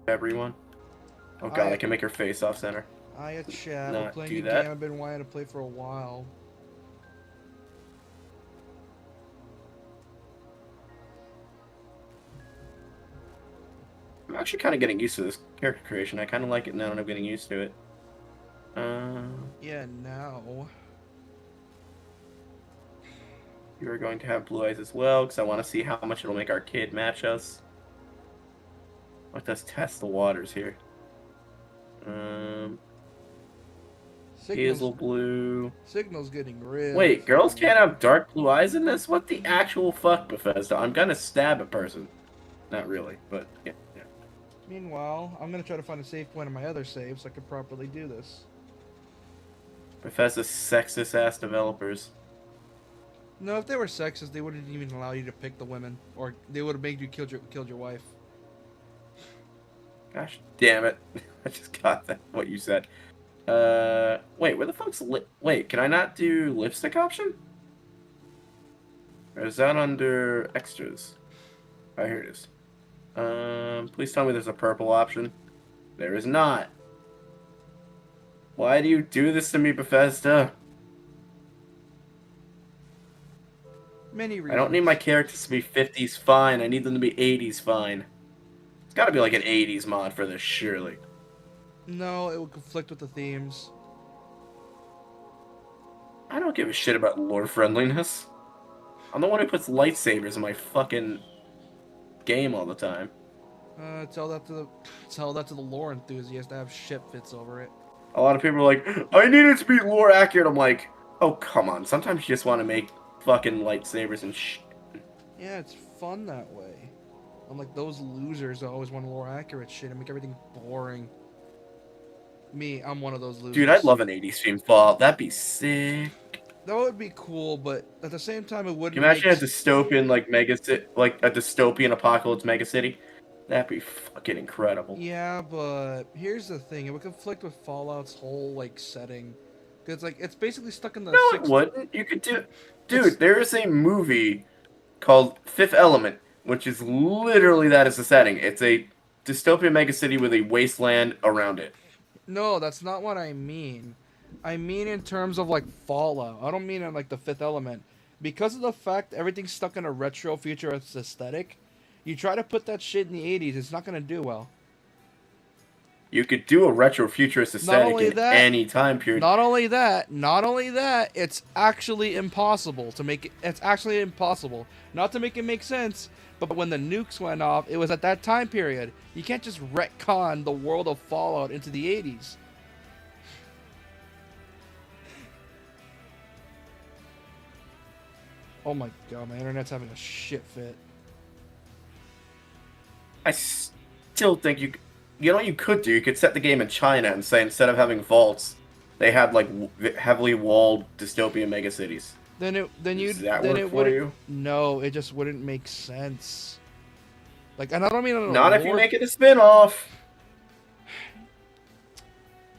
everyone. Oh god, I can make her face off center. Hiya, chat. We're Not playing do a game that. I've been wanting to play for a while. I'm actually kind of getting used to this character creation. I kind of like it now, and I'm getting used to it. Uh, Yeah, now. you are going to have blue eyes as well, because I want to see how much it'll make our kid match us. Let us test the waters here. Um, Signal's hazel blue. Signal's getting real Wait, girls funny. can't have dark blue eyes in this? What the actual fuck, Bethesda? I'm gonna stab a person. Not really, but yeah. Meanwhile, I'm gonna try to find a save point on my other save so I can properly do this. Bethesda's sexist ass developers. No, if they were sexist, they wouldn't even allow you to pick the women, or they would have made you killed your wife. Gosh damn it. I just got that, what you said. Wait, where the fuck's wait, can I not do lipstick option? Or is that under extras? Oh, here it is. Please tell me there's a purple option. There is not. Why do you do this to me, Bethesda? Many I don't need my reasons. characters to be 50s fine. I need them to be 80s fine. It's gotta be like an 80s mod for this, surely. No, it would conflict with the themes. I don't give a shit about lore friendliness. I'm the one who puts lightsabers in my fucking game all the time. Tell that to the lore enthusiast to have shit fits over it. A lot of people are like, I need it to be lore accurate. I'm like, oh, come on. Sometimes you just want to make fucking lightsabers and Yeah, it's fun that way. Unlike those losers that always want lore accurate shit and make everything boring. Me, I'm one of those Dude, I'd losers. love an 80s stream fall. That'd be sick. That would be cool, but at the same time, it Can wouldn't you make. imagine a dystopian like like a dystopian apocalypse mega city? That'd be fucking incredible. Yeah, but here's the thing: it would conflict with Fallout's whole like setting, because like it's basically stuck in the No, it sixth. wouldn't. You could do, It's dude. There is a movie called Fifth Element, which is literally that as the setting. It's a dystopian mega city with a wasteland around it. no, that's not what I mean. I mean in terms of like Fallout. I don't mean in like the Fifth Element, because of the fact everything's stuck in a retro futurist aesthetic. You try to put that shit in the '80s, it's not gonna do well. You could do a retro futurist Not aesthetic only in that, any time period. not only that, it's actually impossible to make it. It's actually impossible not to make it make sense. But when the nukes went off, it was at that time period. You can't just retcon the world of Fallout into the '80s. Oh my god, my internet's having a shit fit. I still think you know what you could do? You could set the game in China and say instead of having vaults, they had like heavily walled dystopian mega cities. Does that then work it for wouldn't. you? No, it just wouldn't make sense. Like, and I don't mean on a Not if you lore. make it a spin-off.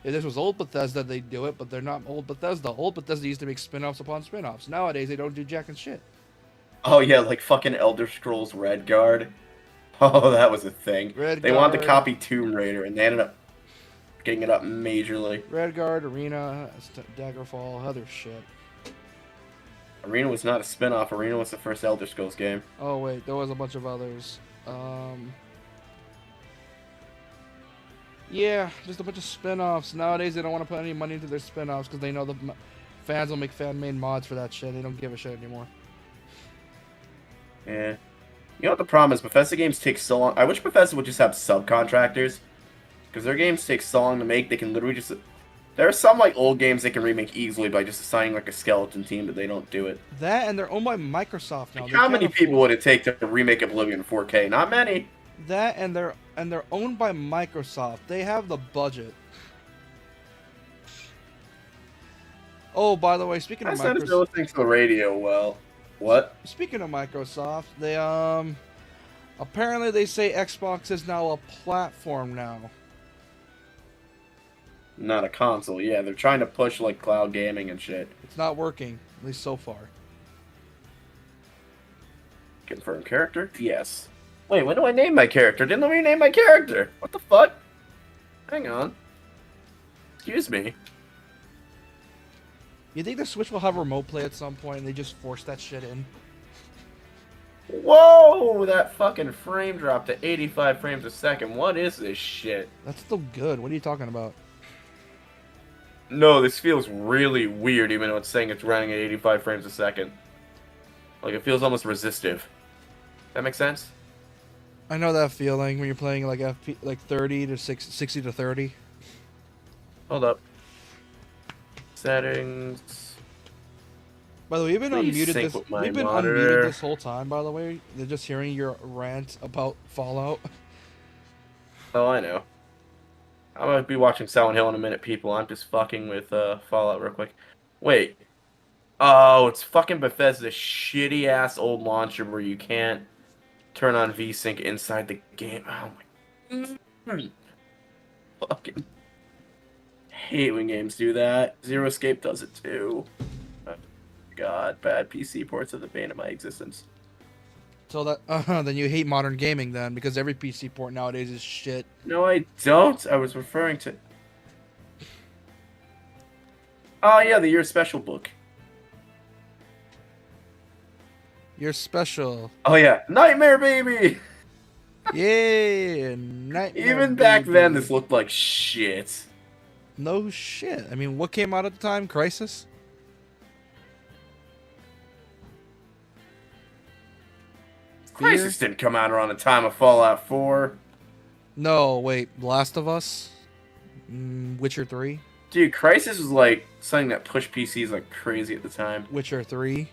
If this was old Bethesda, they'd do it, but they're not old Bethesda. Old Bethesda used to make spin-offs upon spin-offs. Nowadays, they don't do jack and shit. Oh yeah, like fucking Elder Scrolls Redguard. Oh, that was a thing. They wanted to Redguard, copy Tomb Raider, and they ended up getting it up majorly. Redguard, Arena, Daggerfall, other shit. Arena was not a spin-off. Arena was the first Elder Scrolls game. Oh wait, there was a bunch of others. Yeah, just a bunch of spin-offs. Nowadays, they don't want to put any money into their spin-offs because they know the fans will make fan-made mods for that shit. They don't give a shit anymore. Yeah. You know what the problem is? Bethesda games take so long. I wish Bethesda would just have subcontractors. Because their games take so long to make, they can literally just... There are some, like, old games they can remake easily by just assigning, like, a skeleton team, but they don't do it. That, and they're owned by Microsoft now. Like, They how can't many people afford- would it take to remake Oblivion in 4K? Not many. That, and they're owned by Microsoft. They have the budget. Oh, by the way, speaking of I said if they're Microsoft, listening to the radio well. What? speaking of Microsoft, they apparently they say Xbox is now a platform now. Not a console. Yeah, they're trying to push, like, cloud gaming and shit. It's not working, at least so far. Confirm character? Yes. Wait, when do I name my character? Didn't let me name my character. What the fuck? Hang on. Excuse me. You think the Switch will have remote play at some point and they just force that shit in? Whoa! That fucking frame dropped to 85 frames a second. What is this shit? That's still good. What are you talking about? No, this feels really weird even though it's saying it's running at 85 frames a second. Like, it feels almost resistive. That makes sense? I know that feeling when you're playing like 30 to 60 to 30. Hold up. Settings. By the way, Please sync with my we've been monitor. unmuted this whole time, by the way. They're just hearing your rant about Fallout. Oh, I know. I'm gonna be watching Silent Hill in a minute, people. I'm just fucking with Fallout real quick. Wait. Oh, it's fucking Bethesda's shitty ass old launcher where you can't turn on VSync inside the game. Oh my. Fucking hate when games do that. Zero Escape does it too. Oh, God, bad PC ports are the bane of my existence. So that then you hate modern gaming then, because every PC port nowadays is shit. No, I don't. I was referring to. Oh yeah, the year special book. You're special. Oh yeah, Nightmare Baby. Yeah, Nightmare Even back then, Baby. this looked like shit. No shit. I mean, what came out at the time? Crisis? Crisis didn't come out around the time of Fallout 4. No, wait. Last of Us? Witcher 3? Dude, Crisis was like something that pushed PCs like crazy at the time. Witcher 3?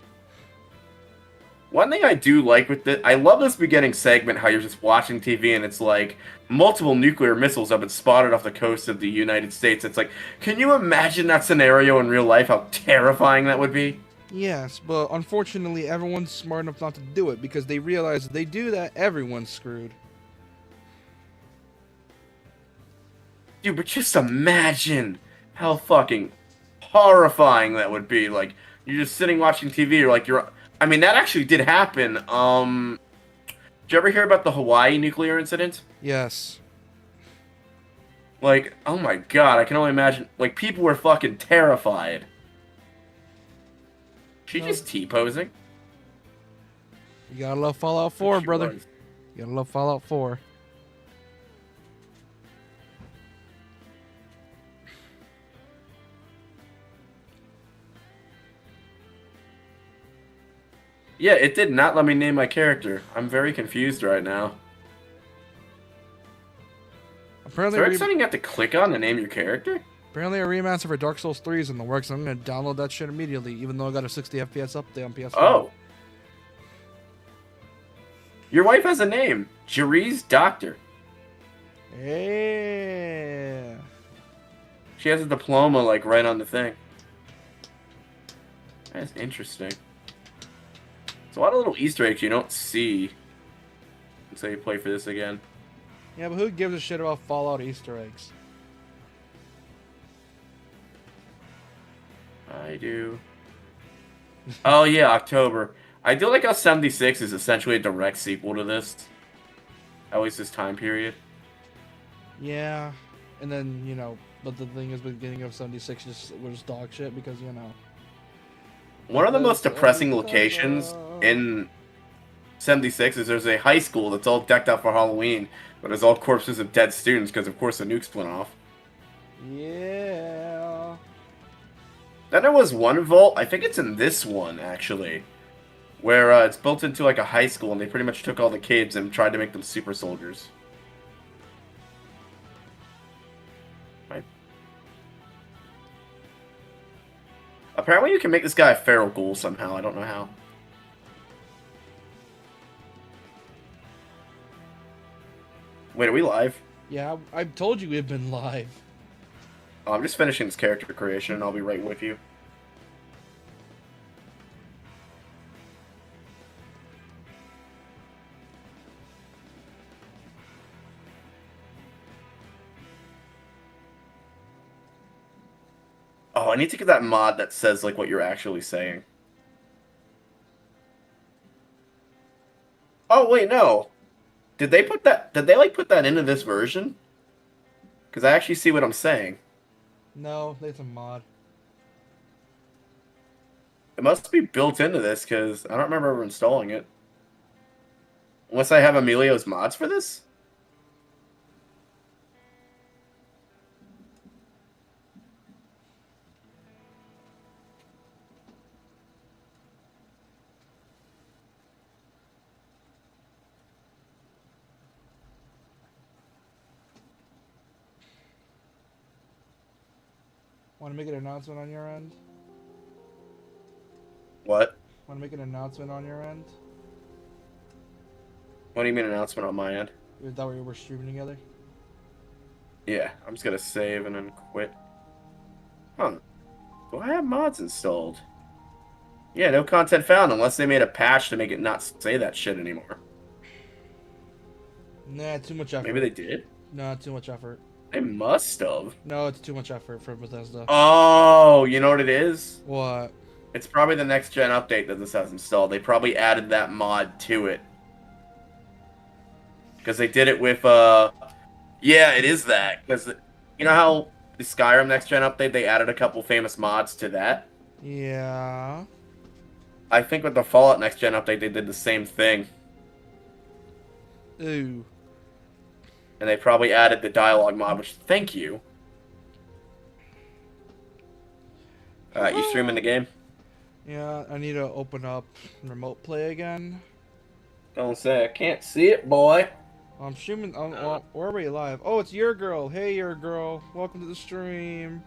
One thing I do like with this, I love this beginning segment how you're just watching TV and it's like multiple nuclear missiles have been spotted off the coast of the United States. It's like, can you imagine that scenario in real life? How terrifying that would be? Yes, but unfortunately everyone's smart enough not to do it because they realize if they do that, everyone's screwed. Dude, but just imagine how fucking horrifying that would be. Like, you're just sitting watching TV, you're like, I mean, that actually did happen. Did you ever hear about the Hawaii nuclear incident? Yes. Like, oh my god, I can only imagine. Like, people were fucking terrified. She No. just T-posing. You gotta love Fallout 4, She brother. was. You gotta love Fallout 4. Yeah, it did not let me name my character. I'm very confused right now. Apparently, Is there something you have to click on to name your character? apparently a remaster for Dark Souls 3 is in the works. I'm gonna download that shit immediately, even though I got a 60 FPS update on PS5. Oh. Your wife has a name. Jerry's Doctor. Yeah. She has a diploma, like, right on the thing. That's interesting. It's a lot of little Easter eggs you don't see until you play for this again. Yeah, but who gives a shit about Fallout Easter eggs? I do. Oh, yeah, October. I do like how 76 is essentially a direct sequel to this. At least this time period. Yeah. And then, you know, but the thing is, the beginning of 76 just was dog shit because, you know. One of the most depressing locations in 76 is there's a high school that's all decked out for Halloween, but there's all corpses of dead students because, of course, the nukes went off. Yeah. Then there was one vault, I think it's in this one, actually, where it's built into, like, a high school, and they pretty much took all the kids and tried to make them super soldiers. Right. Apparently you can make this guy a feral ghoul somehow, I don't know how. Wait, are we live? Yeah, I told you we've been live. Oh, I'm just finishing this character creation, and I'll be right with you. Oh, I need to get that mod that says, like, what you're actually saying. Oh, wait, no. Did they put that? Did they like put that into this version? Because I actually see what I'm saying. No, it's a mod. It must be built into this because I don't remember ever installing it. Unless I have Emilio's mods for this. Want to make an announcement on your end? What? Want to make an announcement on your end? What do you mean announcement on my end? Is that we were streaming together? Yeah, I'm just gonna save and then quit. Huh. Do I have mods installed? Yeah, no content found unless they made a patch to make it not say that shit anymore. Nah, too much effort. Maybe they did? Nah, too much effort. They must have. No, it's too much effort for Bethesda. Oh, you know what it is? What? It's probably the next gen update that this has installed. They probably added that mod to it. Because they did it with, yeah, it is that. Because, you know how the Skyrim next gen update, they added a couple famous mods to that? Yeah. I think with the Fallout next gen update, they did the same thing. Ooh. And they probably added the dialogue mod, which, thank you. Alright, you streaming the game? Yeah, I need to open up remote play again. Don't say I can't see it, boy. I'm streaming. Well, we're already live. Oh, it's your girl. Hey, your girl. Welcome to the stream.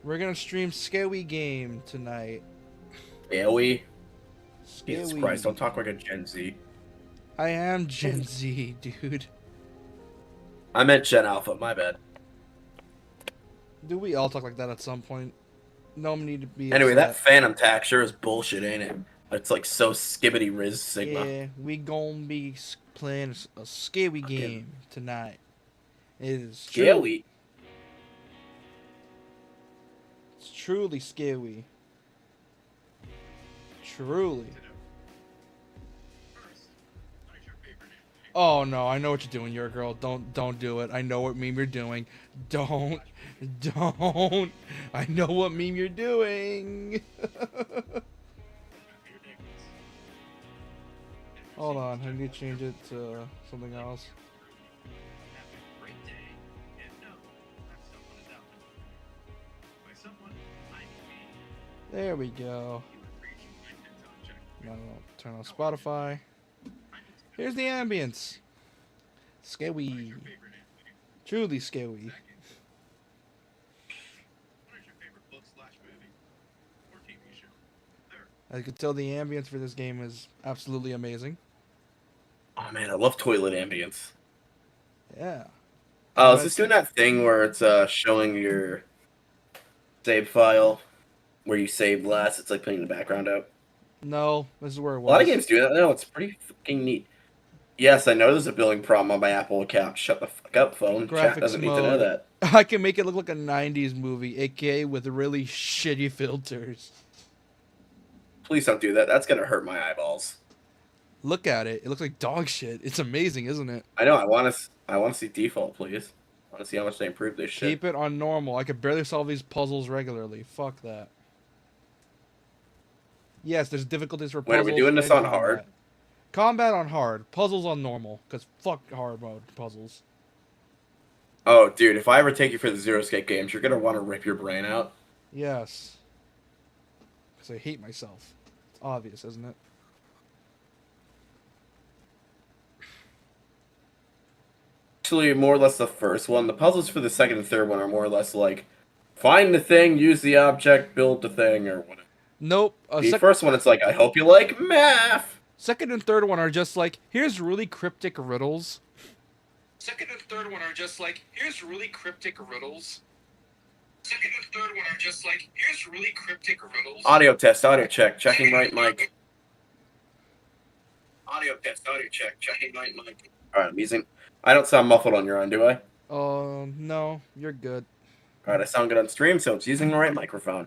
We're gonna stream Scary Game tonight. Yeah, we. Jesus Scary. Christ, don't talk like a Gen Z. I am Gen Z, dude. I meant Gen Alpha, my bad. Do we all talk like that at some point? No need to be Anyway, that upset. Phantom tack sure is bullshit, ain't it? It's like so skibbity Riz Sigma. Yeah, we gonna be playing a scary game tonight. It is true. Scary. It's truly scary. Truly. Oh no, I know what you're doing, your girl. Don't do it. I know what meme you're doing. Don't. I know what meme you're doing. Hold on, I need to change it to something else. There we go. No, turn on Spotify. Here's the ambience. Scary. Truly scary. I could tell the ambience for this game is absolutely amazing. Oh man, I love toilet ambience. Yeah. Oh, is this doing that thing where it's showing your save file where you saved last? It's like putting the background out. No, this is where it was. A lot of games do that now. It's pretty fucking neat. Yes, I know there's a billing problem on my Apple account. Shut the fuck up, phone. Chat Graphics doesn't need to know mode. that. I can make it look like a 90s movie, aka with really shitty filters. Please don't do that. That's gonna hurt my eyeballs. Look at it. It looks like dog shit. It's amazing, isn't it? I know. I want to. I want to see default, please. I want to see how much they improve this shit. Keep it on normal. I could barely solve these puzzles regularly. Fuck that. Yes, there's difficulties for Wait, puzzles. are we doing this and on combat. hard? Combat on hard. Puzzles on normal. Because fuck hard mode puzzles. Oh, dude, if I ever take you for the Zero Escape games, you're gonna want to rip your brain out. Yes. Because I hate myself. It's obvious, isn't it? Actually, more or less the first one. The puzzles for the second and third one are more or less like find the thing, use the object, build the thing, or whatever. Nope. The first one, it's like, I hope you like math. Second and third one are just like, here's really cryptic riddles. Second and third one are just like, here's really cryptic riddles. Second and third one are just like, here's really cryptic riddles. Audio test, audio check, checking right mic. Audio test, audio check, checking right mic. Alright, I'm using... I don't sound muffled on your end, do I? No, you're good. Alright, I sound good on stream, so it's using the right microphone.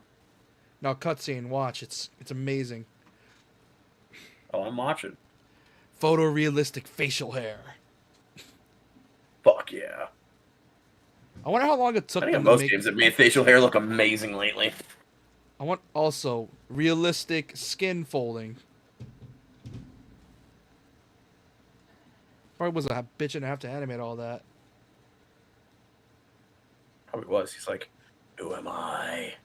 Now cutscene, watch, it's amazing. Oh, I'm watching. Photorealistic facial hair. Fuck yeah. I wonder how long it I took think in them to most make. games have made facial hair look amazing lately. I want also realistic skin folding. Probably was a bitch and a half to animate all that. Probably was. He's like, who am I?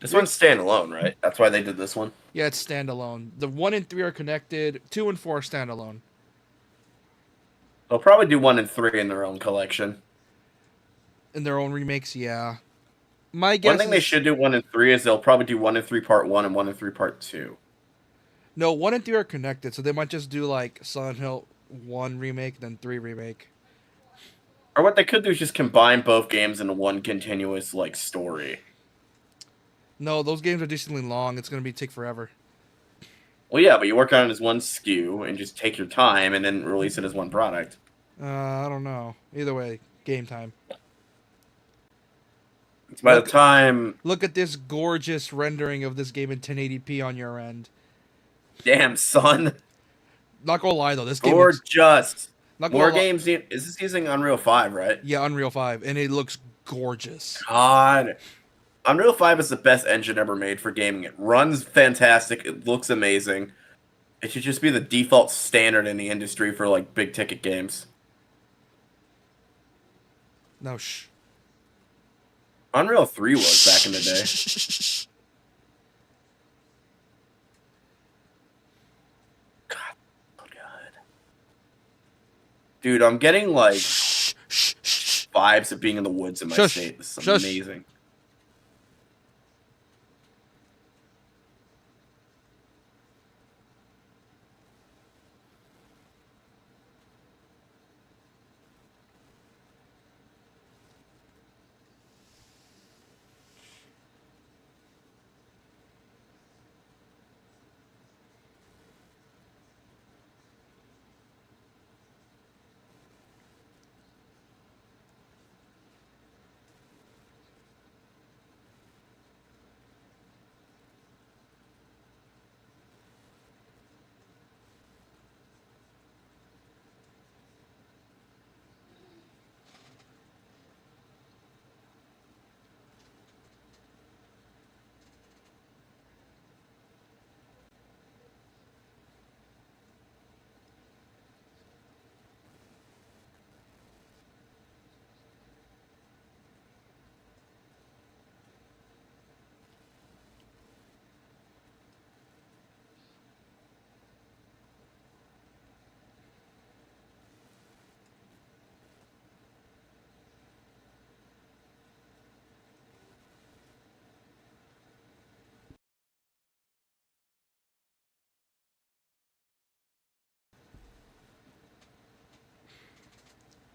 This You're, one's standalone, right? That's why they did this one. yeah, it's standalone. The 1 and 3 are connected. 2 and 4 are standalone. They'll probably do 1 and 3 in their own collection. In their own remakes, yeah. My One guess thing they is should do 1 and 3 is they'll probably do 1 and 3 part 1 and 1 and 3 part 2. no, 1 and 3 are connected, so they might just do like Silent Hill 1 remake, then 3 remake. Or what they could do is just combine both games into one continuous like story. No, those games are decently long. It's gonna take forever. Well, yeah, but you work on it as one SKU and just take your time and then release it as one product. I don't know. Either way, game time. It's by the Look, time, look at this gorgeous rendering of this game in 1080p on your end. damn son, Not gonna lie though, this game looks. gorgeous. Not gonna More lie. games. Is this using Unreal 5, right? Yeah, Unreal 5, and it looks gorgeous. God, Unreal 5 is the best engine ever made for gaming. It runs fantastic. It looks amazing. It should just be the default standard in the industry for like big ticket games. No, shh. Unreal 3 was back in the day. God, so good. Dude, I'm getting like Shh, shh, shh. vibes of being in the woods in my Shush. state. This is Shush. amazing.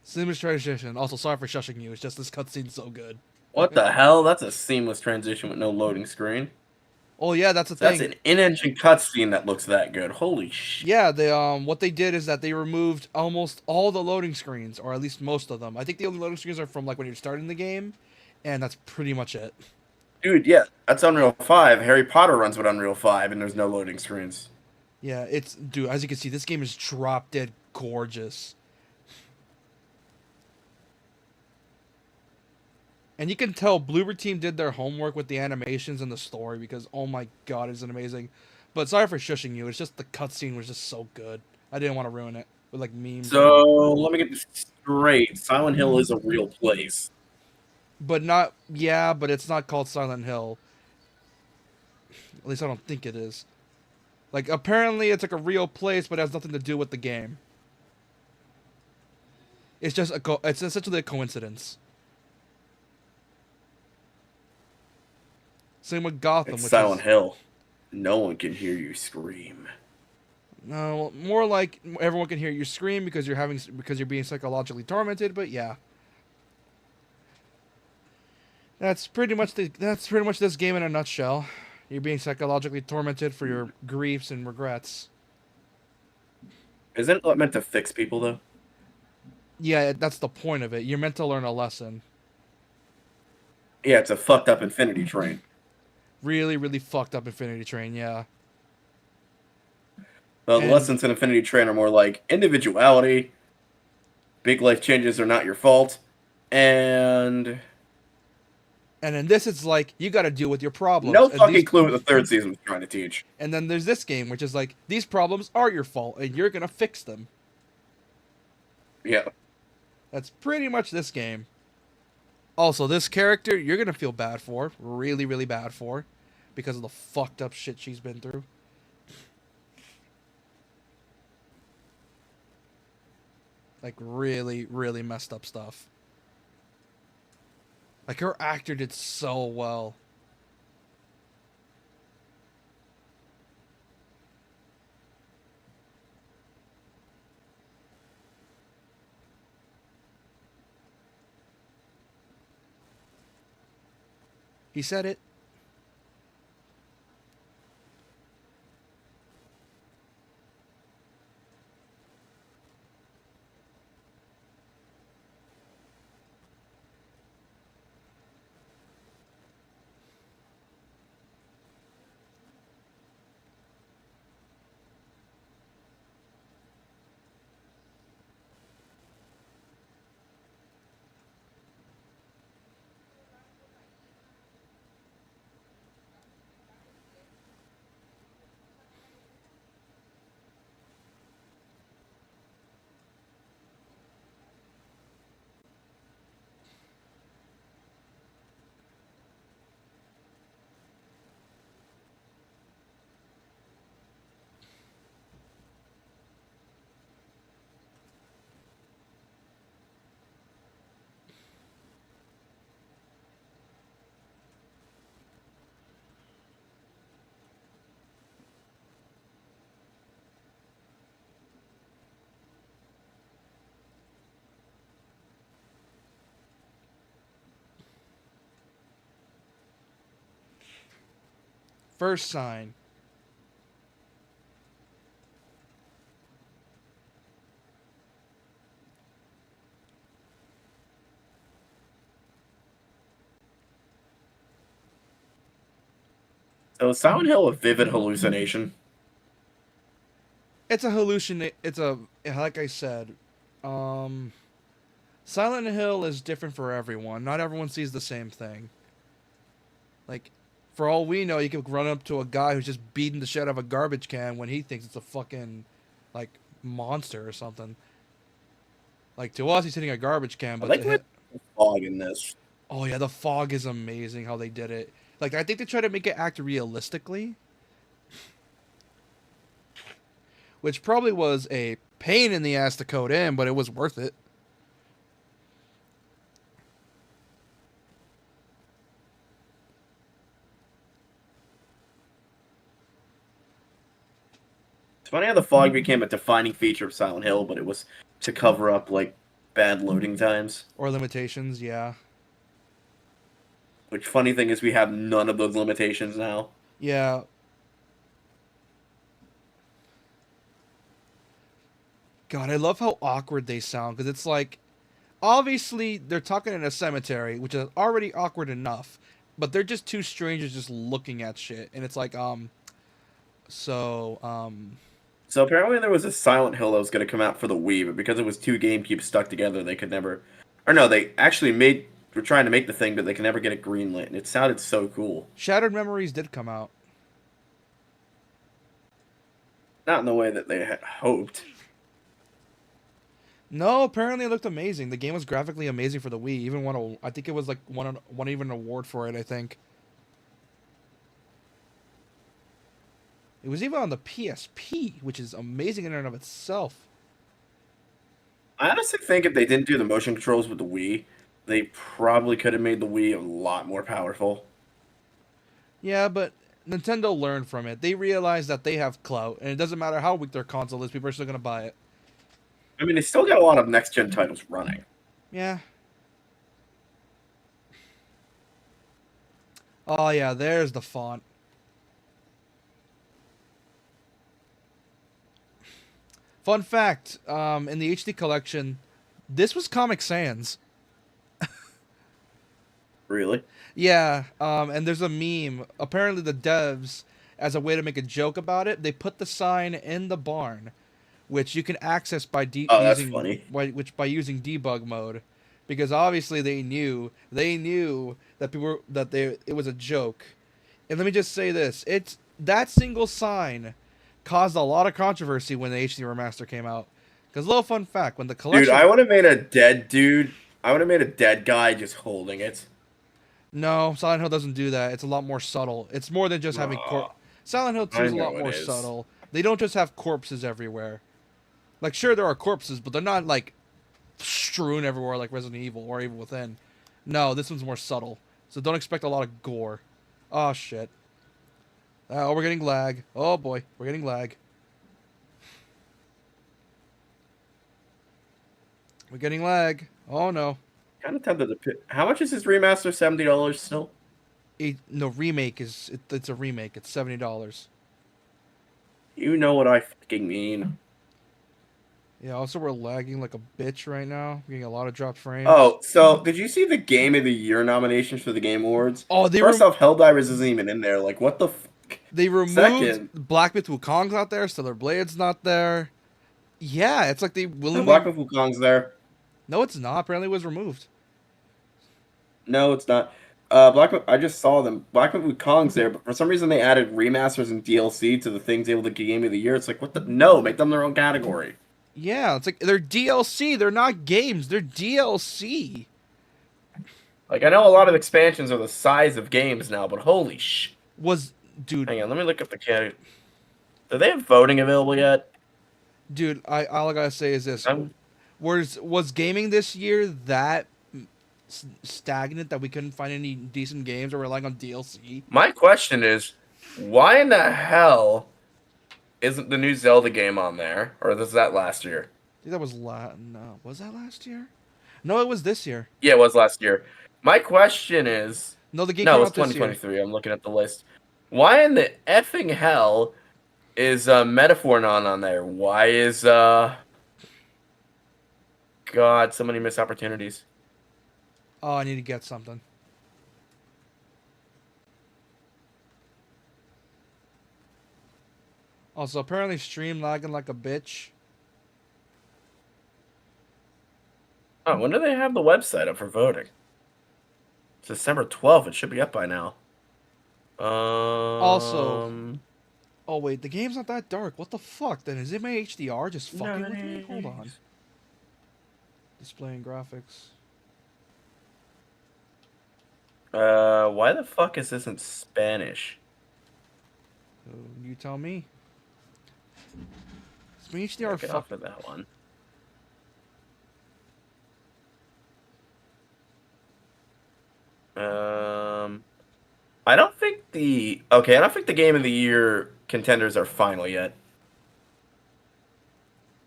Seamless transition. Also, sorry for shushing you. It's just this cutscene's so good. What the hell? That's a seamless transition with no loading screen. Oh yeah, that's the That's thing. an in-engine cutscene that looks that good. Holy shit. Yeah, they what they did is that they removed almost all the loading screens, or at least most of them. I think the only loading screens are from like when you're starting the game, and that's pretty much it. Dude, yeah, that's Unreal 5. Harry Potter runs with Unreal 5, and there's no loading screens. Yeah, it's dude. As you can see, this game is drop dead gorgeous, and you can tell Bloober Team did their homework with the animations and the story because oh my god, it's amazing. But sorry for shushing you. It's just the cutscene was just so good. I didn't want to ruin it with like memes. So, let me get this straight. Silent Hill is a real place. But not yeah, but it's not called Silent Hill. At least I don't think it is. Like apparently it's like a real place, but it has nothing to do with the game. It's just it's essentially a coincidence. Same with Gotham, It's which Silent is Hill. No one can hear you scream. no more like everyone can hear you scream because you're being psychologically tormented. But yeah, that's pretty much this game in a nutshell. You're being psychologically tormented for your griefs and regrets. Isn't it meant to fix people, though? Yeah, that's the point of it. You're meant to learn a lesson. Yeah, it's a fucked up infinity train. Really, really fucked up Infinity Train. Yeah. The And lessons in Infinity Train are more like individuality, big life changes are not your fault, and and in this, it's like you got to deal with your problems, no and fucking these, clue what the third season was trying to teach. and then there's this game, which is like these problems are your fault, and you're gonna fix them. Yeah. That's pretty much this game. Also, this character you're gonna feel bad for, really, really bad for, because of the fucked up shit she's been through. Like really, really messed up stuff. Like her actor did so well. He said it. First sign. So is Silent Hill a vivid hallucination? It's a hallucinate. It's a like I said. Um, Silent Hill is different for everyone. Not everyone sees the same thing. Like, for all we know, you could run up to a guy who's just beating the shit out of a garbage can when he thinks it's a fucking, like, monster or something. Like, to us, he's hitting a garbage can, I but like to the hit. fog in this. Oh, yeah, the fog is amazing how they did it. Like, I think they try to make it act realistically, which probably was a pain in the ass to code in, but it was worth it. It's funny how the fog became a defining feature of Silent Hill, but it was to cover up like bad loading times. Or limitations, yeah. Which funny thing is we have none of those limitations now. Yeah. God, I love how awkward they sound because it's like obviously they're talking in a cemetery, which is already awkward enough, but they're just two strangers just looking at shit, and it's like so So apparently there was a Silent Hill that was going to come out for the Wii, but because it was two GameCubes stuck together, they could never. Or no, they actually were trying to make the thing, but they could never get it greenlit, and it sounded so cool. Shattered Memories did come out. Not in the way that they had hoped. No, apparently it looked amazing. The game was graphically amazing for the Wii. Even won I think it was like won even an award for it. I think it was even on the PSP, which is amazing in and of itself. I honestly think if they didn't do the motion controls with the Wii, they probably could have made the Wii a lot more powerful. Yeah, but Nintendo learned from it. They realized that they have clout, and it doesn't matter how weak their console is, people are still gonna buy it. I mean, they still got a lot of next gen titles running. Yeah. Oh yeah, there's the font. Fun fact: in the HD collection, this was Comic Sans. Really? Yeah, and there's a meme. Apparently, the devs as a way to make a joke about it, they put the sign in the barn, which you can access by Oh, that's funny. by using debug mode, because obviously they knew that it was a joke. And let me just say this: it's that single sign caused a lot of controversy when the HD remaster came out. Because little fun fact, when the Dude, collection I would have made a dead dude. I would have made a dead guy just holding it. no, Silent Hill doesn't do that. It's a lot more subtle. It's more than just having Aw, Silent Hill 2 I is a lot know it more is. subtle. They don't just have corpses everywhere. Like, sure, there are corpses, but they're not, like, strewn everywhere like Resident Evil or Evil Within. No, this one's more subtle. So don't expect a lot of gore. Oh, shit. Oh, we're getting lag. Oh, boy. We're getting lag. We're getting lag. Oh, no. Kind of tempted to pick. How much is this remaster? $70 still? No, remake it's a remake. It's $70. You know what I fucking mean. Yeah, also we're lagging like a bitch right now. We're getting a lot of dropped frames. Oh, so did you see the Game of the Year nominations for the Game Awards? Oh, First off, Helldivers isn't even in there. Like, what the fuck? they removed Second, Black Myth Wukong's not there, Stellar Blade's not there. Yeah, it's like they no, willingly. Black Myth Wukong's there. No, it's not. Apparently, it was removed. No, it's not. I just saw them. Black Myth Wukong's there, but for some reason they added remasters and DLC to the things able to Game of the Year. It's like, what the? No, make them their own category. Yeah, it's like they're DLC. They're not games. They're DLC. Like, I know a lot of expansions are the size of games now, but holy sh! Was dude, Hang on, let me look up the category. Do they have voting available yet? dude. I all I gotta say is this: I'm was gaming this year that stagnant that we couldn't find any decent games or relying on DLC? My question is, why in the hell isn't the new Zelda game on there? Or was that last year? I think that was no, was that last year? No, it was this year. Yeah, it was last year. My question is, No, the game no, came it was out this year. 2023. I'm looking at the list. Why in the effing hell is Metaphor not on there? Why is God, so many missed opportunities. Oh, I need to get something. Also, apparently stream lagging like a bitch. Oh, when do they have the website up for voting? It's December 12th. It should be up by now. Also, oh wait, the game's not that dark. What the fuck? Then is it my HDR just fucking with me? Hold on. Displaying graphics. Why the fuck is this in Spanish? You tell me. Is my HDR Get off of that one. I don't think I don't think the Game of the Year contenders are final yet.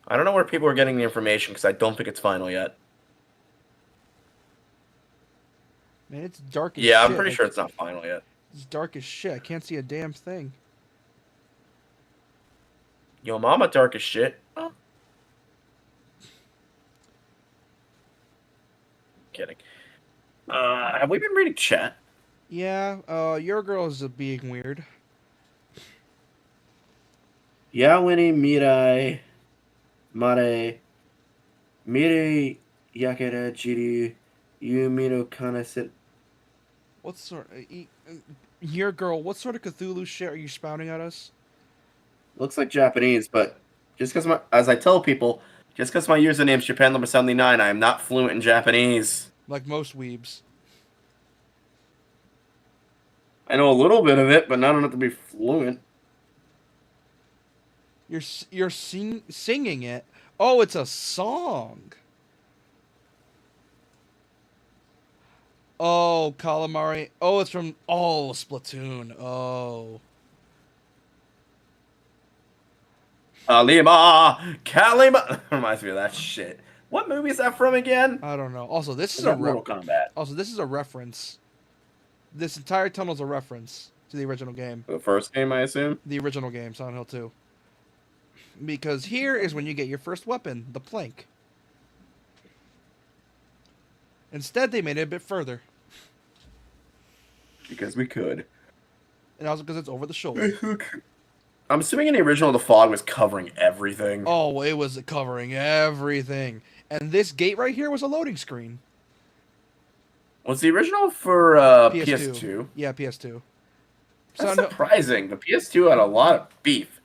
I don't know where people are getting the information because I don't think it's final yet. Man, it's dark as Yeah, shit. I'm pretty sure it's not final yet. It's dark as shit. I can't see a damn thing. Yo, mama, dark as shit. Oh. Kidding. Have we been reading chat? Yeah, your girl is being weird. Yawini Mirai Mare Mire Yakera Jiri Yumino Kanasit. What sort? Your girl. What sort of Cthulhu shit are you spouting at us? Looks like Japanese, but just because as I tell people, just because my username's Japan number 79, I am not fluent in Japanese. Like most weebs. I know a little bit of it, but not enough to be fluent. You're singing it. Oh, it's a song. Oh, calamari. Oh, it's from Splatoon. Oh. Kalima reminds me of that shit. What movie is that from again? I don't know. Also, this is Is that Mortal Kombat? Also, this is a reference. This entire tunnel's a reference to the original game. The first game, I assume. The original game, Silent Hill 2. Because here is when you get your first weapon, the plank. Instead, they made it a bit further. Because we could. and also because it's over the shoulder. I'm assuming in the original, the fog was covering everything. Oh, it was covering everything. And this gate right here was a loading screen. Was the original for PS2. PS2? Yeah, PS2. That's So no, surprising. The PS2 had a lot of beef.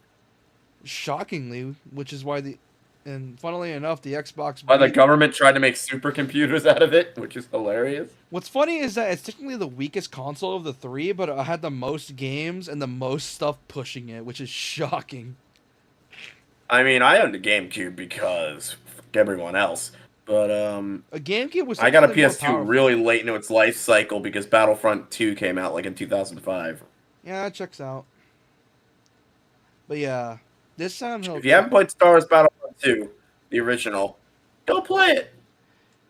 shockingly, which is why and funnily enough, the Xbox Why the beat. government tried to make supercomputers out of it, which is hilarious. What's funny is that it's technically the weakest console of the three, but it had the most games and the most stuff pushing it, which is shocking. I mean, I owned a GameCube because fuck everyone else, but A GameCube was I got a technically more PS2 powerful. really late into its life cycle because Battlefront 2 came out like in 2005. Yeah, that checks out. But yeah, this Silent Hill If you haven't played Star Wars Battlefront 2, the original, go play it.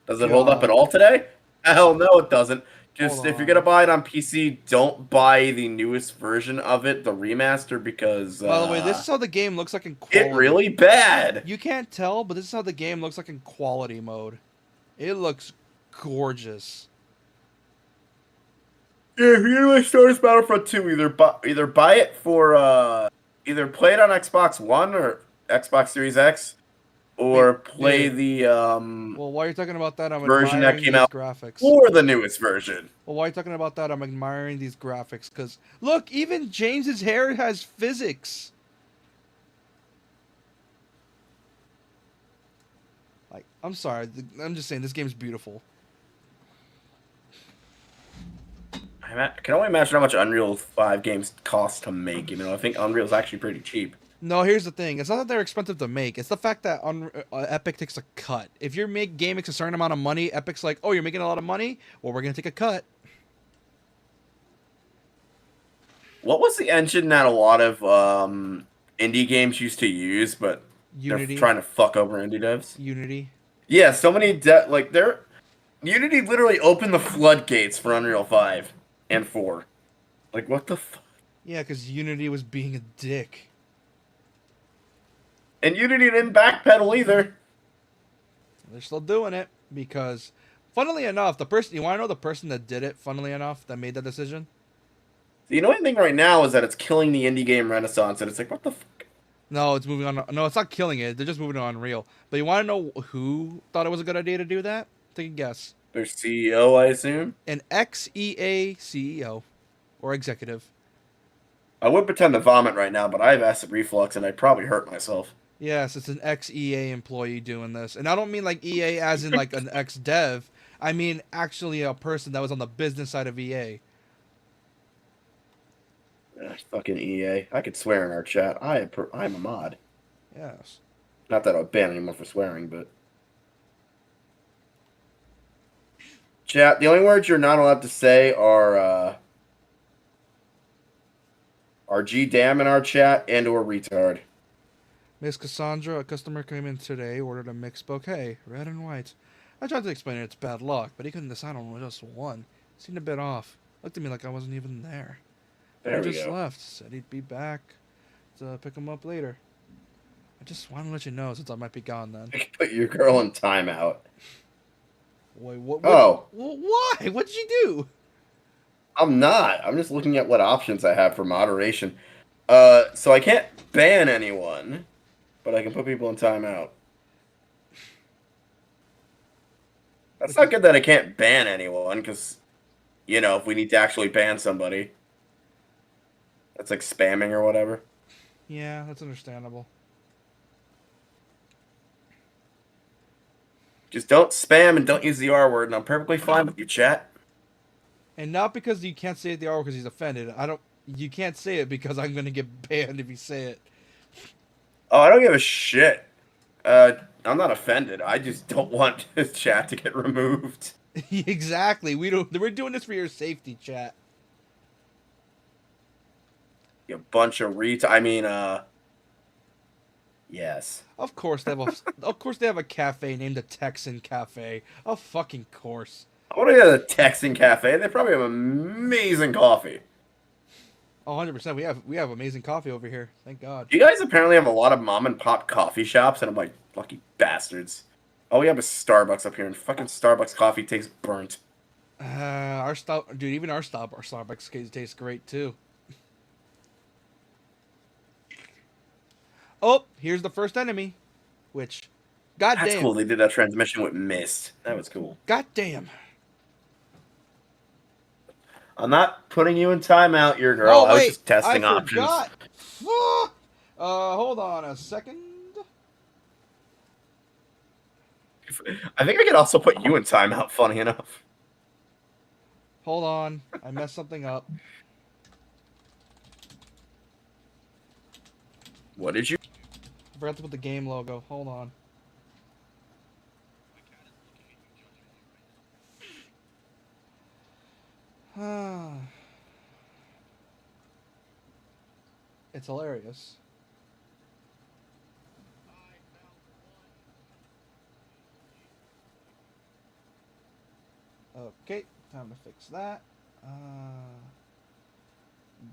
Does it hold up at God. all today? Hell no, it doesn't. Hold Just if you're on. gonna buy it on PC, don't buy the newest version of it, the remaster, because By the way, this is how the game looks like in it quality. really bad. You can't tell, but this is how the game looks like in quality mode. It looks gorgeous. Yeah, if you're gonna play Star Wars Battlefront 2, either buy it for either play it on Xbox One or Xbox Series X, Wait, or play dude. the Well, while you're talking about that, I'm version that admiring came these out graphics. for the newest version. Well, while you're talking about that, I'm admiring these graphics because look, even James's hair has physics. Like, I'm sorry, I'm just saying this game's beautiful. I can only imagine how much Unreal 5 games cost to make. You know, I think Unreal's actually pretty cheap. No, here's the thing. It's not that they're expensive to make. It's the fact that Epic takes a cut. If your game makes a certain amount of money, Epic's like, oh, you're making a lot of money? Well, we're going to take a cut. What was the engine that a lot of indie games used to use, but they're Unity. trying to fuck over indie devs? Unity. Yeah, so many like they're Unity literally opened the floodgates for Unreal 5 and 4. Like what the fuck? Yeah, because Unity was being a dick. And Unity didn't backpedal either. They're still doing it because, funnily enough, the person, you want to know the person that did it, funnily enough, that made that decision? The annoying thing right now is that it's killing the indie game renaissance, and it's like, what the fuck? No, it's moving on. No, it's not killing it. They're just moving on Unreal. But you want to know who thought it was a good idea to do that? Take a guess. Their CEO, I assume? An ex-EA CEO or executive. I would pretend to vomit right now, but I have acid reflux, and I'd probably hurt myself. Yes, it's an ex-EA employee doing this. And I don't mean like EA as in like an ex-dev. I mean actually a person that was on the business side of EA. Fucking EA. I could swear in our chat. I'm a mod. Yes. Not that I'll ban anyone for swearing, but... Chat, the only words you're not allowed to say are G-damn in our chat and or retard. Miss Cassandra, a customer came in today, ordered a mixed bouquet, red and white. I tried to explain it's bad luck, but he couldn't decide on just one. Seemed a bit off. Looked at me like I wasn't even there. But There he we just go. left. Said he'd be back to pick him up later. I just wanted to let you know since I might be gone then. Put your girl in timeout. Wait, what? Oh. Why? What'd you do? I'm not. I'm just looking at what options I have for moderation. So I can't ban anyone, but I can put people in timeout. That's not good that I can't ban anyone, because, you know, if we need to actually ban somebody, that's like spamming or whatever. Yeah, that's understandable. Just don't spam and don't use the R word, and I'm perfectly fine with you, chat. And not because you can't say it the R because he's offended. I don't. You can't say it because I'm gonna get banned if you say it. Oh, I don't give a shit. I'm not offended. I just don't want this chat to get removed. Exactly. We're doing this for your safety, chat. You bunch of I mean, yes. Of course they have of course they have a cafe named the Texan Cafe. Of fucking course. I want to go to the Texan Cafe. They probably have amazing coffee. 100%. We have amazing coffee over here. Thank God. You guys apparently have a lot of mom and pop coffee shops, and I'm like, lucky bastards. All we have is Starbucks up here, and fucking Starbucks coffee tastes burnt. Our stop, dude. Even our Starbucks tastes great too. Oh, here's the first enemy. Which, That's goddamn, cool. They did that transmission with mist. That was cool. goddamn. I'm not putting you in timeout, your girl. Oh I was wait, just I testing options. forgot. Hold on a second. I think I could also put you in timeout, funny enough. Hold on, I messed something up. What did you? I forgot to put the game logo. Hold on. It's hilarious. Okay, time to fix that.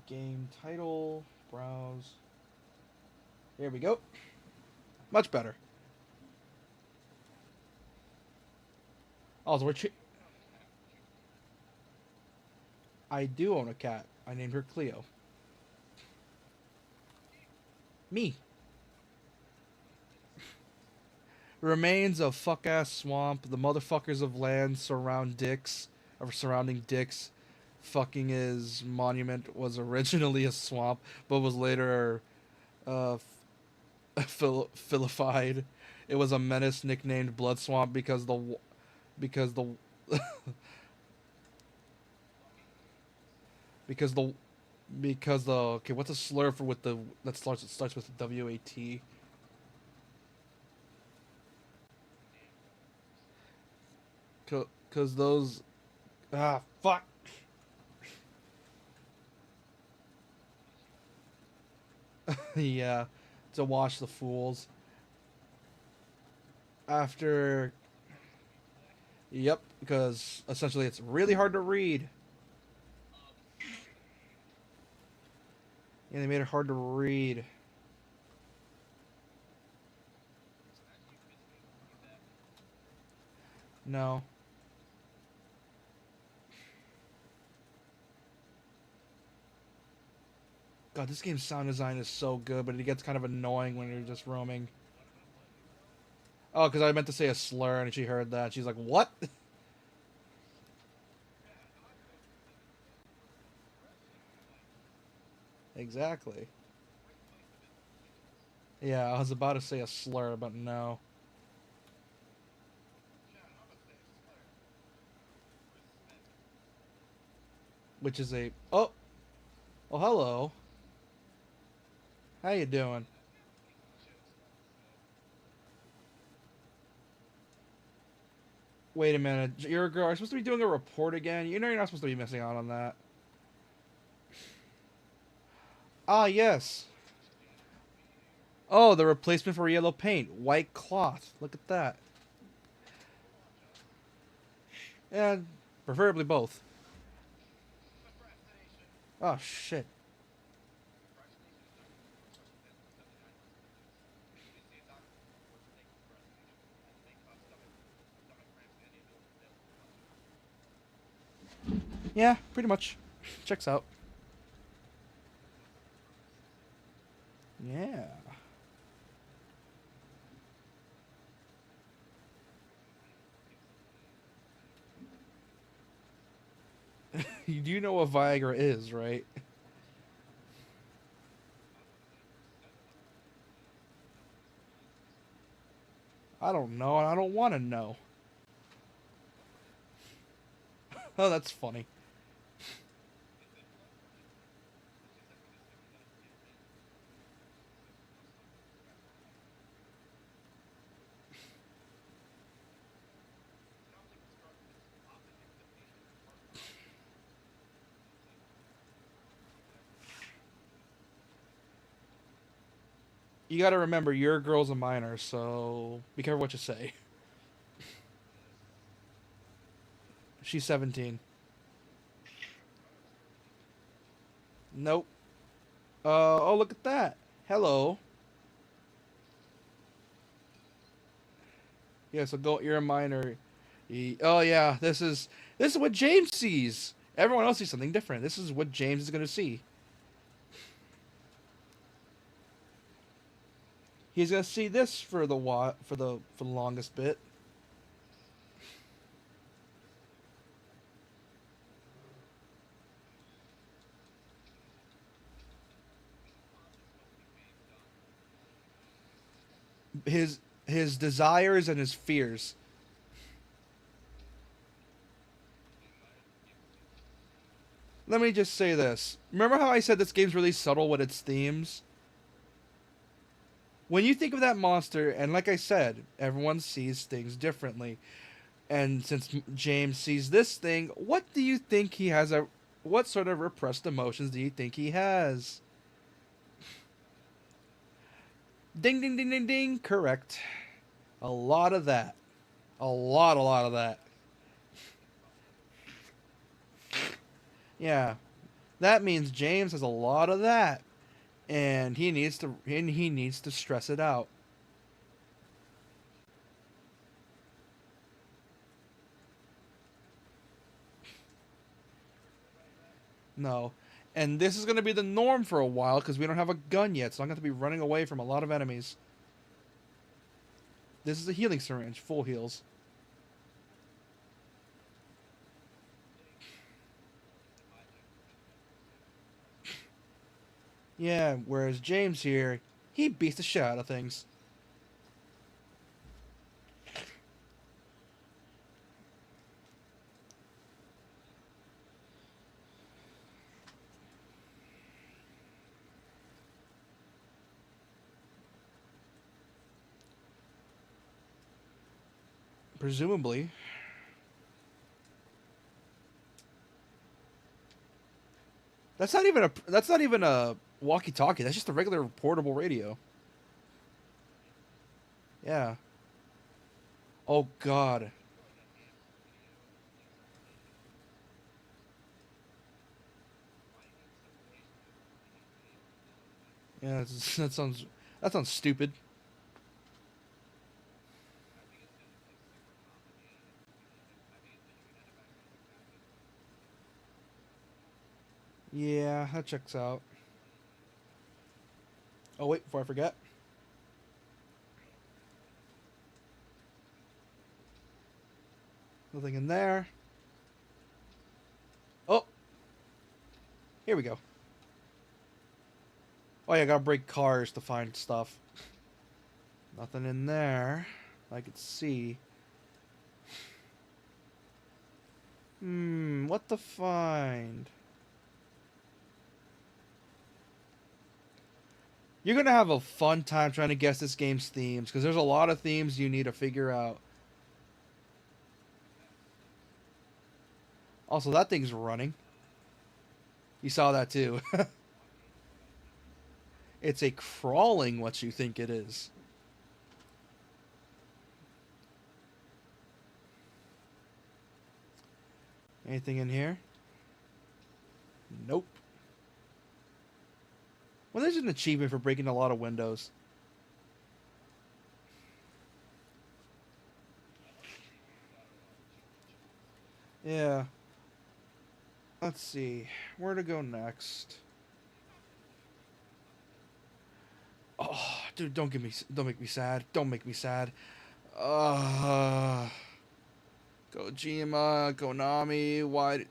Game title, browse. Here we go. Much better. Also, I do own a cat. I named her Cleo. Me. Remains of fuck ass swamp. The motherfuckers of land surrounding dicks. Fucking his monument was originally a swamp, but was later uh, filified. It was a menace nicknamed Blood Swamp because the because the because the okay, what's a slur for with the that starts with WAT? Cause those fuck. Yeah, to wash the fools. After yep, because essentially it's really hard to read. Yeah, they made it hard to read. No. God, this game's sound design is so good, but it gets kind of annoying when you're just roaming. Oh, because I meant to say a slur, and she heard that. She's like, "What?" Exactly. Yeah, I was about to say a slur, but no. Which is a oh hello. How you doing? Wait a minute, you're a girl. Are you supposed to be doing a report again? You know you're not supposed to be missing out on that. Ah yes. Oh, the replacement for yellow paint, white cloth. Look at that. And preferably both. Oh shit. Yeah, pretty much. Checks out. Yeah. You do know what Viagra is, right? I don't know, and I don't want to know. Oh, that's funny. You got to remember, your girl's a minor, so be careful what you say. She's 17. Nope. Oh, look at that. Hello. Yeah, so go. You're a minor. Oh yeah, this is what James sees. Everyone else sees something different. This is what James is gonna see. He's gonna see this for the longest bit. His his desires and his fears. Let me just say this. Remember how I said this game's really subtle with its themes? When you think of that monster, and like I said, everyone sees things differently. And since James sees this thing, what do you think he has a what sort of repressed emotions do you think he has? Ding ding ding ding ding, correct. A lot of that. A lot of that. Yeah. That means James has a lot of that. And he needs to stress it out. No. And this is going to be the norm for a while because we don't have a gun yet, so I'm going to be running away from a lot of enemies. This is a healing syringe, full heals. Yeah, whereas James here, he beats the shit out of things. Presumably. That's not even a walkie-talkie. That's just a regular portable radio. Yeah. Oh god. Yeah, that sounds stupid. Yeah, that checks out. Oh wait, before I forget. Nothing in there. Oh, here we go. Oh yeah, I gotta break cars to find stuff. Nothing in there. I could see. What to find? You're gonna have a fun time trying to guess this game's themes because there's a lot of themes you need to figure out. Also, that thing's running. You saw that too. It's a crawling what you think it is. Anything in here? Nope. Well, there's an achievement for breaking a lot of windows. Yeah. Let's see. Where to go next? Oh, dude, don't make me sad. Don't make me sad. Uh, Kojima, Konami, why?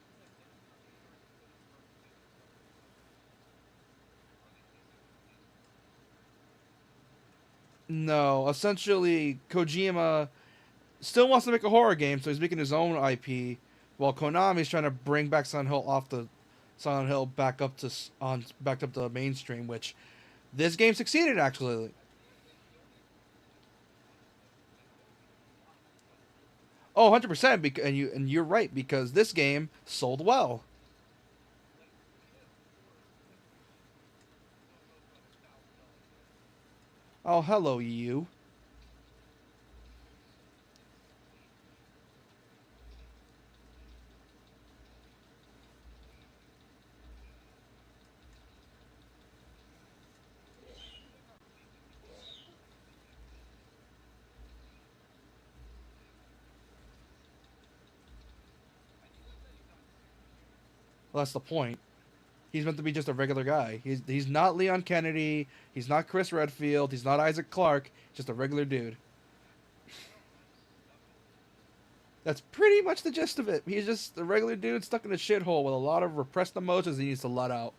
No, essentially, Kojima still wants to make a horror game, so he's making his own IP, while Konami's trying to bring back Silent Hill off the Silent Hill back up to back up to mainstream, which this game succeeded actually. Oh, 100%, and you're right because this game sold well. Oh, hello you. Well, that's the point. He's meant to be just a regular guy. He's not Leon Kennedy. He's not Chris Redfield. He's not Isaac Clarke. Just a regular dude. That's pretty much the gist of it. He's just a regular dude stuck in a shithole with a lot of repressed emotions he needs to let out.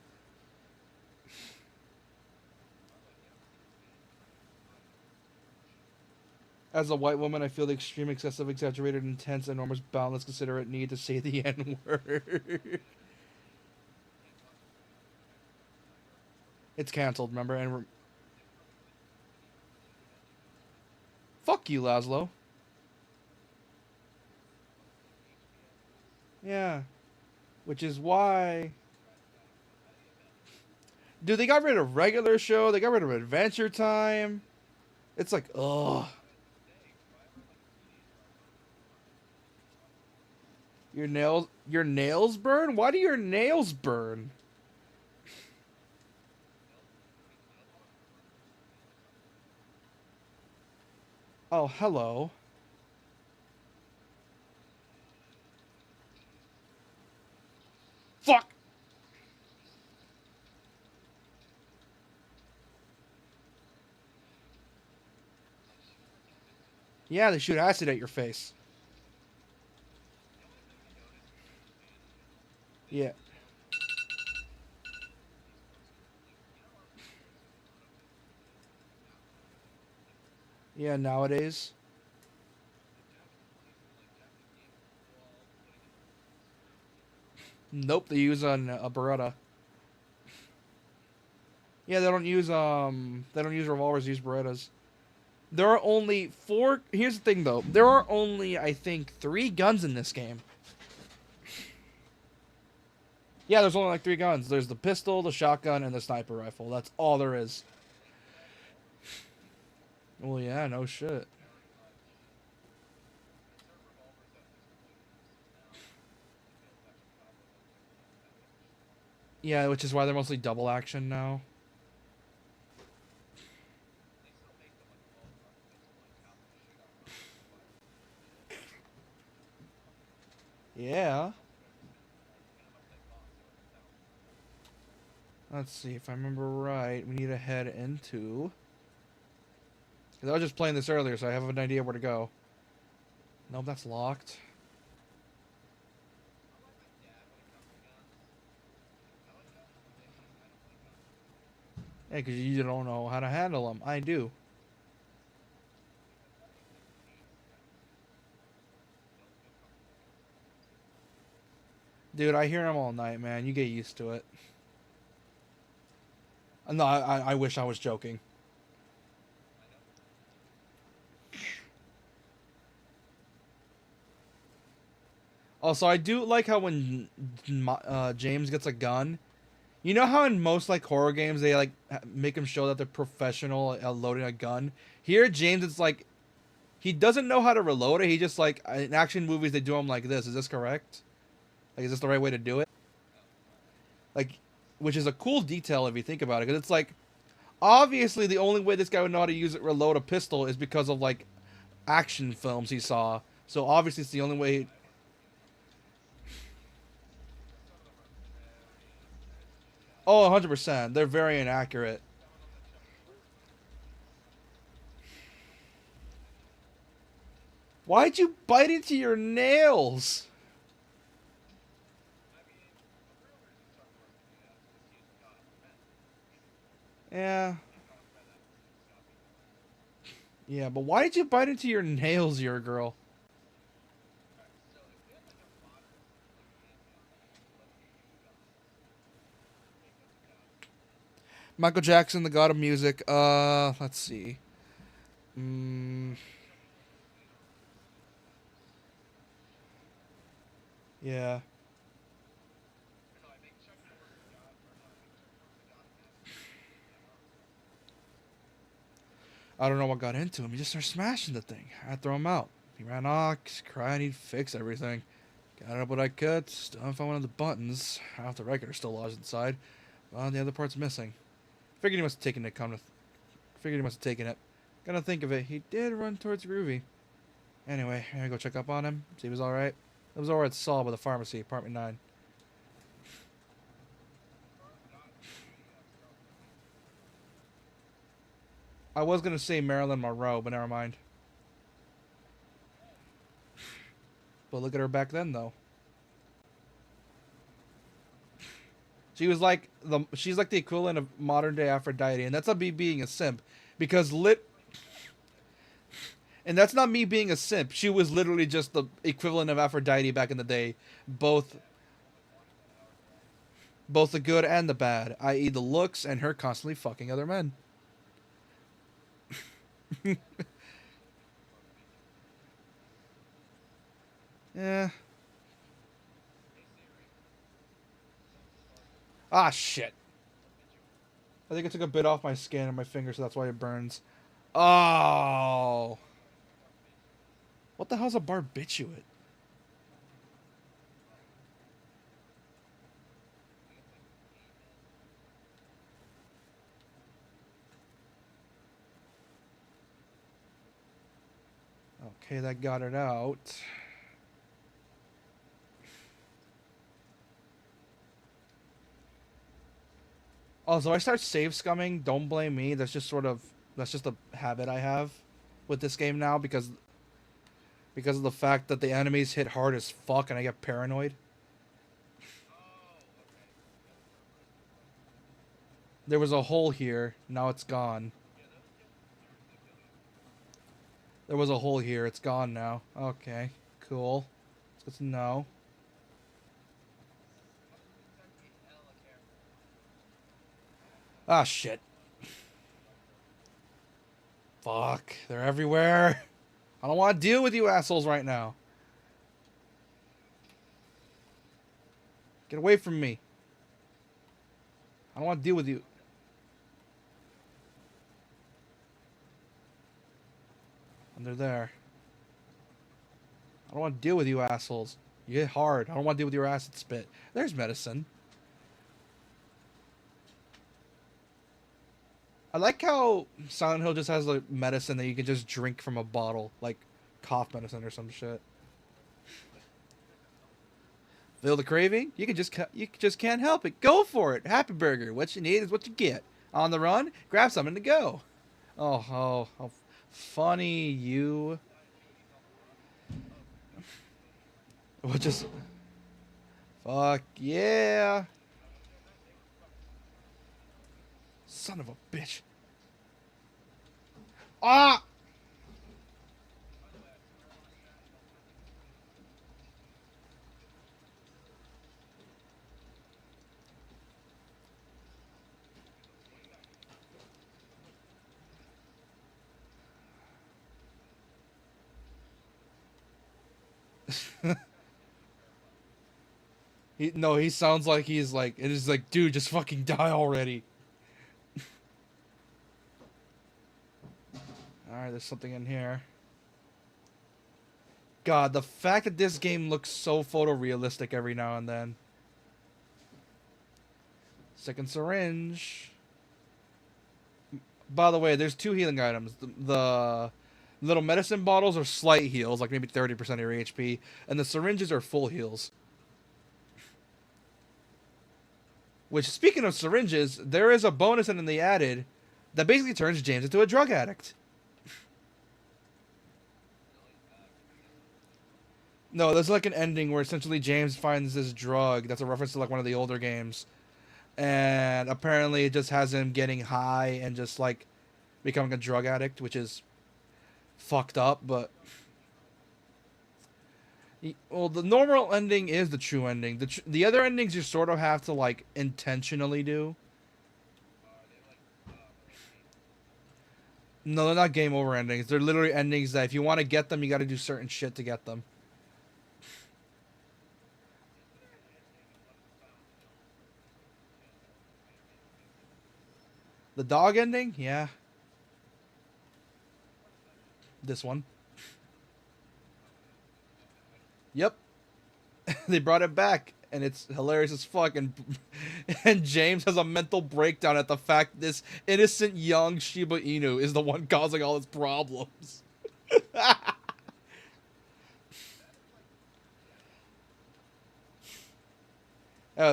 As a white woman, I feel the extreme, excessive, exaggerated, intense, enormous, boundless, considerate need to say the N word. It's canceled, remember? And fuck you, Laszlo. Yeah. Which is why. Dude, they got rid of regular show. They got rid of Adventure Time. It's like, ugh. Your nails burn? Why do your nails burn? Oh, hello. Fuck! Yeah, they shoot acid at your face. Yeah. Yeah, nowadays. Nope, they use a Beretta. Yeah, they don't use revolvers, they use Berettas. There are only four. Here's the thing, though. There are only, I think, three guns in this game. Yeah, there's only like three guns. There's the pistol, the shotgun, and the sniper rifle. That's all there is. Well, yeah, no shit. Yeah, which is why they're mostly double action now. Yeah. Let's see if I remember right. We need to head into. Cause I was just playing this earlier, so I have an idea where to go. Nope, that's locked. Yeah, because you don't know how to handle them. I do. Dude, I hear them all night, man. You get used to it. No, I wish I was joking. Also, I do like how when James gets a gun, you know how in most like horror games they like make him show that they're professional at loading a gun. Here, James, it's like he doesn't know how to reload it. He just like in action movies they do him like this. Is this correct? Like, is this the right way to do it? Like, which is a cool detail if you think about it, because it's like obviously the only way this guy would know how to use it reload a pistol is because of like action films he saw. So obviously it's the only way. Oh, 100%. They're very inaccurate. Why'd you bite into your nails? Yeah. Yeah, but why did you bite into your nails, you're a girl? Michael Jackson, the god of music. Let's see. Mm, yeah. I don't know what got into him. He just started smashing the thing. I throw him out. He ran off, cried, he'd fix everything. Got up what I could, still found one of the buttons. Half the record are still lodged inside. Well, the other part's missing. Figured he must have taken it, Figured he must have taken it. Gonna think of it, he did run towards Groovy. Anyway, I gotta go check up on him, see if he was alright. It was alright Saul by the pharmacy, apartment 9. I was gonna say Marilyn Monroe, but never mind. But look at her back then, though. She's like the equivalent of modern day Aphrodite, and that's not me being a simp, because lit. And that's not me being a simp. She was literally just the equivalent of Aphrodite back in the day, both both the good and the bad, i.e., the looks and her constantly fucking other men. Yeah. Ah, shit. I think I took a bit off my skin and my finger, so that's why it burns. Oh. What the hell's a barbiturate? Okay, that got it out. Also, I start save scumming. Don't blame me. That's just a habit I have with this game now because of the fact that the enemies hit hard as fuck and I get paranoid. There was a hole here. Now it's gone. There was a hole here. It's gone now. Okay, cool. It's good to know. Ah, shit. Fuck. They're everywhere. I don't want to deal with you assholes right now. Get away from me. I don't want to deal with you. And they're there. I don't want to deal with you assholes. You hit hard. I don't want to deal with your acid spit. There's medicine. I like how Silent Hill just has like medicine that you can just drink from a bottle, like cough medicine or some shit. Feel the craving? You just can't help it. Go for it. Happy Burger. What you need is what you get. On the run, grab something to go. How funny you. What just? Fuck yeah. Son of a bitch. Ah! He sounds like he's like, it is like, dude, just fucking die already. Alright, there's something in here. God, the fact that this game looks so photorealistic every now and then. Second syringe. By the way, there's two healing items. The little medicine bottles are slight heals, like maybe 30% of your HP, and the syringes are full heals. Which, speaking of syringes, there is a bonus in the added that basically turns James into a drug addict. No, there's like an ending where essentially James finds this drug that's a reference to like one of the older games, and apparently it just has him getting high and just like becoming a drug addict, which is fucked up. But well, the normal ending is the true ending. The other endings you sort of have to like intentionally do. No, they're not game over endings. They're literally endings that if you want to get them, you got to do certain shit to get them. The dog ending, yeah. This one. Yep. They brought it back, and it's hilarious as fuck. And James has a mental breakdown at the fact this innocent young Shiba Inu is the one causing all his problems.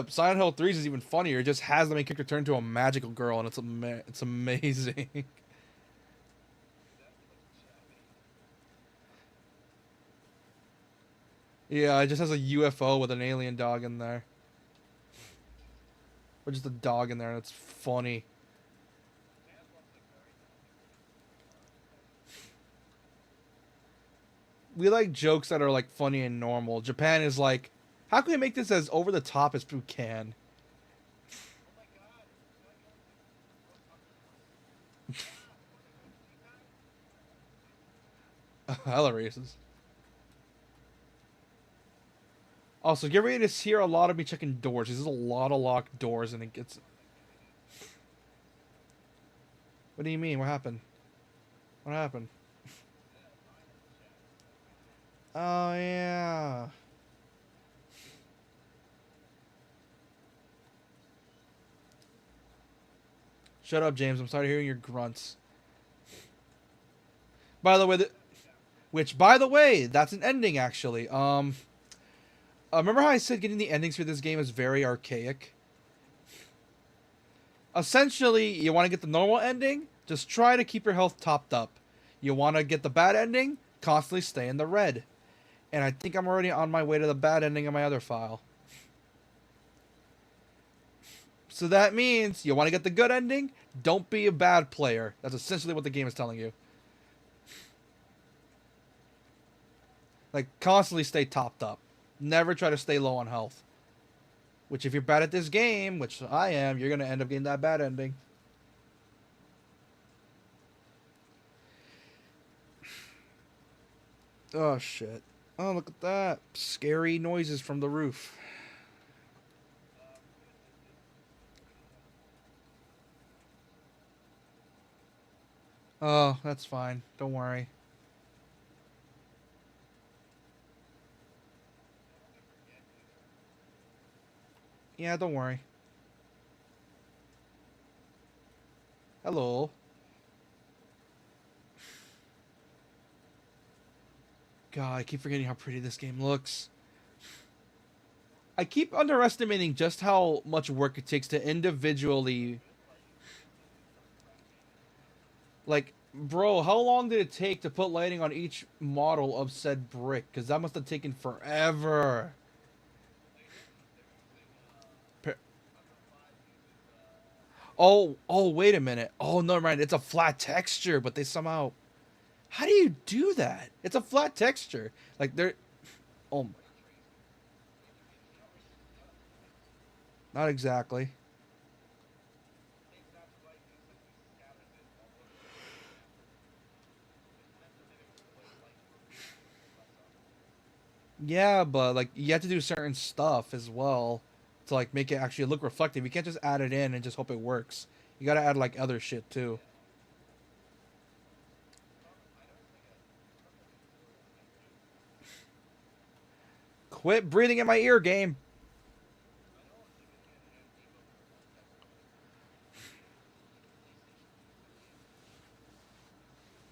Silent Hill 3 is even funnier. It just has the main character turn into a magical girl, and it's amazing. Yeah, it just has a UFO with an alien dog in there. Or just a dog in there, and it's funny. We like jokes that are like funny and normal. Japan is like, how can we make this as over the top as we can? Hella racist. Also, get ready to hear a lot of me checking doors. There's a lot of locked doors, and it gets. What do you mean? What happened? What happened? Oh yeah. Shut up, James. I'm sorry to hear your grunts. By the way, by the way, that's an ending actually. Remember how I said getting the endings for this game is very archaic? Essentially, you want to get the normal ending, just try to keep your health topped up. You want to get the bad ending, constantly stay in the red. And I think I'm already on my way to the bad ending of my other file. So that means you want to get the good ending, don't be a bad player. That's essentially what the game is telling you. Like, constantly stay topped up. Never try to stay low on health. Which, if you're bad at this game, which I am, you're going to end up getting that bad ending. Oh, shit. Oh, look at that. Scary noises from the roof. Oh, that's fine. Don't worry. Yeah, don't worry. Hello. God, I keep forgetting how pretty this game looks. I keep underestimating just how much work it takes to individually. Like, bro, how long did it take to put lighting on each model of said brick? Because that must have taken forever. Oh, wait a minute. Oh, no, right. It's a flat texture, but they somehow. How do you do that? It's a flat texture. Like, they're. Oh, not exactly. Yeah, but like you have to do certain stuff as well to like make it actually look reflective. You can't just add it in and just hope it works. You gotta add like other shit too. Quit breathing in my ear, game.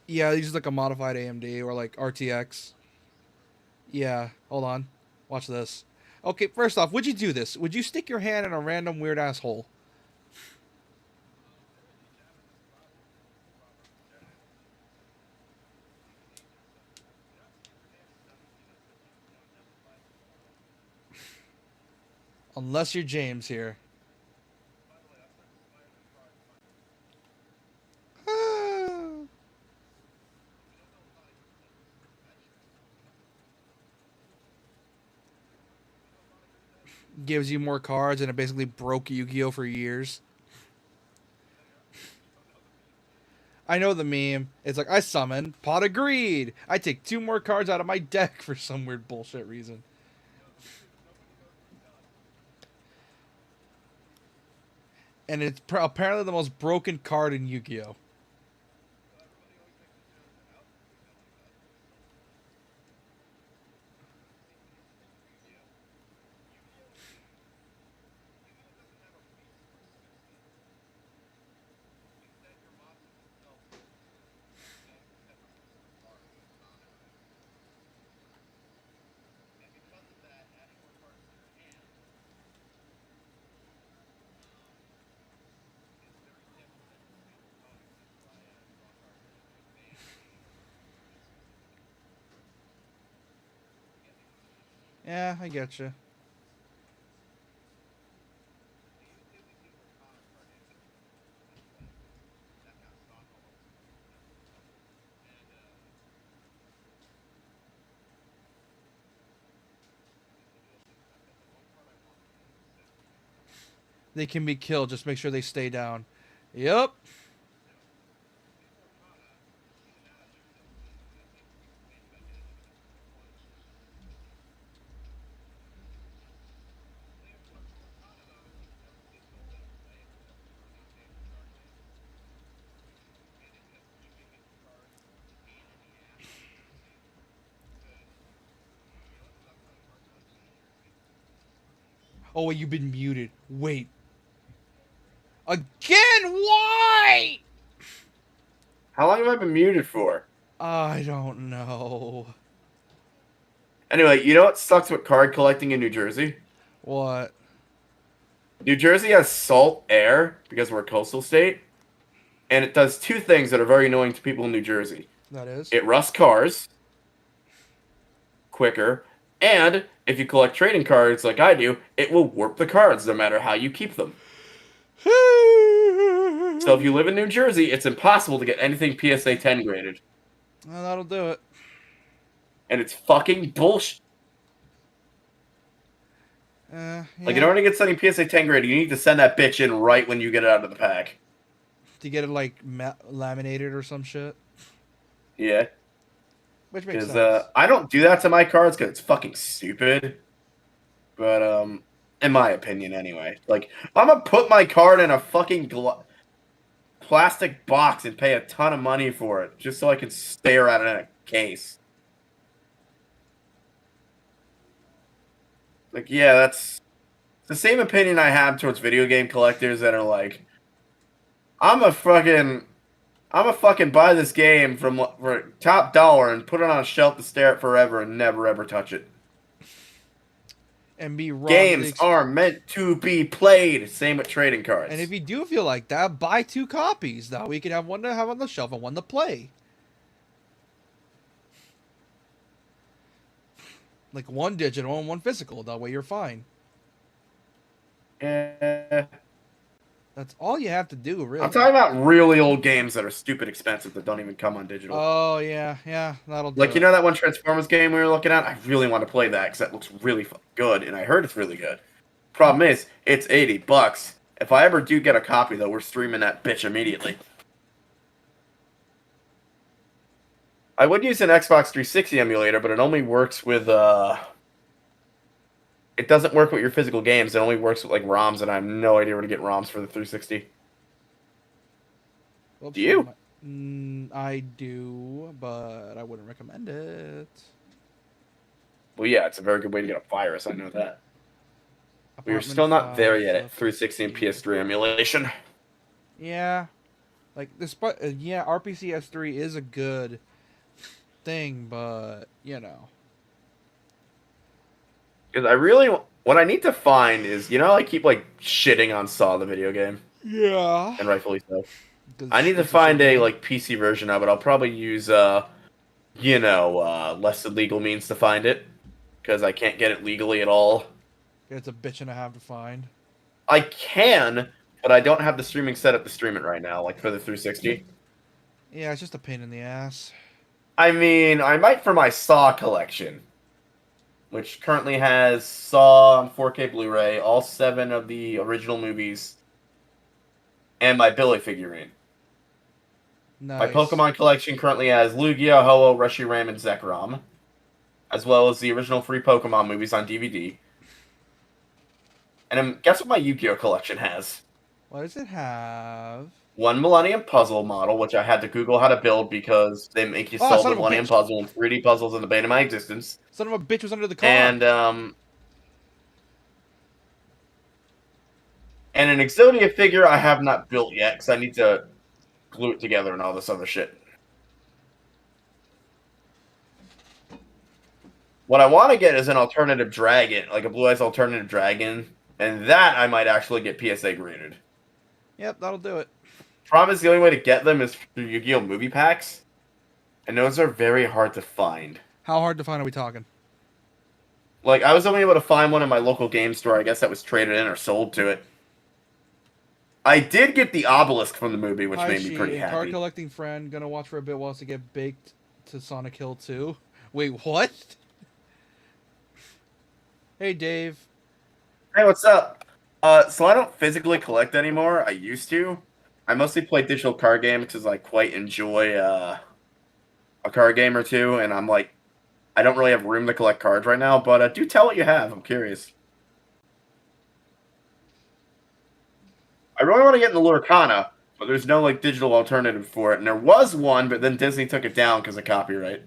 Yeah, use like a modified AMD or like RTX. Yeah, hold on. Watch this. Okay, first off, would you do this? Would you stick your hand in a random weird asshole? Unless you're James here. Gives you more cards and it basically broke Yu-Gi-Oh for years. I know the meme. It's like I summon Pot of Greed. I take two more cards out of my deck for some weird bullshit reason. And it's apparently the most broken card in Yu-Gi-Oh. Yeah, I get you. They can be killed. Just make sure they stay down. Yep. Oh wait, you've been muted. Wait. Again? Why? How long have I been muted for? I don't know. Anyway, you know what sucks with card collecting in New Jersey? What? New Jersey has salt air because we're a coastal state, and it does two things that are very annoying to people in New Jersey. That is? It rusts cars quicker, and if you collect trading cards like I do, it will warp the cards no matter how you keep them. So if you live in New Jersey, it's impossible to get anything PSA 10 graded. Well, that'll do it. And it's fucking bullshit. Like, in Yeah. order to get something PSA 10 graded, you need to send that bitch in right when you get it out of the pack. To get it like laminated or some shit. Yeah. Which makes Because sense. I don't do that to my cards because it's fucking stupid. But, in my opinion, anyway. Like, I'm gonna put my card in a fucking plastic box and pay a ton of money for it just so I can stare at it in a case. Like, yeah, that's the same opinion I have towards video game collectors that are like, I'm a fucking, I'm a fucking buy this game for top dollar and put it on a shelf to stare at forever and never ever touch it. And be robbed of the Games are meant to be played. Same with trading And if cards. you do feel like that, buy 2 copies. That way you can have one to have on the shelf and one to play. Like one digital and one physical. That way you're fine. Eh, That's all you have to do, I'm really. talking about really old games that are stupid expensive that don't even come on digital. Oh, yeah. Yeah, that'll do Like, you it. know that one Transformers game we were looking at? I really want to play that because that looks really good, and I heard it's really good. Problem is, it's $80. If I ever do get a copy, though, we're streaming that bitch immediately. I would use an Xbox 360 emulator, but it only works with, it doesn't work with your physical games. It only works with, like, ROMs, and I have no idea where to get ROMs for the 360. Oops, Do you? I do, but I wouldn't recommend it. Well, yeah, it's a very good way to get a virus, I know that. We are Apartment still not there 5, yet at 360 and PS3 emulation. Yeah. Like, despite, yeah, RPCS3 is a good thing, but, you know. Because I really, what I need to find is, you know, I keep like shitting on Saw the video game, Yeah. and rightfully so. I Because need to it's a find a shitty. like PC version of it. I'll probably use, less illegal means to find it, because I can't get it legally at all. It's a bitch and a half to find. I can, but I don't have the streaming set up to stream it right now, like for the 360. Yeah, it's just a pain in the ass. I mean, I might for my Saw collection, which currently has Saw on 4K Blu-ray, all 7 of the original movies, and my Billy figurine. My Nice. Pokemon collection currently has Lugia, Ho-Oh, Reshiram, and Zekrom, as well as the original 3 Pokemon movies on DVD. And then guess what my Yu-Gi-Oh collection has? What does it have? One Millennium Puzzle model, which I had to Google how to build because they make you Oh, solve son the of a Millennium bitch! Puzzle and 3D puzzles in the bane of my existence. Son of a bitch was under the car. And an Exodia figure I have not built yet because I need to glue it together and all this other shit. What I want to get is an alternative dragon, like a Blue Eyes alternative dragon, and that I might actually get PSA graded. Yep, that'll do it. Problem is the only way to get them is through Yu-Gi-Oh movie packs, and those are very hard to find. How hard to find are we talking? Like I was only able to find one in my local game store. I guess that was traded in or sold to it. I did get the obelisk from the movie, which Hi, made me she pretty and card happy. collecting friend gonna watch for a bit while to get baked to Sonic Hill 2. Wait, what? Hey, Dave. Hey, what's up? So I don't physically collect anymore. I used to. I mostly play digital card games because I quite enjoy a card game or two, and I'm like, I don't really have room to collect cards right now. But do tell what you have. I'm curious. I really want to get into Lurkana, but there's no like digital alternative for it. And there was one, but then Disney took it down because of copyright.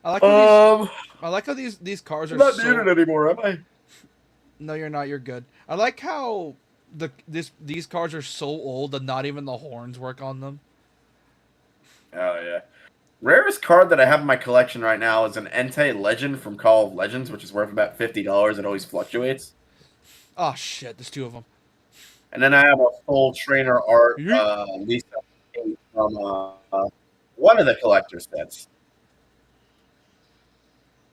I like how these. Um, I like how these cars I'm are not muted so. anymore, am I? No, you're not. You're good. I like how these cars are so old that not even the horns work on them. Oh yeah. Rarest card that I have in my collection right now is an Entei Legend from Call of Legends, which is worth about $50. It always fluctuates. Oh shit! There's two of them. And then I have a full trainer art Yeet. Lisa from one of the collector sets,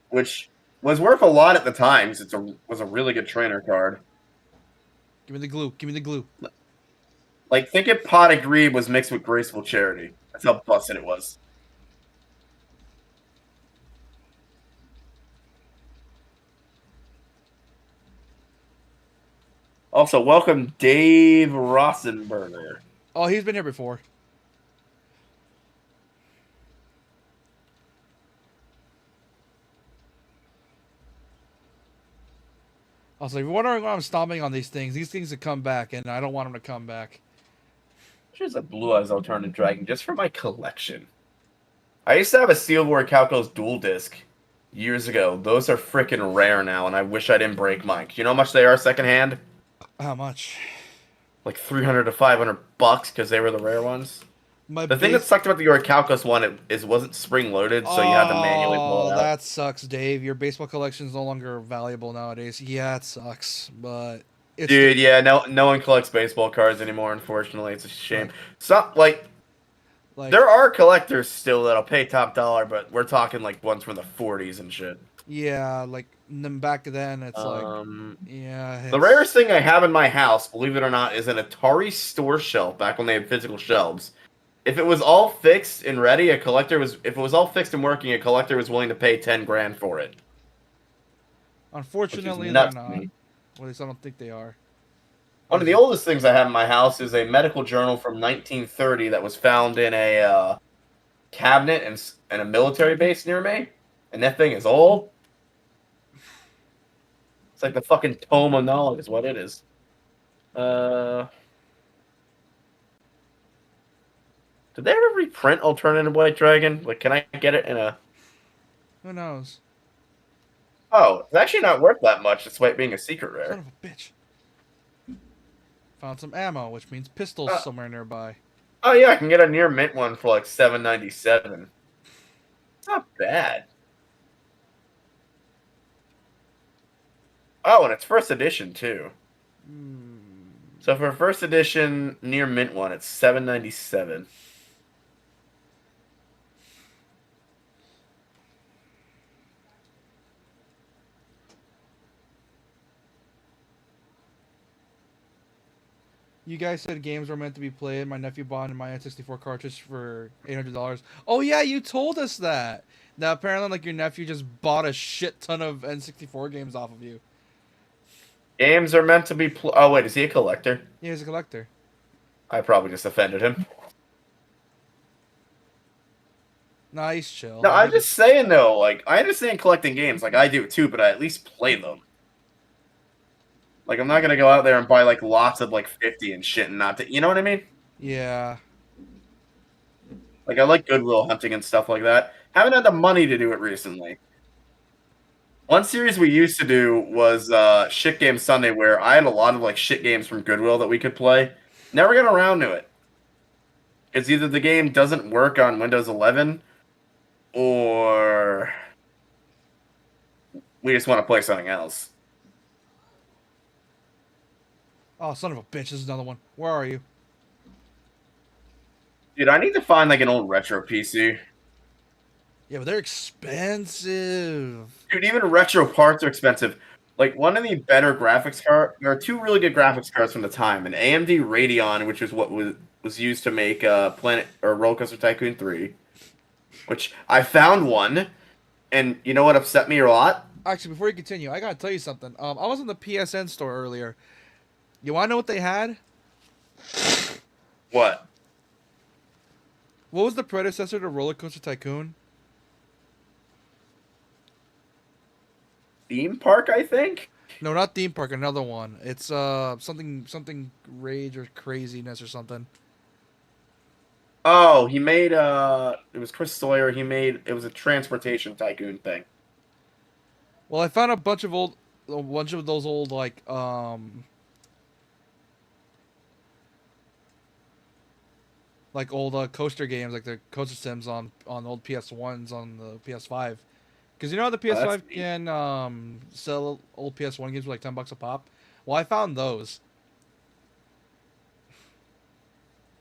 which was worth a lot at the time. 'Cause was a really good trainer card. Give me the glue. Give me the glue. Like think if Pot of Greed was mixed with Graceful Charity. That's how busted it was. Also, welcome Dave Rossenberger. Oh, he's been here before. Also, if you're wondering why I'm stomping on these things have come back, and I don't want them to come back. Here's a Blue Eyes Alternative Dragon just for my collection. I used to have a Steelboard Calcos dual disc years ago. Those are freaking rare now, and I wish I didn't break mine. Do you know how much they are secondhand? How much? Like 300 to $500 because they were the rare ones. My The thing that base. sucked about the Orichalcos one it wasn't spring loaded, so you had to manually pull Oh, it out. that sucks, Dave. Your baseball collection is no longer valuable nowadays. Yeah, it sucks, but it's still Dude, yeah, no one collects baseball cards anymore. Unfortunately, it's a shame. like Some like there are collectors still that'll pay top dollar, but we're talking like ones from the 40s and shit. yeah, like then back then it's like Um, yeah, the it's rarest thing I have in my house, believe it or not, is an Atari store shelf back when they had physical shelves. If it was all fixed and ready, if it was all fixed and working, a collector was willing to pay 10 grand for it, which is unfortunately they're nuts to not. me. Well, at least I don't think they are. One of the oldest things I have in my house is a medical journal from 1930 that was found in a cabinet in a military base near me, and that thing is old. It's like the fucking tome of knowledge is what it is. Uh, did they ever reprint Alternative White Dragon? Like, can I get it in a? Who knows? Oh, it's actually not worth that much, despite being a secret Son rare. of a bitch. Found some ammo, which means pistols Uh, somewhere nearby. oh yeah, I can get a near mint one for like $7.97. It's not bad. Oh, and it's first edition too. Hmm. So for a first edition near mint one, it's $7.97. You guys said games were meant to be played. My nephew bought my N64 cartridge for $800. Oh yeah, you told us that. Now apparently, like your nephew just bought a shit ton of N64 games off of you. Games are meant to be. Oh wait, is he a collector? Yeah, he's a collector. I probably just offended him. Nah, he's chill. No, I I'm think just it's saying though. Like I understand collecting games, like I do too, but I at least play them. Like I'm not gonna go out there and buy like lots of like 50 and shit and not. You know what I mean? yeah. Like I like Goodwill hunting and stuff like that. Haven't had the money to do it recently. One series we used to do was Shit Game Sunday, where I had a lot of like shit games from Goodwill that we could play. Never got around to it. It's either the game doesn't work on Windows 11, or we just want to play something else. Oh, son of a bitch! This is another one. Where are you? Dude, I need to find like an old retro PC. Yeah, but they're expensive. Dude, even retro parts are expensive. Like one of the better graphics card, there are two really good graphics cards from the time: an AMD Radeon, which is what was used to make Planet or Roller Coaster Tycoon 3, which I found one, and you know what upset me a lot? Actually, before you continue, I gotta tell you something. I was in the PSN store earlier. You wanna know what they had? What? What was the predecessor to Roller Coaster Tycoon? Theme Park, I think. No, not theme park. Another one. It's something rage or craziness or something. Oh, he made it was Chris Sawyer. He made it was a transportation tycoon thing. Well, I found a bunch of those old like old coaster games, like the coaster sims on old PS1s on the PS5. Because you know how the Oh, that's PS5 neat. can sell old PS1 games for like $10 a pop. Well, I found those.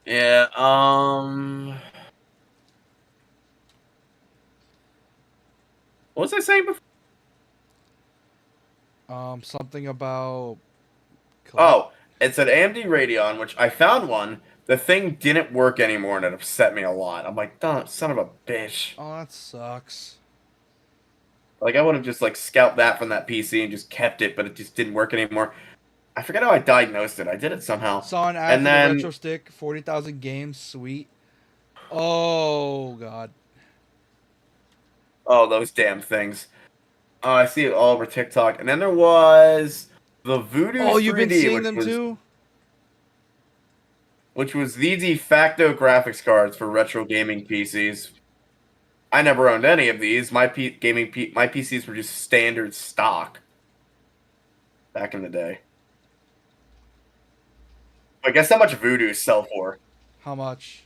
Yeah. What was I saying before? Something about collect. Oh, it's an AMD Radeon, which I found one. The thing didn't work anymore, and it upset me a lot. I'm like, son of a bitch. Oh, that sucks. Like, I would have just like scalped that from that PC and just kept it, but it just didn't work anymore. I forget how I diagnosed it. I did it somehow. Saw an ad And for the retro then, stick, 40,000 games, sweet. Oh god. oh, those damn things. Oh, I see it all over TikTok. And then there was the Voodoo Oh, you've been 3D, seeing them too? which was the de facto graphics cards for retro gaming PCs. I never owned any of these. My PCs were just standard stock back in the day. But guess how much Voodoo's sell for? How much?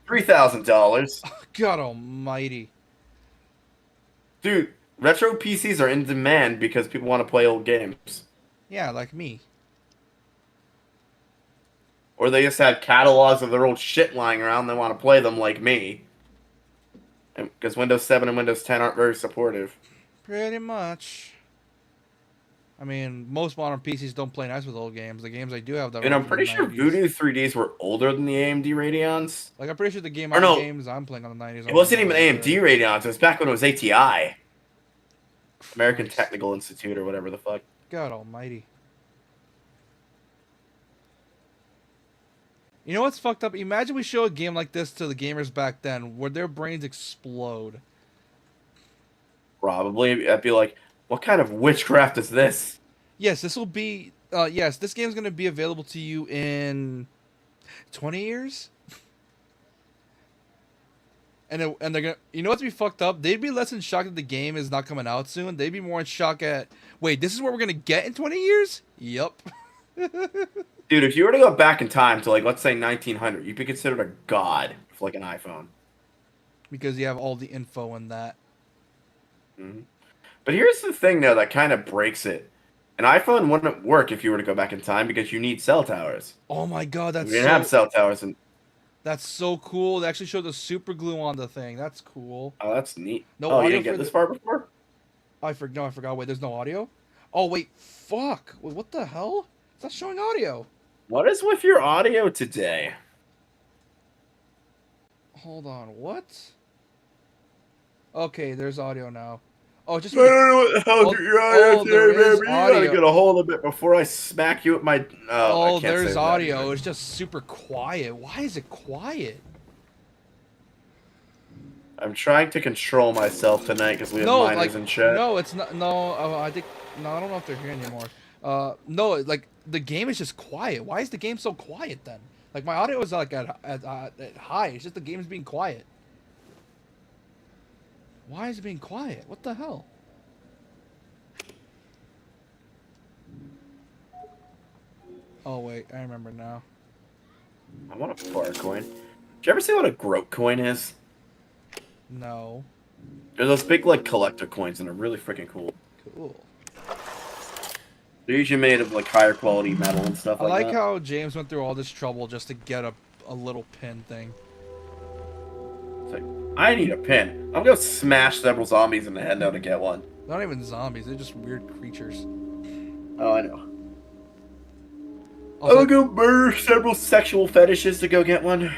$3,000. God almighty. Dude, retro PCs are in demand because people want to play old games. Yeah, like me. Or they just had catalogs of their old shit lying around, they want to play them like me. Because Windows 7 and Windows 10 aren't very supportive. Pretty much. I mean, most modern PCs don't play nice with old games. The games I do have that And run I'm from the pretty sure 90s. Voodoo 3Ds were older than the AMD Radeons. Like, I'm pretty sure the game Or no, games I'm playing on the 90s it are wasn't even more AMD older. Radeons. It was back when it was ATI. American Christ. Technical Institute or whatever the fuck. God almighty. You know what's fucked up? Imagine we show a game like this to the gamers back then, where their brains explode. Probably. I'd be like, what kind of witchcraft is this? Yes, this will be. Yes, this game's gonna be available to you in 20 years. And they're gonna. You know what's be fucked up? They'd be less in shock that the game is not coming out soon. They'd be more in shock at. Wait, this is what we're gonna get in 20 years? Yup. Dude, if you were to go back in time to, like, let's say 1900, you'd be considered a god for, like, an iPhone. Because you have all the info in that. Hmm. But here's the thing, though, that kind of breaks it. An iPhone wouldn't work if you were to go back in time because you need cell towers. Oh my god, We didn't have cell towers, and that's so cool. They actually showed the super glue on the thing. That's cool. oh, that's neat. No Oh, you audio didn't get for this the. far before? No, I forgot. Wait, there's no audio. Oh wait, fuck. Wait, what the hell? It's not showing audio. What is with your audio today? Hold on, what? Okay, there's audio now. Oh, just I for the. don't know what the hell's Oh, your audio oh, there today, is baby. You gotta audio. get a hold of it before I smack you with my. Oh, I Oh, can't say there's that audio. either. It's just super quiet. Why is it quiet? I'm trying to control myself tonight because we have No, minors like in chat. no, it's not. No, I think no. I don't know if they're here anymore. No, like the game is just quiet. Why is the game so quiet then? Like my audio is like at high. It's just the game's being quiet. Why is it being quiet? What the hell? Oh wait, I remember now. I want a bar coin. Did you ever see what a groat coin is? No. They're those big like collector coins, and they're really freaking cool. Cool. They're usually made of like higher quality metal and stuff I like like that. how James went through all this trouble just to get a little pin thing. I need a pin. I'm gonna smash several zombies in the head now to get one. Not even zombies. They're just weird creatures. Oh, I know. Also, I'll go murder several sexual fetishes to go get one.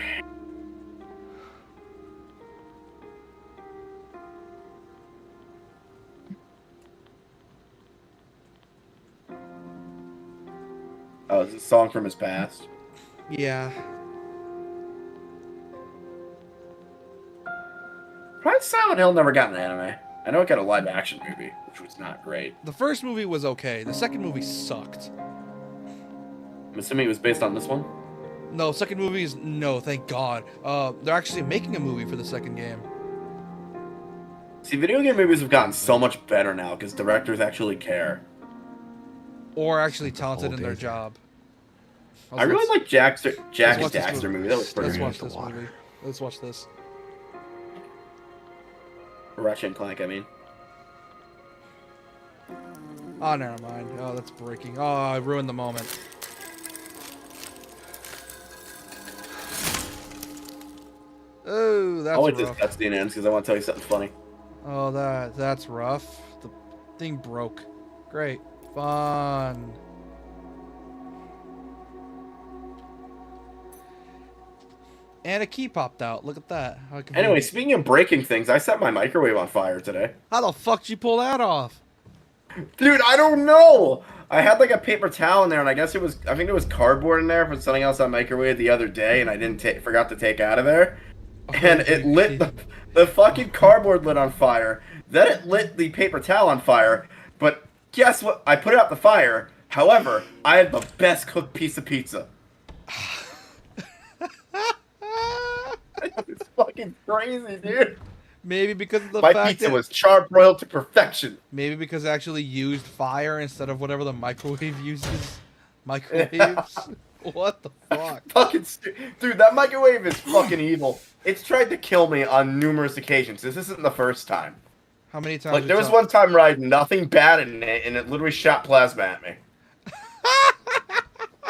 Oh, it's a song from his past. yeah. Why Silent Hill never got an anime? I know it got a live action movie, which was not great. The first movie was okay. The second movie sucked. I'm assuming it was based on this one. No, second movie is no, thank God. They're actually making a movie for the second game. See, video game movies have gotten so much better now because directors actually care. Or actually talented in their days. job. I really like Jack and watch this Daxter movie. That was pretty Let's good. watch this movie. Let's watch this. Ratchet and Clank, I mean. Oh, never mind. Oh, that's breaking. Oh, I ruined the moment. Oh, that's I'll wait till rough. this cutscene ends because I want to tell you something funny. Oh, that's rough. The thing broke. Great. Fun. And a key popped out. Look at that. How Anyway, convenient. speaking of breaking things, I set my microwave on fire today. How the fuck did you pull that off? Dude, I don't know. I had like a paper towel in there, and I guess I think there was cardboard in there from something else I microwaved the other day, and I forgot to take out of there. And it lit the fucking cardboard lit on fire. Then it lit the paper towel on fire. But guess what? I put it out the fire. However, I had the best cooked piece of pizza. It's fucking crazy, dude. Maybe because of the My fact pizza that was charbroiled to perfection. maybe because it actually used fire instead of whatever the microwave uses. Microwaves. What the fuck? Fucking dude, that microwave is fucking evil. It's tried to kill me on numerous occasions. This isn't the first time. How many times? Like there was one time where I had nothing bad in it, and it literally shot plasma at me.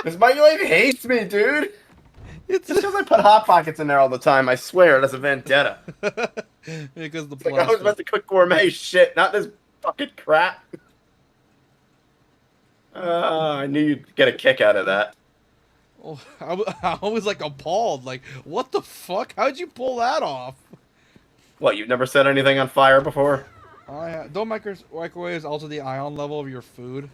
This microwave hates me, dude. It's Just because I put hot pockets in there all the time, I swear, that's a vendetta. because the Like I was plastic. about to cook gourmet shit, not this fucking crap. I knew you'd get a kick out of that. Oh, I was like appalled. Like, what the fuck? How'd you pull that off? What, you've never set anything on fire before? Oh, yeah. Don't microwaves alter the ion level of your food?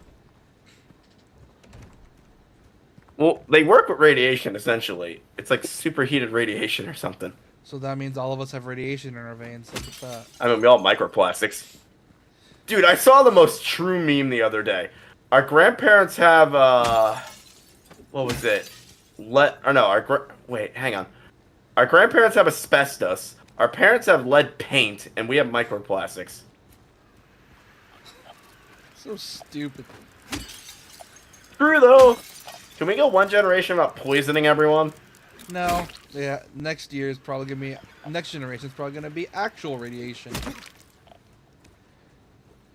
Well, they work with radiation, essentially. It's like superheated radiation or something. So that means all of us have radiation in our veins. Look at that. I mean, we all have microplastics. Dude, I saw the most true meme the other day. Our grandparents have, what was it? Wait, hang on. Our grandparents have asbestos. Our parents have lead paint, and we have microplastics. So stupid. True, though. Can we go one generation without poisoning everyone? No. Yeah, next year is probably gonna be next generation is probably gonna be actual radiation.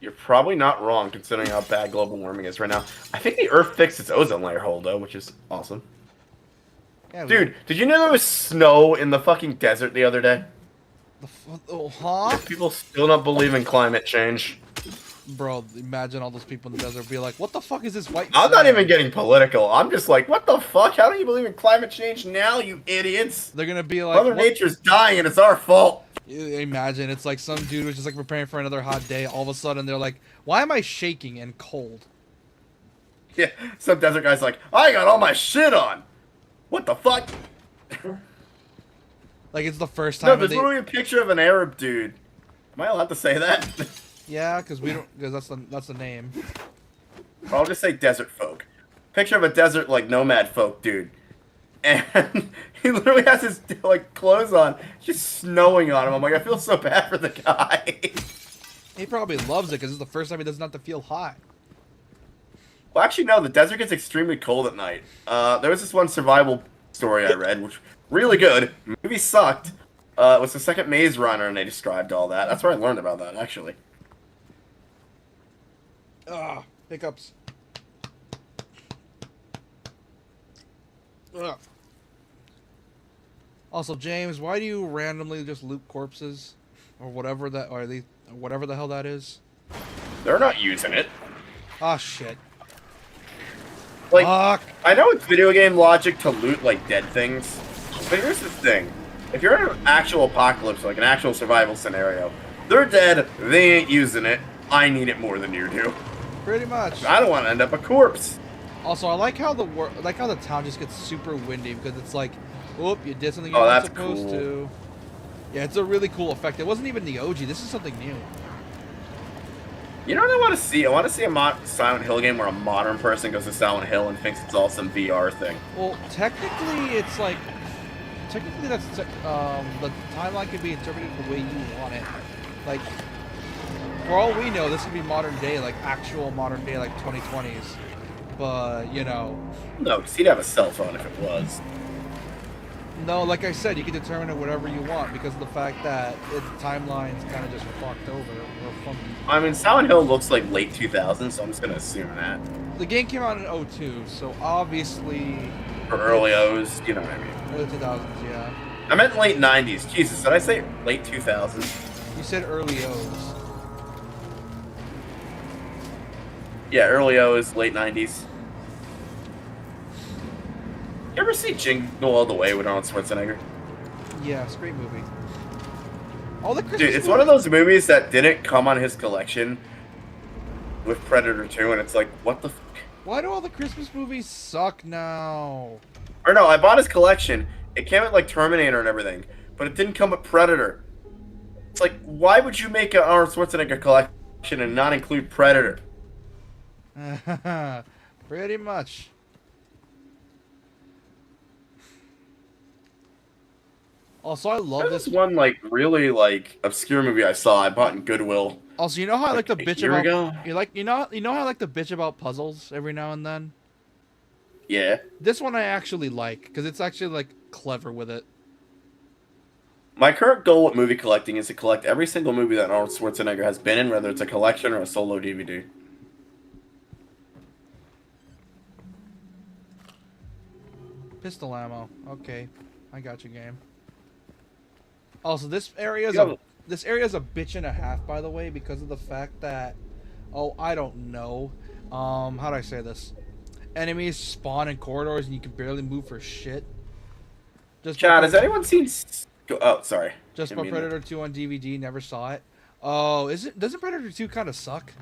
You're probably not wrong, considering how bad global warming is right now. I think the Earth fixed its ozone layer hole, though, which is awesome. Yeah, Dude, did you know there was snow in the fucking desert the other day? Huh? People still don't believe in climate change. Bro, imagine all those people in the desert be like, "What the fuck is this white?" I'm not sand?" even getting political. I'm just like, what the fuck? How do you believe in climate change now, you idiots? They're gonna be like, Mother "What-" Nature's dying and it's our fault. Imagine it's like some dude was just like preparing for another hot day. All of a sudden, they're like, "Why am I shaking and cold?" Yeah, some desert guy's like, I got all my shit on. What the fuck? Like it's the first No, time. there's literally a picture of an Arab dude. Am I allowed to say that? Yeah, because we don't. Because that's the name. I'll just say desert folk. Picture of a desert like nomad folk dude, and he literally has his like clothes on, just snowing on him. I'm like, I feel so bad for the guy. He probably loves it because it's the first time he doesn't have to feel hot. Well, actually, no. The desert gets extremely cold at night. There was this one survival story I read, which really good. Movie sucked. It was the second Maze Runner, and they described all that. That's where I learned about that, actually. Ugh, hiccups. Ugh. Also, James, why do you randomly just loot corpses, or whatever that, or they, whatever the hell that is? They're not using it. Ah, shit. Like, Fuck. I know it's video game logic to loot, like, dead things, but here's the thing. If you're in an actual apocalypse, like an actual survival scenario, they're dead, they ain't using it, I need it more than you do. Pretty much. I don't want to end up a corpse. Also, I like how the town just gets super windy because it's like, oop, you did something you Oh, weren't that's supposed cool. to. Yeah, it's a really cool effect. It wasn't even the OG. This is something new. You know what I want to see? I want to see a Silent Hill game where a modern person goes to Silent Hill and thinks it's all some VR thing. Well, technically, it's like, technically that's the timeline can be interpreted the way you want it. Like, for all we know, this could be modern day, like actual modern day, like 2020s. But you know, No, because he'd have a cell phone if it was. no, like I said, you can determine it whatever you want because of the fact that the timeline's kind of just fucked over or funky. I mean, Silent Hill looks like late 2000s, so I'm just going to assume that. The game came out in '02, so obviously Or early O's, you know what I mean. early 2000s. Yeah, I meant late 90s. Jesus, did I say late 2000s? you said early O's. Yeah, early O's, late 90s. You ever see Jingle All the Way with Arnold Schwarzenegger? Yeah, it's a great movie. All the Christmas Dude, it's one of those movies that didn't come on his collection with Predator 2, and it's like, what the fuck? Why do all the Christmas movies suck now? Or no, I bought his collection. It came with like Terminator and everything, but it didn't come with Predator. It's like, why would you make an Arnold Schwarzenegger collection and not include Predator? Pretty much. Also, I love This this. one like really like obscure movie I saw. I bought in Goodwill. Also, you know how I like to like, a bitch year about ago? you know how I like to bitch about puzzles every now and then. Yeah. This one I actually like because it's actually like clever with it. My current goal with movie collecting is to collect every single movie that Arnold Schwarzenegger has been in, whether it's a collection or a solo DVD. Pistol ammo. Okay, I got you, game. Also, this area is Yeah. this area is a bitch and a half, by the way, because of the fact that, oh, I don't know, how do I say this? Enemies spawn in corridors and you can barely move for shit. Just Chad, has anyone seen? Oh, sorry. Just Didn't by mean to- Predator 2 on DVD, never saw it. Oh, doesn't Predator 2 kind of suck?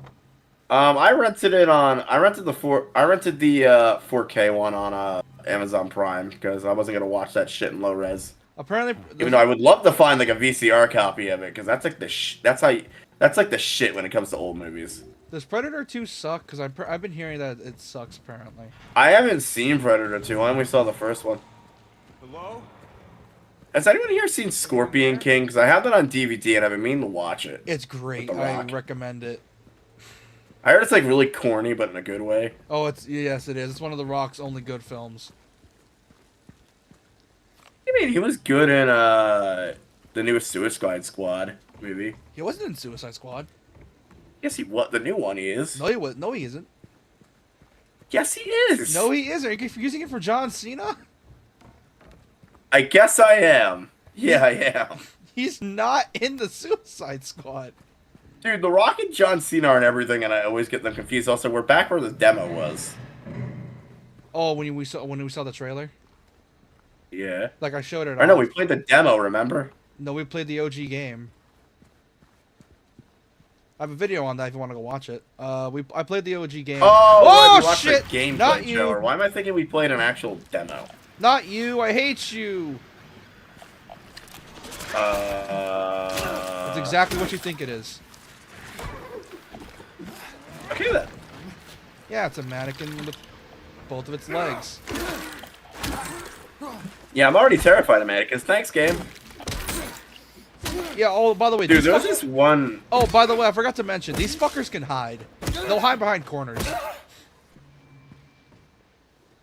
I rented it on. I rented the 4K one on Amazon Prime because I wasn't gonna watch that shit in low res. Apparently, Even though I would love to find like a VCR copy of it because that's like that's like the shit when it comes to old movies. does Predator 2 suck? Because I've been hearing that it sucks, apparently. I haven't seen Predator 2. I only saw the first one. Hello? Has anyone here seen Scorpion King? Because I have that on DVD and I've been meaning to watch it. It's great. The I Rock. recommend it. I heard it's like really corny, but in a good way. Oh, yes, it is. It's one of The Rock's only good films. I mean, he was good in the newest Suicide Squad movie. He wasn't in Suicide Squad. Yes, he what the new one he is. No, he was. No, he isn't. Yes, he is. No, he isn't. Are you confusing it for John Cena? I guess I am. Yeah, I am. He's not in the Suicide Squad. Dude, The Rock and John Cena are in everything, and I always get them confused. Also, we're back where the demo was. Oh, when we saw the trailer, Yeah. like I showed it. I know, off. we played the demo, remember? No, we played the OG game. I have a video on that if you want to go watch it. I played the OG game. Oh, we watched shit! the gameplay Not you! trailer. Why am I thinking we played an actual demo? Not you! I hate you! That's exactly what you think it is. Okay then. Yeah, it's a mannequin with both of its legs. Yeah, I'm already terrified of mannequins. Thanks, game. Yeah. Oh, by the way, Dude, these there was fuckers- this one. Oh, by the way, I forgot to mention these fuckers can hide. They'll hide behind corners.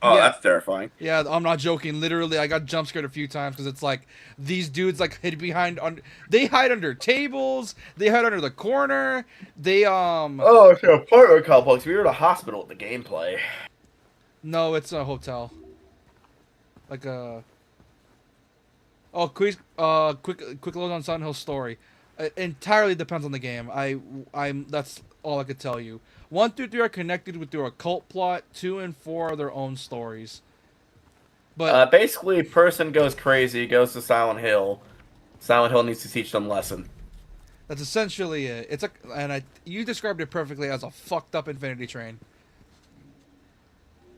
Oh, Yeah. that's terrifying. Yeah, I'm not joking. Literally, I got jump scared a few times because it's like these dudes like hid behind. They hide under tables. They hide under the corner. They Oh, it's an apartment complex. We were at a hospital at the gameplay. No, it's a hotel. Like a. Oh, quick load on Silent Hill's story. It entirely depends on the game. I'm that's all I could tell you. 1 through 3 are connected with through a cult plot. 2 and 4 are their own stories. But Basically, person goes crazy, goes to Silent Hill. Silent Hill needs to teach them lesson. that's essentially it. It's a and I you described it perfectly as a fucked up Infinity Train.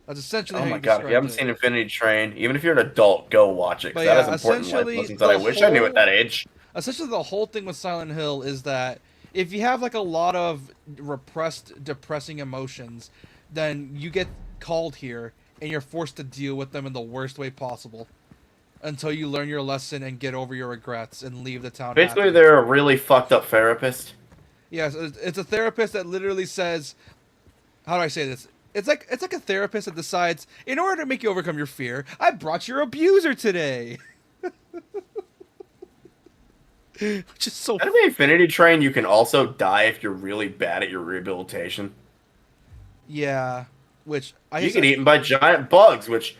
That's essentially Oh how my you god, if you described haven't it. seen Infinity Train, even if you're an adult, go watch it. But Because that yeah, has important life essentially lessons that I wish I knew at that age. essentially the whole thing with Silent Hill is that if you have like a lot of repressed, depressing emotions, then you get called here and you're forced to deal with them in the worst way possible until you learn your lesson and get over your regrets and leave the town Basically, happy. they're a really fucked up therapist. Yes, it's a therapist that literally says, "How do I say this?" It's like a therapist that decides, in order to make you overcome your fear, I brought your abuser today. Which is so. Out of the Infinity Train, you can also die if you're really bad at your rehabilitation. Yeah, which You get eaten by giant bugs, which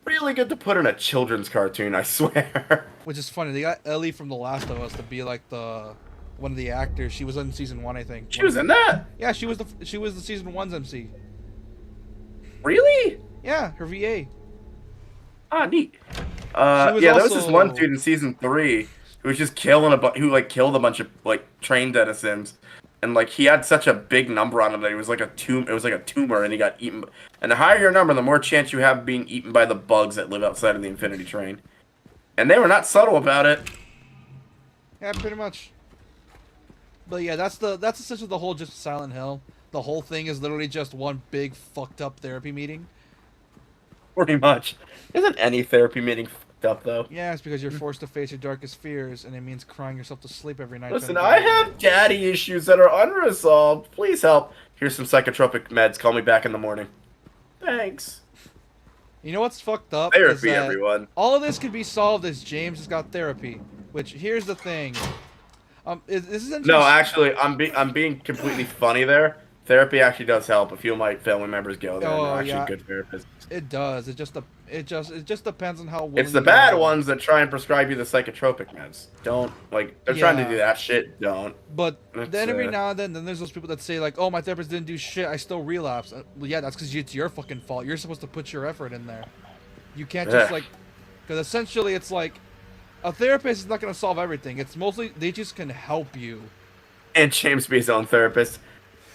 really good to put in a children's cartoon, I swear. which is funny. They got Ellie from The Last of Us to be like the one of the actors. She was in season 1, I think. She was in that? Yeah, she was the season 1's MC. Really? Yeah, her VA. Ah, neat. She was Yeah, there was this one also- dude in season 3 who was just killing who like killed a bunch of like train denizens, and like he had such a big number on him that he was like a tomb. It was like a tumor, and he got eaten. And the higher your number, the more chance you have of being eaten by the bugs that live outside of the Infinity Train. And they were not subtle about it. Yeah, pretty much. But yeah, that's essentially the whole just Silent Hill. The whole thing is literally just one big fucked up therapy meeting. Pretty much. Isn't any therapy meeting fucked up though? Yeah, it's because you're forced to face your darkest fears, and it means crying yourself to sleep every night. Listen, trying I to get over have daddy issues that are unresolved. Please help. Here's some psychotropic meds. Call me back in the morning. Thanks. it. You know what's fucked up? is Therapy, that everyone. all of this could be solved as James has got therapy. Which here's the thing. This isn't No, just- actually, I'm being completely funny there. Therapy actually does help. A few of my family members go there. And Oh, they're actually yeah. good therapists. It does. It just depends on how. It's willing the you bad are. ones that try and prescribe you the psychotropic meds. Don't like they're trying to Yeah. do that shit. Don't. But It's, then every now and then there's those people that say like, "Oh, my therapist didn't do shit. I still relapse." Well, yeah, that's because it's your fucking fault. You're supposed to put your effort in there. You can't just Ugh. like, because essentially it's like, a therapist is not gonna solve everything. It's mostly they just can help you. And James be his own therapist.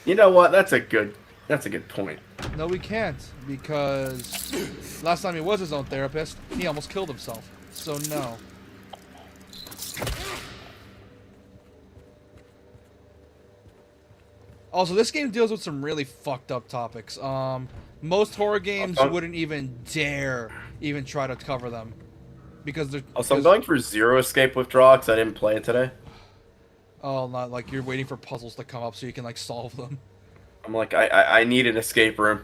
You know what? That's a good point. No, we can't because last time he was his own therapist, he almost killed himself. So no. Also, this game deals with some really fucked up topics. Most horror games wouldn't even dare even try to cover them because they're. Also, I'm going for Zero Escape Withdrawal because I didn't play it today. Oh, not like you're waiting for puzzles to come up so you can like solve them. I'm like, I need an escape room.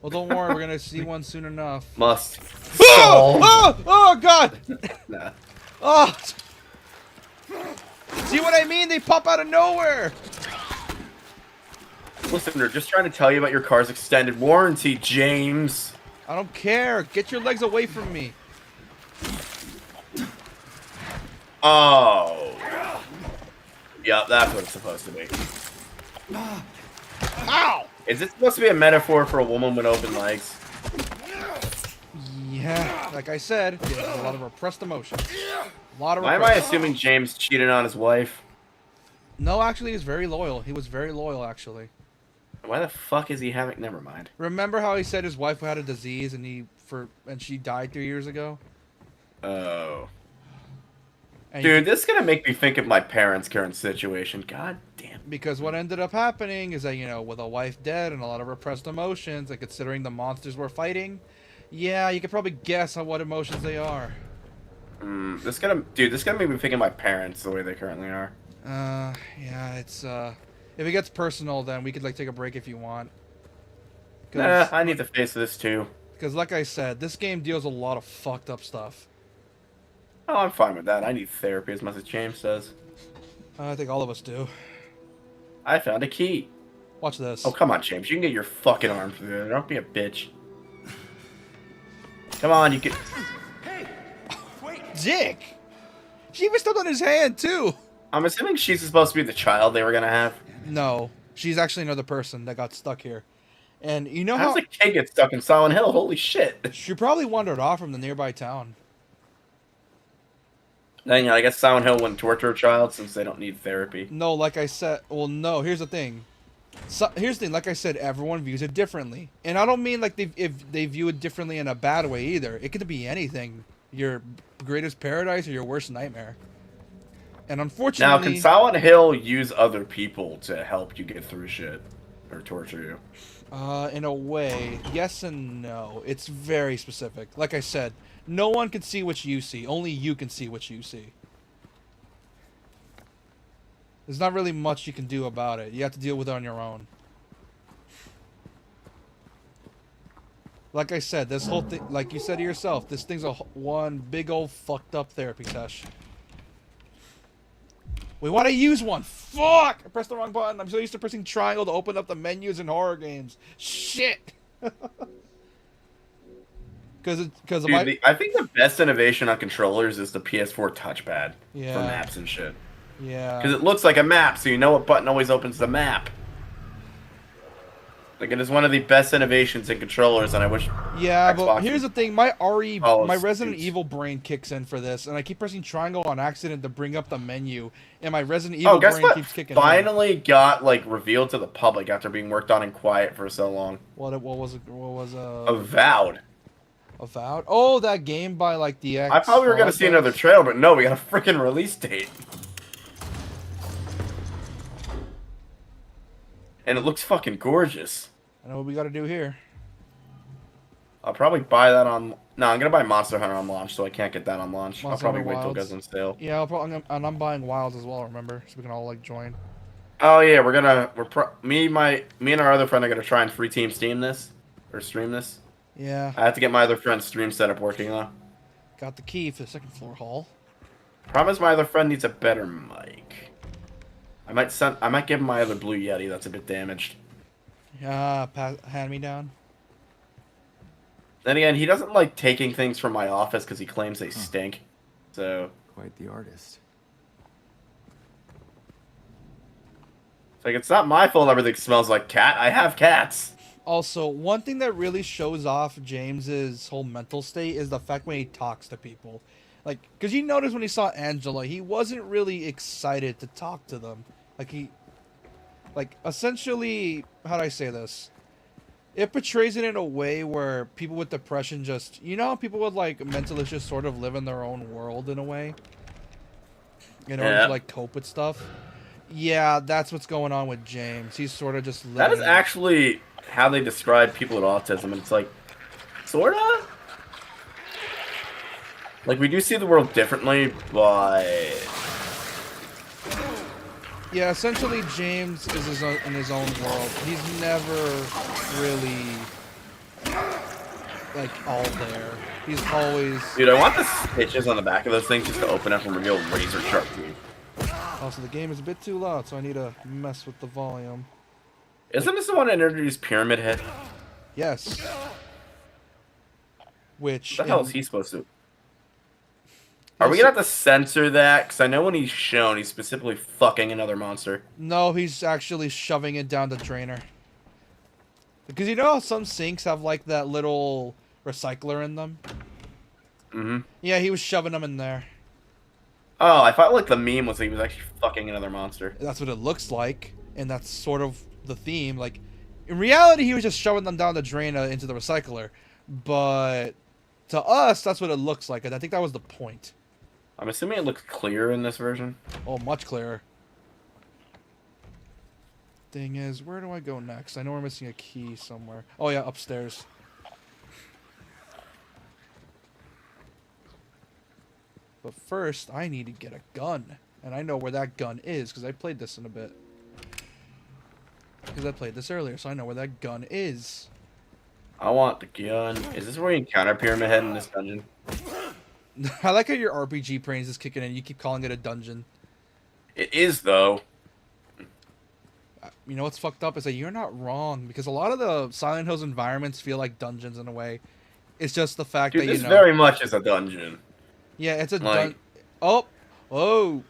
Well, don't worry, we're gonna see one soon enough. Must. Oh! Oh! Oh God! Nah. Oh! See what I mean? They pop out of nowhere. Listen, they're just trying to tell you about your car's extended warranty, James. I don't care. Get your legs away from me. Oh. Yep, that's what it's supposed to be. Ow! Is this supposed to be a metaphor for a woman with open legs? Yeah, like I said, there's a lot of repressed emotions. A lot of Why am I repressed. assuming James cheated on his wife? No, actually, he's very loyal. He was very loyal, actually. Why the fuck is he having... Never mind. Remember how he said his wife had a disease and she died 3 years ago? Oh. And Dude, this is gonna make me think of my parents' current situation. God damn. because what ended up happening is that, you know, with a wife dead and a lot of repressed emotions, and considering the monsters we're fighting, yeah, you could probably guess on what emotions they are. This is gonna make me think of my parents the way they currently are. Yeah, it's, if it gets personal, then we could, like, take a break if you want. Nah, I need to face this too. Because, like I said, this game deals a lot of fucked up stuff. Oh, I'm fine with that. I need therapy as much as James does. I think all of us do. I found a key. Watch this. Oh, come on, James. You can get your fucking arm through there. Don't be a bitch. Come on, you can... Dick! She even stepped on his hand too. I'm assuming she's supposed to be the child they were gonna have. No, she's actually another person that got stuck here. And you know How does how a kid get stuck in Silent Hill? Holy shit! she probably wandered off from the nearby town. Then I guess Silent Hill wouldn't torture a child since they don't need therapy. No, like I said, well, no. Here's the thing. So, here's the thing. Like I said, everyone views it differently, and I don't mean like if they view it differently in a bad way either. It could be anything. Your greatest paradise or your worst nightmare. And Now, can unfortunately, Silent Hill use other people to help you get through shit or torture you? in a way, yes and no. It's very specific. Like I said, no one can see what you see. Only you can see what you see. There's not really much you can do about it. You have to deal with it on your own. Like I said, this whole thing, like you said to yourself, this thing's one big old fucked up therapy session. We want to use one. Fuck! I pressed the wrong button. I'm so used to pressing triangle to open up the menus in horror games. Shit! Because I think the best innovation on controllers is the PS4 touchpad Yeah. for maps and shit. Yeah. Because it looks like a map, so you know what button always opens the map. Like, it is one of the best innovations in controllers, and I wish. Yeah, Xbox but here's the thing: my Oh, my Resident suits. Evil brain kicks in for this, and I keep pressing triangle on accident to bring up the menu, and my Resident Oh, Evil guess brain what? keeps kicking Finally got like revealed to the public after being worked on in quiet for so long. in. What was it? What was Avowed. Avowed? Oh, that game by like the X. I thought we were gonna see another trailer, but no, we got a freaking release date. And it looks fucking gorgeous. I know what we got to do here. I'll probably buy that on. No, I'm gonna buy Monster Hunter on launch, so I can't get that on launch. Monster I'll probably Hunter wait till it Wilds. goes on sale. Yeah, and I'm buying Wilds as well. Remember, so we can all like join. Oh yeah, me and our other friend are gonna try and free team stream this. Yeah, I have to get my other friend's stream setup working though. got the key for the second floor hall. Promise my other friend needs a better mic. I might give him my other Blue Yeti that's a bit damaged. Hand me down. Then again, he doesn't like taking things from my office because he claims they stink. So Quite the artist. it's like it's not my fault everything smells like cat. I have cats. Also, one thing that really shows off James's whole mental state is the fact when he talks to people. Like, because you notice when he saw Angela, he wasn't really excited to talk to them. Essentially, how do I say this? It portrays it in a way where people with depression just, you know how people with, like, mental issues just sort of live in their own world in a way? In order Yeah. to, like, cope with stuff? Yeah, that's what's going on with James. He's sort of just living. That is actually how they describe people with autism, and it's like, sorta. Like we do see the world differently, but Yeah, essentially James is in his own world. He's never really like all there. He's always. dude, I want the stitches on the back of those things just to open up and reveal razor sharp teeth. Also, the game is a bit too loud, so I need to mess with the volume. Isn't this the one that introduced Pyramid Head? Yes. Which. What the hell is he supposed to? Are we gonna have to censor that? Because I know when he's shown, he's specifically fucking another monster. No, he's actually shoving it down the drainer. Because you know how some sinks have like that little recycler in them? Mm-hmm. Yeah, he was shoving them in there. Oh, I thought like the meme was he was actually fucking another monster. That's what it looks like, and that's sort of the theme. Like, in reality, he was just shoving them down the drain into the recycler. But to us, that's what it looks like, and I think that was the point. I'm assuming it looks clearer in this version. Oh, much clearer. Thing is, where do I go next? I know we're missing a key somewhere. Oh yeah, upstairs. But first, I need to get a gun. And I know where that gun is, because I played this in a bit. Because I played this earlier, so I know where that gun is. I want the gun. Is this where you encounter Pyramid Head in this dungeon? I like how your RPG brains is kicking in. You keep calling it a dungeon. It is, though. You know what's fucked up is that you're not wrong, because a lot of the Silent Hills environments feel like dungeons in a way. It's just the fact Dude, that, you this know... very much is a dungeon. Yeah, it's a like... Oh! Whoa.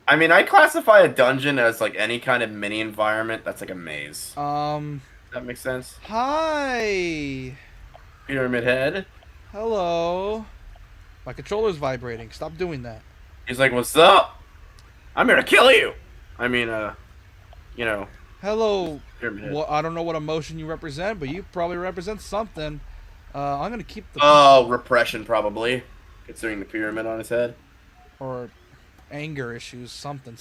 I mean, I classify a dungeon as like any kind of mini environment that's like a maze. Um. That makes sense. Hi. Pyramid Head. Hello. My controller's vibrating. Stop doing that. He's like, "What's up? I'm here to kill you." I mean, you know, Hello. Pyramid Head. What? I don't know what emotion you represent, but you probably represent something. I'm gonna keep the Oh, repression probably, considering the pyramid on his head. or anger issues, something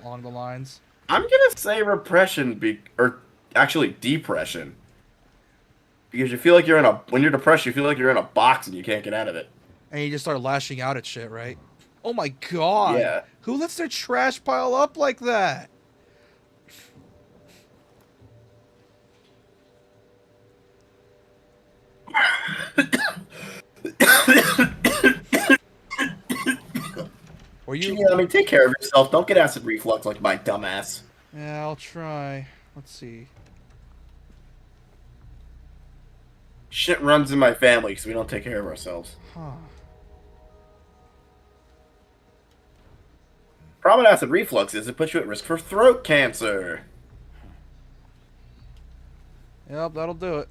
along the lines. I'm gonna say repression, or actually depression, because you feel like you're in a when you're depressed, you feel like you're in a box and you can't get out of it. And you just start lashing out at shit, right? Oh my god. Yeah. Who lets their trash pile up like that? Were you? Gee, I mean, take care of yourself. Don't get acid reflux like my dumbass. Yeah, I'll try. Let's see. Shit runs in my family because we don't take care of ourselves. Huh. Problem with acid reflux is it puts you at risk for throat cancer. Yep, that'll do it.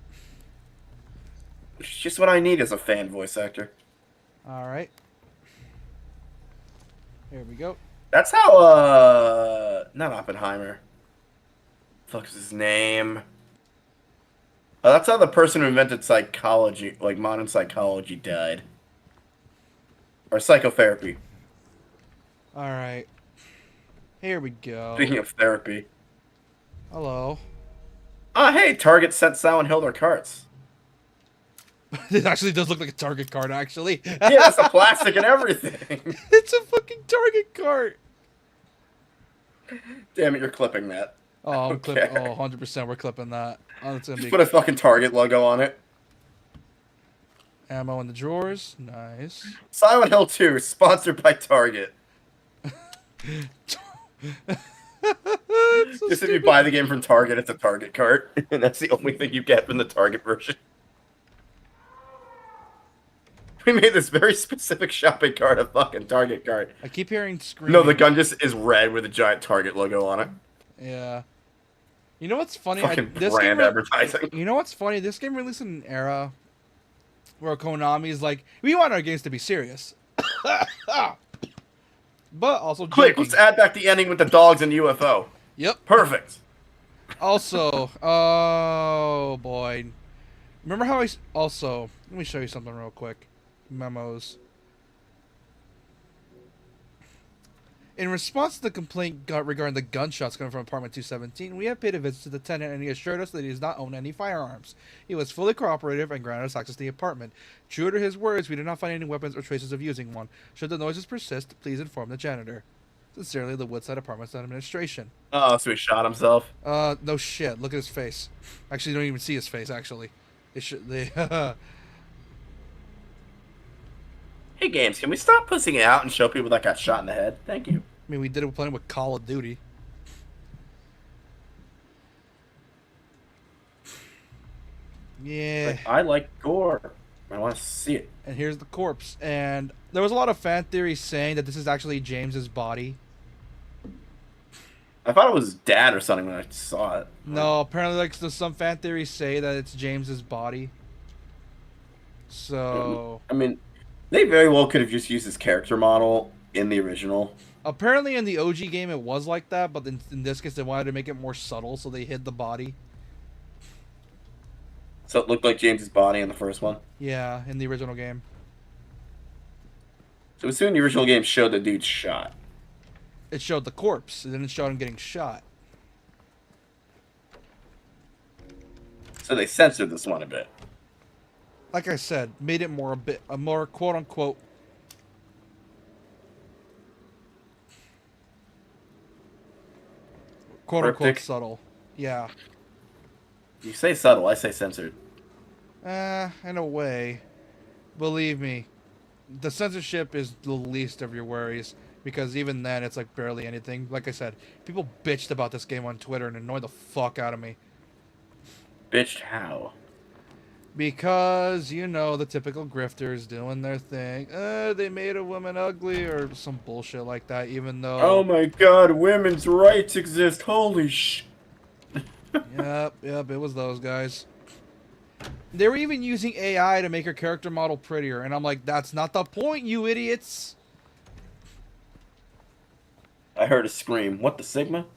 Which is just what I need as a fan voice actor. Alright. Here we go. That's how, not Oppenheimer. Fuck's his name? That's how the person who invented psychology, like modern psychology, died. Or psychotherapy. Alright. Here we go. Speaking of therapy. Hello. Ah, hey, Target sent Silent Hill their carts. It actually does look like a Target card, actually. Yeah, that's the plastic and everything. It's a fucking Target cart. Damn it, you're clipping that. Oh, I'm Okay. clipping. Oh, 100% we're clipping that. Oh, it's gonna Just be put a fucking Target logo on it. ammo in the drawers. Nice. Silent Hill 2, sponsored by Target. It's so Just if you stupid. buy the game from Target, it's a Target cart. And that's the only thing you get from the Target version. We made this very specific shopping cart a fucking Target cart. I keep hearing screaming. No, the gun just is red with a giant Target logo on it. Yeah. You know what's funny? Fucking This brand game. advertising. You know what's funny? This game released in an era where Konami's like, we want our games to be serious, but also Quick, joking. let's add back the ending with the dogs and UFO. Yep. Perfect. Also, oh boy, remember how also? Let me show you something real quick. Memos. In response to the complaint regarding the gunshots coming from apartment 217, we have paid a visit to the tenant and he assured us that he does not own any firearms. He was fully cooperative and granted us access to the apartment. True to his words, we did not find any weapons or traces of using one. Should the noises persist, please inform the janitor. Sincerely, the Woodside Apartments Administration. Oh, so he shot himself. No shit. Look at his face. Actually, you don't even see his face, actually. They Hey, games, can we stop pussing it out and show people that got shot in the head? Thank you. I mean, we did it playing with Call of Duty. Yeah. Like, I like gore. I want to see it. And here's the corpse. And there was a lot of fan theories saying that this is actually James's body. I thought it was dad or something when I saw it. No, apparently, like, some fan theories say that it's James's body. So I mean, they very well could have just used his character model in the original. apparently in the OG game it was like that, but in this case they wanted to make it more subtle, so they hid the body. So it looked like James's body in the first one. Yeah, in the original game. So as soon as the original game showed the dude's shot. It showed the corpse, and then it showed him getting shot. So they censored this one a bit. Like I said, made it a more quote unquote Cryptic. subtle. Yeah. You say subtle, I say censored. In a way. Believe me, the censorship is the least of your worries, because even then it's like barely anything. Like I said, people bitched about this game on Twitter and annoyed the fuck out of me. Bitched how? Because, you know, the typical grifters doing their thing. They made a woman ugly or some bullshit like that, even Oh though. my god, women's rights exist. Holy sh. Yep, it was those guys. They were even using AI to make her character model prettier, and I'm like, that's not the point, you idiots! I heard a scream. What the Sigma?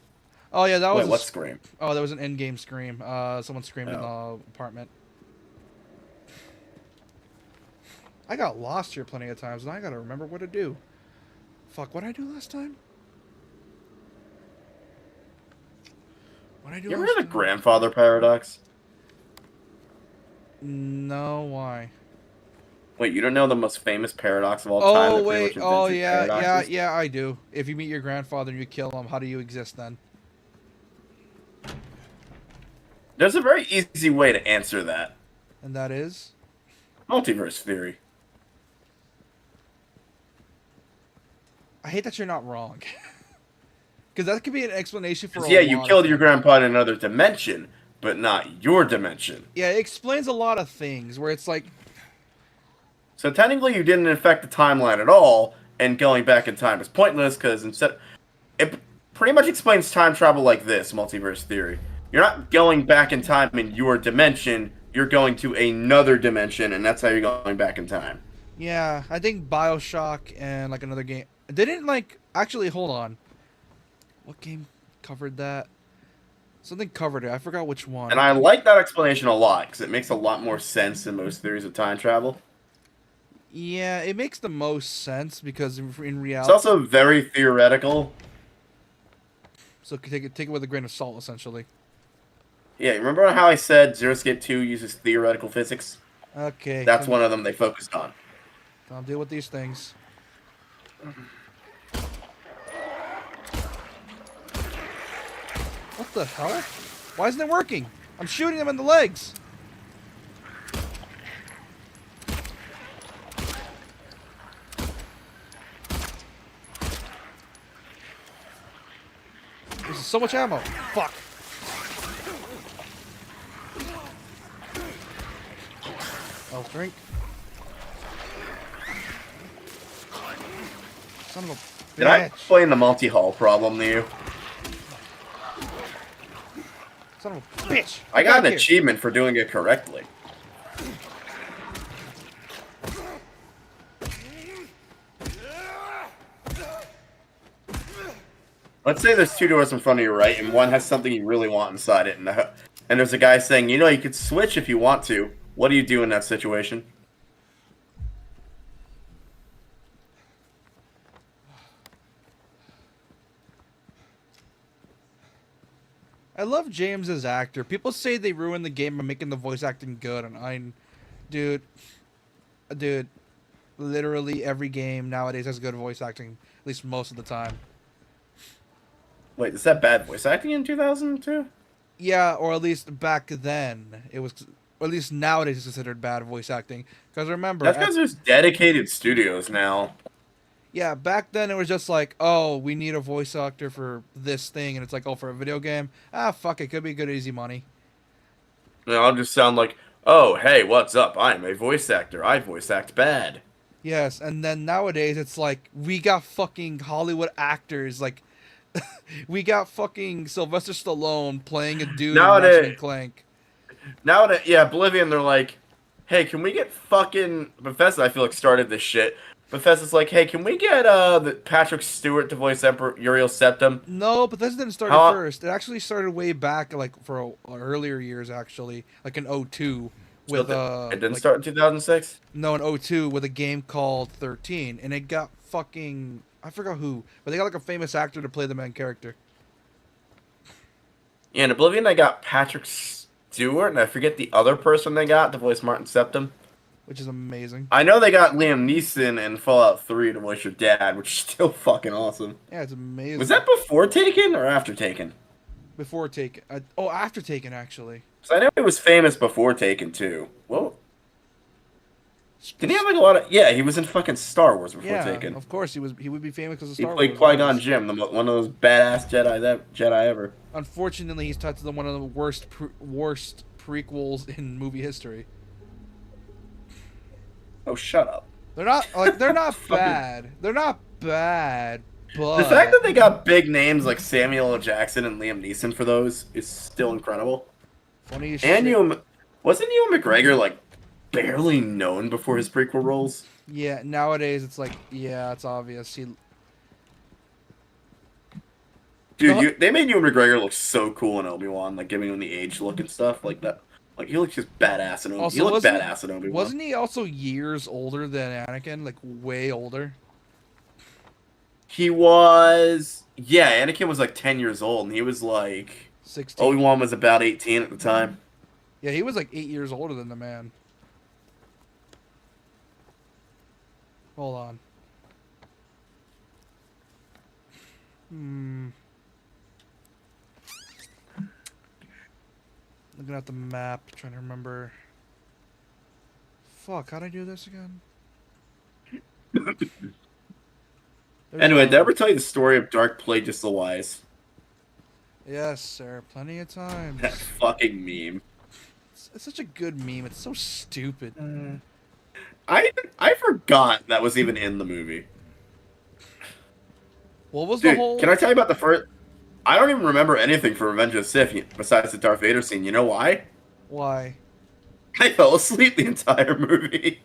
Oh, yeah, that was Wait, a. what scream? Oh, that was an in-game scream. Someone screamed in Oh. the apartment. I got lost here plenty of times, and I gotta remember what to do. Fuck, what did I do last time? What did I do You ever last heard of time? grandfather paradox? No, why? Wait, you don't know the most famous paradox of all time Oh, that pretty wait. much Oh, invented yeah, paradoxes? I do. If you meet your grandfather and you kill him, how do you exist then? There's a very easy way to answer that. And that is? Multiverse theory. I hate that you're not wrong. Because that could be an explanation for a Yeah, you lot of killed your things. grandpa in another dimension, but not your dimension. Yeah, it explains a lot of things where it's like, So technically, you didn't affect the timeline at all, and going back in time is pointless because instead, it pretty much explains time travel like this: multiverse theory. You're not going back in time in your dimension. You're going to another dimension, and that's how you're going back in time. yeah, I think Bioshock and like another game. They didn't like. Actually, hold on. What game covered that? Something covered it. I forgot which one. And I like that explanation a lot because it makes a lot more sense than most theories of time travel. Yeah, it makes the most sense because in It's reality, also very theoretical. so take it with a grain of salt, essentially. Yeah, remember how I said Zero Escape 2 uses theoretical physics? Okay, That's one of them they focused on. I'll deal with these things. What the hell? Why isn't it working? I'm shooting them in the legs. This is so much ammo. Fuck. Health drink. Son of a bitch. Did I explain the multi-hull problem to you? Son of a bitch. I Get got back an here. achievement for doing it correctly. Let's say there's two doors in front of you, right? And one has something you really want inside it. And there's a guy saying, you know, you could switch if you want to. What do you do in that situation? I love James as actor. People say they ruined the game by making the voice acting good, and dude, dude, literally every game nowadays has good voice acting, at least most of the time. Wait, is that bad voice acting in 2002? Yeah, or at least back then it was, or at least nowadays it's considered bad voice acting. Because remember, That's because there's dedicated studios now. yeah, back then it was just like, oh, we need a voice actor for this thing, and it's like, oh, for a video game, fuck it, could be good easy money. I'll just sound like, oh, hey, what's up? I'm a voice actor. I voice act bad. Yes, and then nowadays it's like we got fucking Hollywood actors like we got fucking Sylvester Stallone playing a dude in Ratchet and Nowadays, Clank. yeah, Oblivion, they're like, hey, can we get fucking Bethesda? I feel like started this shit. Bethesda's like, hey, can we get Patrick Stewart to voice Emperor Uriel Septim? No, but this didn't start at How? first. It actually started way back, like for earlier years, actually, like in '02 So with it didn't like start in 2006. no, in '02 with a game called 13, and it got fucking I forgot who, but they got like a famous actor to play the main character. Yeah, in Oblivion, they got Patrick Stewart, and I forget the other person they got to voice Martin Septim. Which is amazing. I know they got Liam Neeson in Fallout 3 to voice your dad, which is still fucking awesome. Yeah, it's amazing. Was that before Taken or after Taken? Before Taken? Oh, after Taken, actually. So I know he was famous before Taken too. Whoa. Did he have like a lot of? Yeah, he was in fucking Star Wars before Yeah, Taken. of course he was. He would be famous because of He Star played Wars. Qui-Gon Jinn, one of those badass Jedi ever. Unfortunately, he's touched on one of the worst prequels in movie history. Oh, shut up. they're not Fucking bad. They're not bad, the fact but that they got big names like Samuel L. Jackson and Liam Neeson for those is still incredible. funny as And shit. wasn't Ewan McGregor like barely known before his prequel roles? Yeah, nowadays it's like, yeah, it's obvious. Dude, The, they made Ewan McGregor look so cool in Obi-Wan, like giving him the age look and stuff like that. Like he looked just badass in Obi. He also looked badass in Obi-Wan. wasn't he also years older than Anakin? Like way older. He was, yeah. Anakin was like 10 years old, and he was like 16. Obi-Wan was about 18 at the time. Yeah, he was like 8 years older than the man. Hold on. Hmm. Looking at the map, trying to remember. Fuck, how'd I do this again? Anyway, did I ever tell you the story of Dark Plagueis the Wise? Yes, sir. Plenty of That times. fucking meme. It's such a good meme. It's so stupid. I forgot that was even in the movie. What was the Dude, whole? can I tell you about the first? I don't even remember anything from Revenge of the Sith besides the Darth Vader scene. You know why? Why? I fell asleep the entire movie.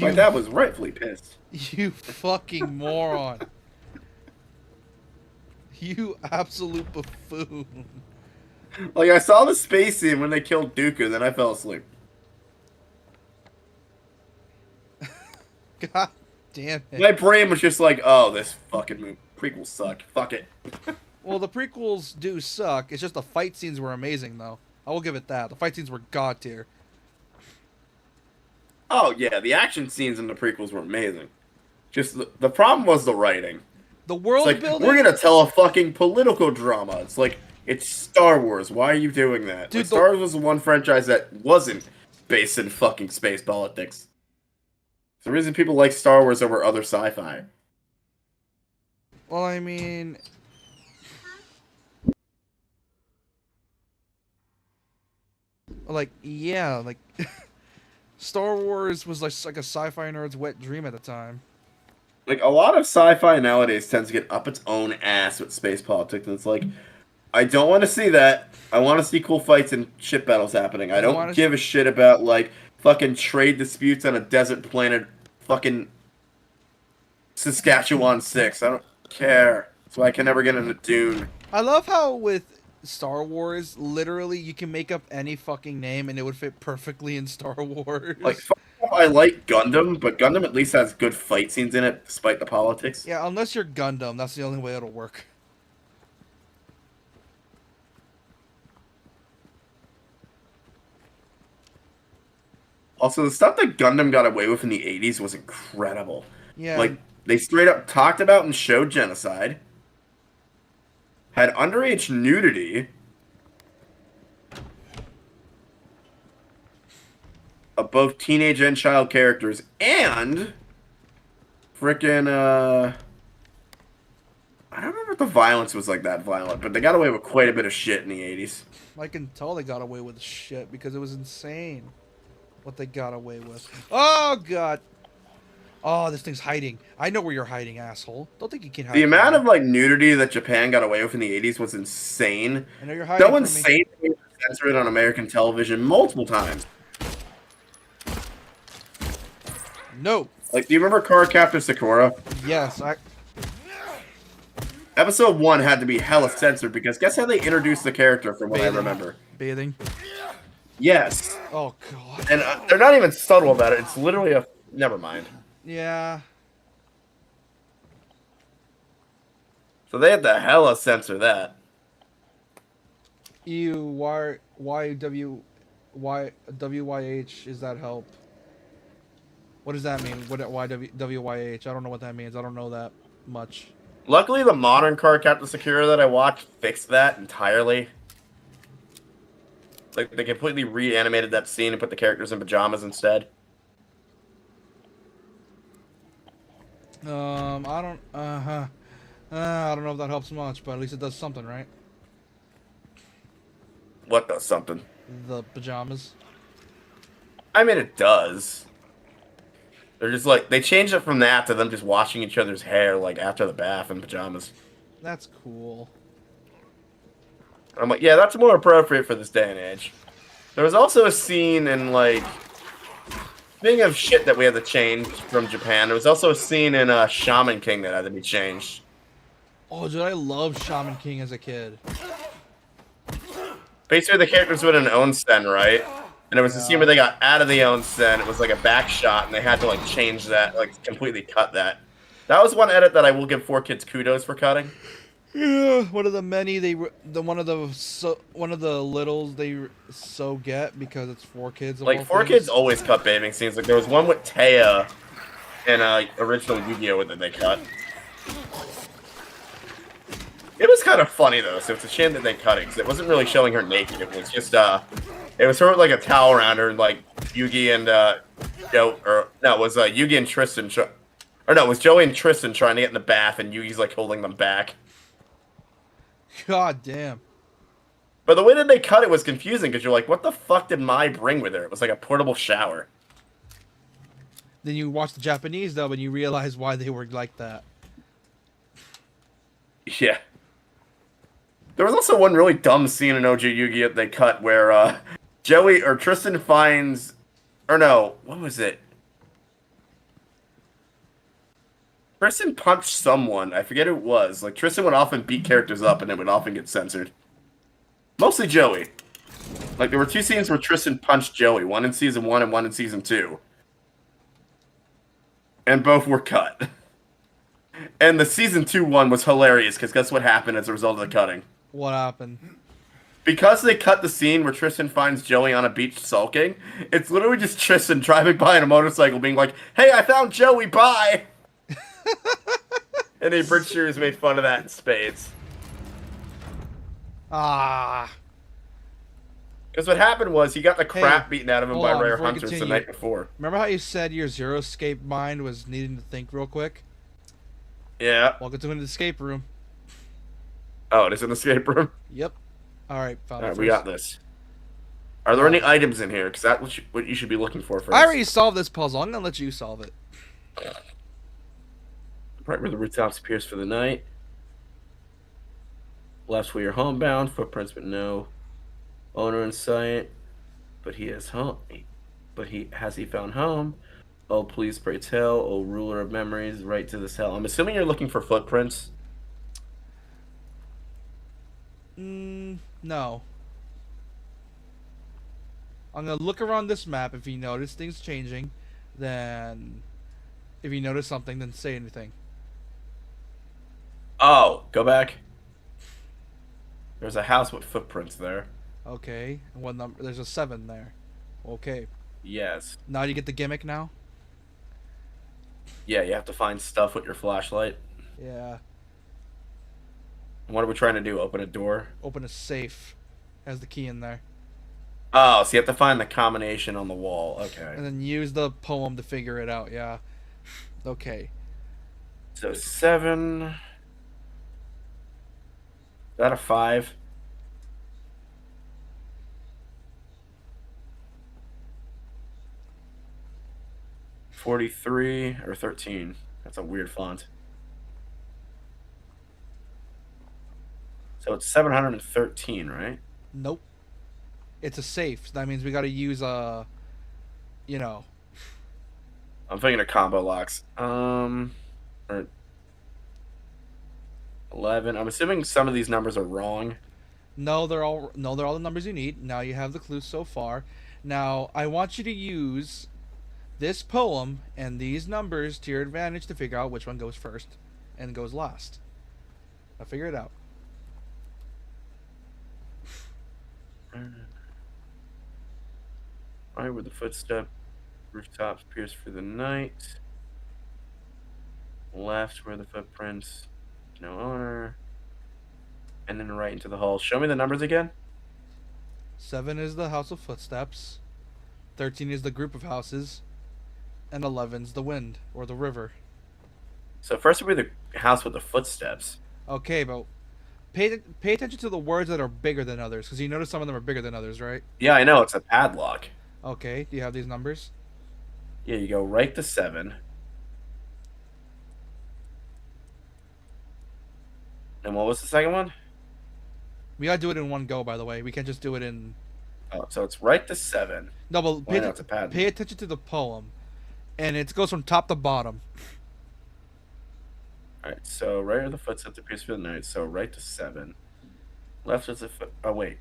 My You, dad was rightfully pissed. you fucking moron. You absolute buffoon. Like I saw the space scene when they killed Dooku, then I fell asleep. God damn it. My brain was just like, "Oh, this fucking movie prequels suck. Fuck it." Well, the prequels do suck. It's just the fight scenes were amazing, though. I will give it that. The fight scenes were god tier. Oh yeah, the action scenes in the prequels were amazing. Just the problem was the writing. The It's world like building, we're gonna tell a fucking political drama. It's like it's Star Wars. Why are you doing that? Dude, Like, Star Wars was the one franchise that wasn't based in fucking space politics. It's the reason people like Star Wars over other sci-fi. well, I mean, like, yeah, like, Star Wars was like a sci-fi nerd's wet dream at the time. Like a lot of sci-fi nowadays tends to get up its own ass with space politics, and it's like I don't want to see that. I want to see cool fights and ship battles happening. I You don't wanna give a shit about like fucking trade disputes on a desert planet, fucking Saskatchewan 6. I don't care. That's why I can never get into Dune. I love how with Star Wars, literally, you can make up any fucking name and it would fit perfectly in Star Wars. Like, fuck off, I like Gundam, but Gundam at least has good fight scenes in it, despite the politics. Yeah, unless you're Gundam, that's the only way it'll work. Also, the stuff that Gundam got away with in the 80s was incredible. Yeah, Like, they straight up talked about and showed genocide, had underage nudity of both teenage and child characters, and frickin' I don't remember if the violence was like that violent, but they got away with quite a bit of shit in the 80s. I can tell they got away with shit because it was insane what they got away with. Oh, God. Oh, this thing's hiding. I know where you're hiding, asshole. Don't think you can hide. The from amount me. of like nudity that Japan got away with in the 80s was insane. I know you're hiding So from me. insane they censored it on American television multiple times. No. Like, do you remember Card Captor Sakura? Yes, Episode 1 had to be hella censored because guess how they introduced the character from what I remember? bathing. Yes. Oh, God. And they're not even subtle about it. It's literally a... Never mind. Yeah. So they had to hella censor that. Ew, WYH is that help? What does that mean? WYH? I don't know what that means. I don't know that much. Luckily, the modern Card Captor Sakura that I watched fixed that entirely. Like, they completely reanimated that scene and put the characters in pajamas instead. I don't know if that helps much, but at least it does something, right? What does something? The pajamas. I mean, it does. They're just like they changed it from that to them just washing each other's hair like after the bath in pajamas. That's cool. I'm like, yeah, that's more appropriate for this day and age. There was also a scene in like speaking of shit that we had to change from Japan. There was also a scene in Shaman King that had to be changed. Oh, dude, I loved Shaman King as a kid. Basically, the characters were in an onsen, right? And there was a scene where Yeah. they got out of the onsen. It was like a back shot, and they had to like change that, like completely cut that. That was one edit that I will give 4Kids kudos for cutting. Yeah, one of the many one of the littles they so get because it's 4Kids of Like all 4Kids things. always cut bathing scenes. Like there was one with Taya in original Yu-Gi-Oh that they cut. It was kind of funny though, so it's a shame that they cut it because it wasn't really showing her naked. It was just it was her with like a towel around her, and like Yugi and Joe, or no, it was Yugi and Tristan, or no, it was Joey and Tristan trying to get in the bath, and Yugi's like holding them back. God damn. But the way that they cut it was confusing because you're like, what the fuck did Mai bring with her? It was like a portable shower. Then you watch the Japanese dub and you realize why they were like that. Yeah. There was also one really dumb scene in OG Yu-Gi-Oh! They cut where Joey or Tristan finds, or no, what was it? Tristan punched someone. I forget who it was. Like Tristan would often beat characters up, and it would often get censored. Mostly Joey. Like there were two scenes where Tristan punched Joey, one in season 1 and one in season 2, and both were cut. And the season 2 one was hilarious because guess what happened as a result of the cutting? What happened? Because they cut the scene where Tristan finds Joey on a beach sulking, it's literally just Tristan driving by on a motorcycle being like, hey, I found Joey, bye! And the Bridge series made fun of that in spades. Ah. Because what happened was he got the crap beaten out of him hold by on, Rare before we Hunters the continue. night before. Remember how you said your Zero Escape mind was needing to think real quick? Yeah. Welcome to an escape room. Oh, it is an escape room? Yep. Alright, found it Alright, first. we got this. Are there any items in here? Because that's what you should be looking for first. I already solved this puzzle. I'm gonna let you solve it. Right where the rooftops appears for the night. Left where you're homebound. Footprints, but no owner in sight. But he has home. But has he found home? Oh, please pray tell. Oh, ruler of memories, right to this hell. I'm assuming you're looking for footprints. No. I'm gonna look around this map. If you notice things changing, then if you notice something, then say anything. Oh, go back. There's a house with footprints there. Okay. And what number? There's a 7 there. Okay. Yes. Now you get the gimmick now? Yeah, you have to find stuff with your flashlight. Yeah. What are we trying to do? Open a door? Open a safe. Has the key in there. Oh, so you have to find the combination on the wall. Okay. And then use the poem to figure it out, yeah. Okay. So 7. Is that a 5? $43 or 13. That's a weird font. So it's 713, right? Nope. It's a safe. So that means we gotta use you know. I'm thinking of combo locks. Or 11. I'm assuming some of these numbers are wrong. No, they're all the numbers you need. Now you have the clues so far. Now I want you to use this poem and these numbers to your advantage to figure out which one goes first and goes last. Now figure it out. Right where the footstep rooftops pierce for the night. Left where the footprints, no owner. And then right into the hall. Show me the numbers again. 7 is the house of footsteps. 13 is the group of houses. And 11's the wind or the river. So first would be the house with the footsteps. Okay, but pay attention to the words that are bigger than others, because you notice some of them are bigger than others, right? Yeah, I know. It's a padlock. Okay, do you have these numbers? Yeah, you go right to 7. And what was the second one? We gotta do it in one go, by the way. We can't just do it in. Oh, so it's right to 7. No, but Well, I know it's a pattern. pay attention to the poem, and it goes from top to bottom. Alright, so right are the footsteps appears for the night, so right to 7. Left is the foot. Oh, wait.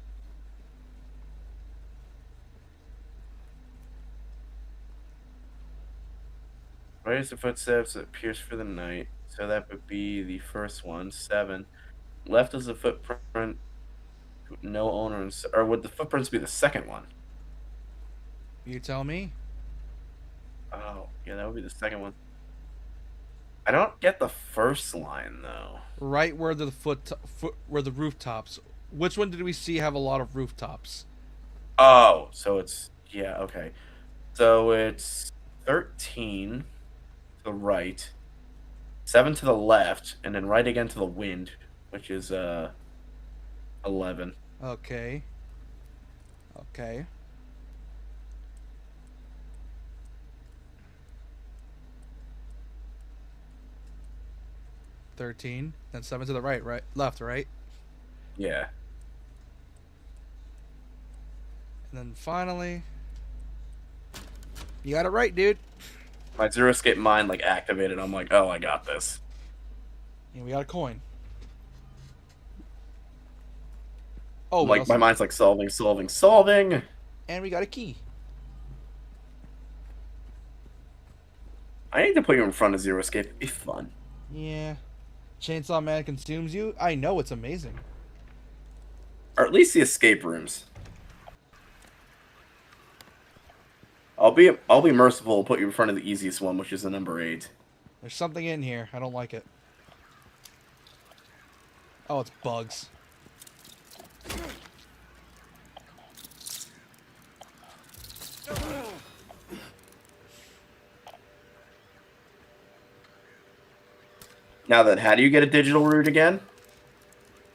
Right is the footsteps that pierce for the night, so that would be the first one, 7. Left is the footprint, no owner, or would the footprints be the second one? You tell me. Oh, yeah, that would be the second one. I don't get the first line though. Right where the where the rooftops. Which one did we see have a lot of rooftops? Oh, so it's yeah, okay. So it's 13 to the right, 7 to the left, and then right again to the wind, which is 11. Okay. Okay. $13. Then 7 to the right, left, right? Yeah. And then finally, you got it right, dude. My zero escape mind like activated. I'm like, oh, I got this. And we got a coin. Oh, Like my mind's like solving. And we got a key. I need to put you in front of zero escape. It'd be fun. Yeah. Chainsaw Man consumes you? I know, it's amazing. Or at least the escape rooms. I'll be merciful and put you in front of the easiest one, which is the number 8. There's something in here. I don't like it. Oh, it's bugs. Now then, how do you get a digital route again?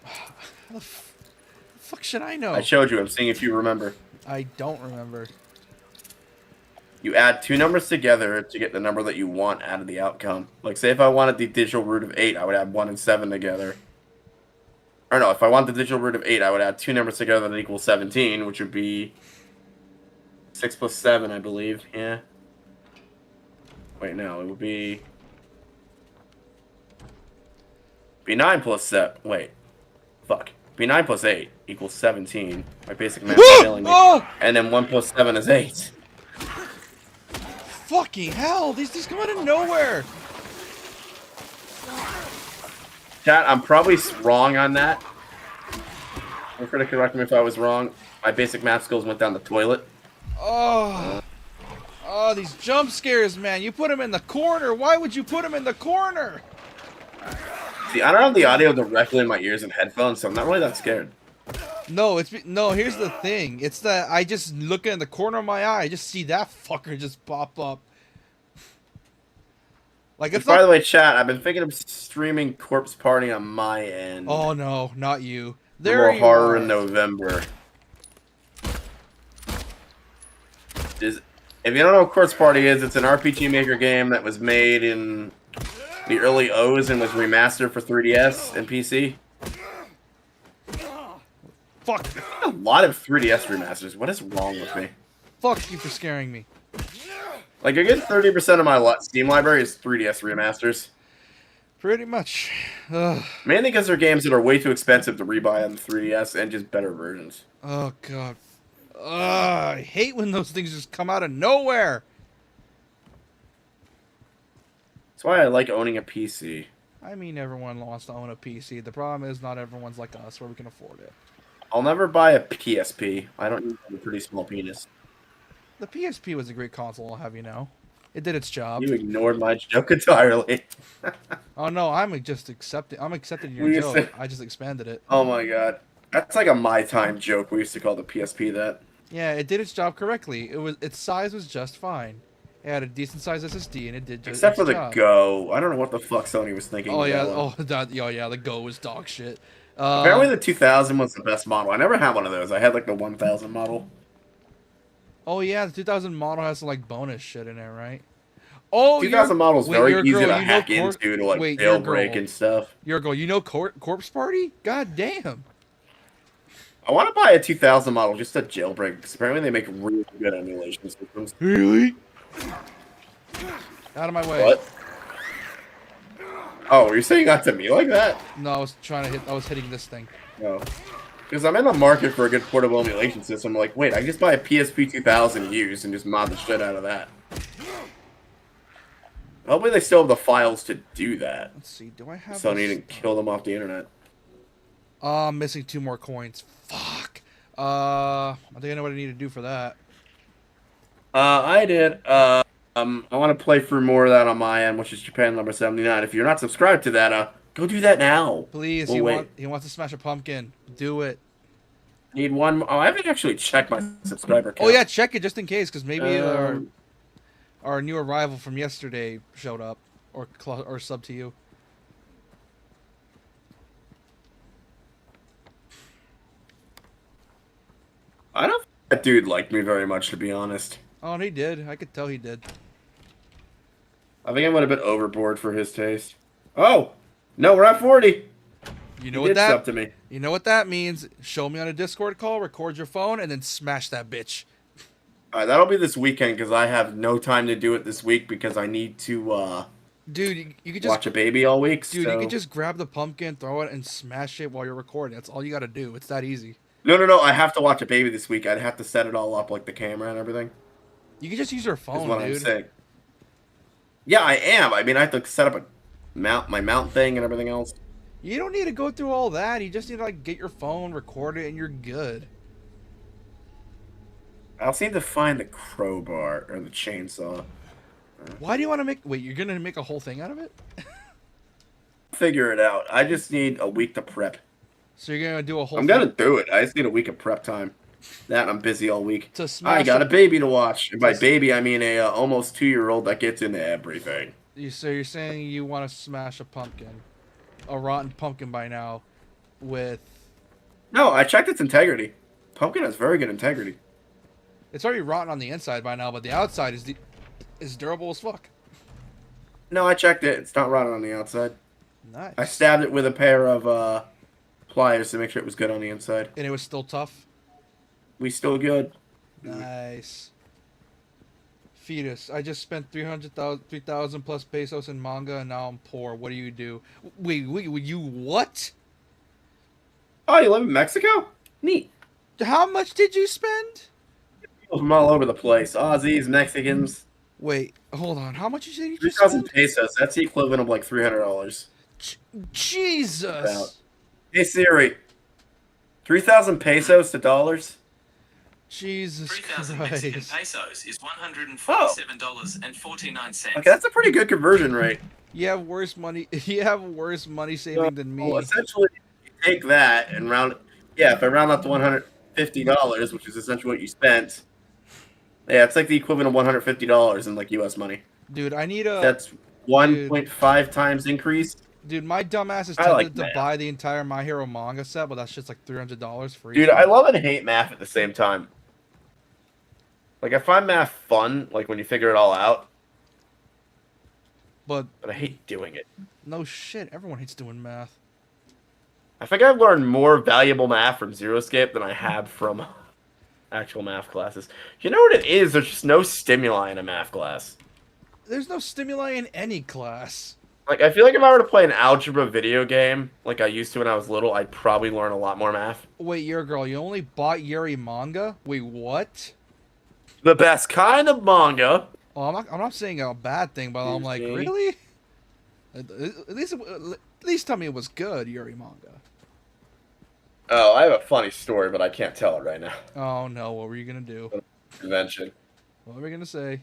How the fuck should I know? I showed you. I'm seeing if you remember. I don't remember. You add 2 numbers together to get the number that you want out of the outcome. Like, say if I wanted the digital root of 8, I would add 1 and 7 together. Or no, if I want the digital root of 8, I would add 2 numbers together that equal 17, which would be 6 plus 7, I believe. Yeah. Wait, no, it would be 9 plus 7. Wait. Fuck. Be 9 plus 8 equals 17. My basic math is failing me. And then 1 plus 7 is 8. Fucking hell, these come out of nowhere. Chat, I'm probably wrong on that. Feel free to correct me if I was wrong. My basic math skills went down the toilet. Oh. Oh, these jump scares, man. You put him in the corner. Why would you put him in the corner? See, I don't have the audio directly in my ears and headphones, so I'm not really that scared. No, here's the thing. It's that I just look in the corner of my eye, I just see that fucker just pop up. Like it's By the way, chat, I've been thinking of streaming Corpse Party on my end. Oh no, not you. There more horror in November. If you don't know what Corpse Party is, it's an RPG Maker game that was made in the early O's and was remastered for 3DS and PC. Fuck. A lot of 3DS remasters. What is wrong with me? Fuck you for scaring me. Like a good 30% of my Steam library is 3DS remasters. Pretty much. Ugh. Mainly because they're games that are way too expensive to rebuy on the 3DS and just better versions. Oh god. I hate when those things just come out of nowhere. That's why I like owning a PC. I mean, everyone wants to own a PC. The problem is not everyone's like us where we can afford it. I'll never buy a PSP. I don't need a pretty small penis. The PSP was a great console, I'll have you know. It did its job. You ignored my joke entirely. Oh no, I'm accepting your joke. I just expanded it. Oh my god. That's like a My Time joke. We used to call the PSP that. Yeah, it did its job correctly. Its size was just fine. It had a decent sized SSD and it did just Except for the Go. I don't know what the fuck Sony was thinking. Oh yeah, the Go was dog shit. Apparently the 2000 was the best model. I never had one of those. I had like the 1000 model. Oh yeah, the 2000 model has some like bonus shit in there, right? Oh, 2000 model is wait, very your easy girl. to You know hack into to like Wait, your jailbreak girl. and stuff. Your girl. You know Corpse Party? God damn. I want to buy a 2000 model just to jailbreak because apparently they make really good emulation systems. Really? Out of my way. What? Oh, you're saying that to me like that? No, I was trying to hit. I was hitting this thing. No. Because I'm in the market for a good portable emulation system. I'm like, wait, I can just buy a PSP 2000 used and just mod the shit out of that. Hopefully they still have the files to do that. Let's see. Do I have? So I this? need to kill them off the internet. I'm missing 2 more coins. Fuck. I think I know what I need to do for that. I did. I want to play through more of that on my end, which is Japan number 79. If you're not subscribed to that, go do that now. Please, We'll wait. he wants to smash a pumpkin. Do it. Need one. Oh, I haven't actually checked my subscriber count. Oh yeah, check it just in case, because maybe Um, our new arrival from yesterday showed up or sub to you. I don't think that dude liked me very much, to be honest. Oh, he did. I could tell he did. I think I went a bit overboard for his taste. Oh! No, we're at 40! You know He what did that? sub to me. You know what that means? Show me on a Discord call, record your phone, and then smash that bitch. Alright, that'll be this weekend, because I have no time to do it this week, because I need to, Dude, you could just watch a baby all week, Dude, so... you could just grab the pumpkin, throw it, and smash it while you're recording. That's all you gotta do. It's that easy. No, I have to watch a baby this week. I'd have to set it all up, like the camera and everything. You can just use your Is phone, what I'm dude. saying. Yeah, I am. I mean, I have to set up my mount thing and everything else. You don't need to go through all that. You just need to like get your phone, record it, and you're good. I'll seem to find the crowbar or the chainsaw. Why do you want to make? Wait, you're gonna make a whole thing out of it? Figure it out. I just need a week to prep. So you're gonna do a whole. I'm gonna do it. I just need a week of prep time. That I'm busy all week. To smash I got a baby to watch. And by to- baby, I mean a almost 2-year-old that gets into everything. So you're saying you want to smash a pumpkin, a rotten pumpkin by now, with. No, I checked its integrity. Pumpkin has very good integrity. It's already rotten on the inside by now, but the outside is durable as fuck. No, I checked it. It's not rotten on the outside. Nice. I stabbed it with a pair of pliers to make sure it was good on the inside. And it was still tough. We still good. Nice. Fetus, I just spent 3,000 plus pesos in manga, and now I'm poor. What do you do? Wait, you what? Oh, you live in Mexico? Neat. How much did you spend? People from all over the place. Aussies, Mexicans. Wait, hold on. How much you said you just 3,000 spent? pesos. That's the equivalent of like $300. Jesus. About. Hey Siri. 3,000 pesos to dollars? Jesus 3,000 Mexican Christ. pesos is $147.49. Okay, that's a pretty good conversion rate. You have worse money. You have worse money saving than me. Well, essentially, you take that and round. Yeah, if I round up to $150, which is essentially what you spent. Yeah, it's like the equivalent of $150 in like U.S. money. Dude, I need a. That's 1.5 times increase. Dude, my dumbass is I tempted like to math. buy the entire My Hero manga set, but that shit's like $300 for each. Dude, I love and hate math at the same time. Like, I find math fun, like when you figure it all out, But but I hate doing it. no shit, everyone hates doing math. I think I've learned more valuable math from Zero Escape than I have from actual math classes. You know what it is? There's just no stimuli in a math class. There's no stimuli in any class. Like, I feel like if I were to play an algebra video game, like I used to when I was little, I'd probably learn a lot more math. Wait, your girl, you only bought Yuri manga? Wait, what? The best kind of manga. Oh, I'm not saying a bad thing, but I'm like, Excuse me? really? At least tell me it was good, Yuri manga. Oh, I have a funny story, but I can't tell it right now. Oh no, what were you gonna do? Convention. What were we gonna say?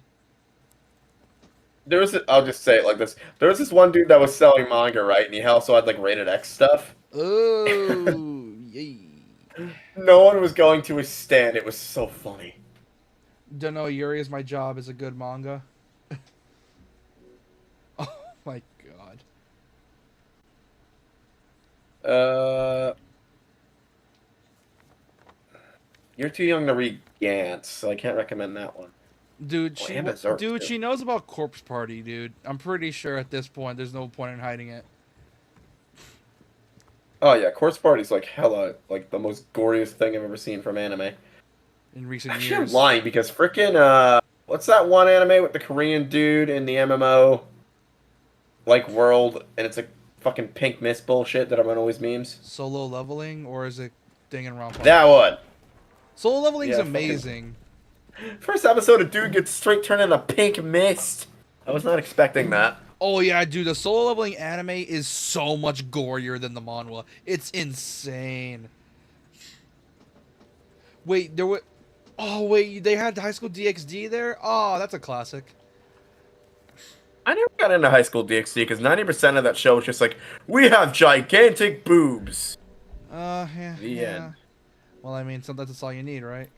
There was, I'll just say it like this. There was this one dude that was selling manga, right? And he also had like rated X stuff. Oh, yay. No one was going to his stand. It was so funny. Don't know, Yuri is my job is a good manga. Oh my god. You're too young to read Gantz, so I can't recommend that one. Dude, Oh, and Berserk, too. she knows about Corpse Party, dude. I'm pretty sure at this point there's no point in hiding it. Oh yeah, Corpse Party's like hella like the most goriest thing I've ever seen from anime. In recent Actually, I'm years. lying because freaking what's that one anime with the Korean dude in the MMO like world, and it's a fucking pink mist bullshit that everyone always memes. Solo leveling, or is it Danganronpa? That one. Solo leveling's Yeah, amazing. First episode, a dude gets straight turned into pink mist. I was not expecting that. Oh yeah, dude, the solo leveling anime is so much gorier than the manhwa. It's insane. Wait, there were. Oh wait, they had High School DxD there. Oh, that's a classic. I never got into High School DxD because 90% of that show was just like, we have gigantic boobs. Yeah. The yeah. end. Well, I mean, sometimes that's all you need, right?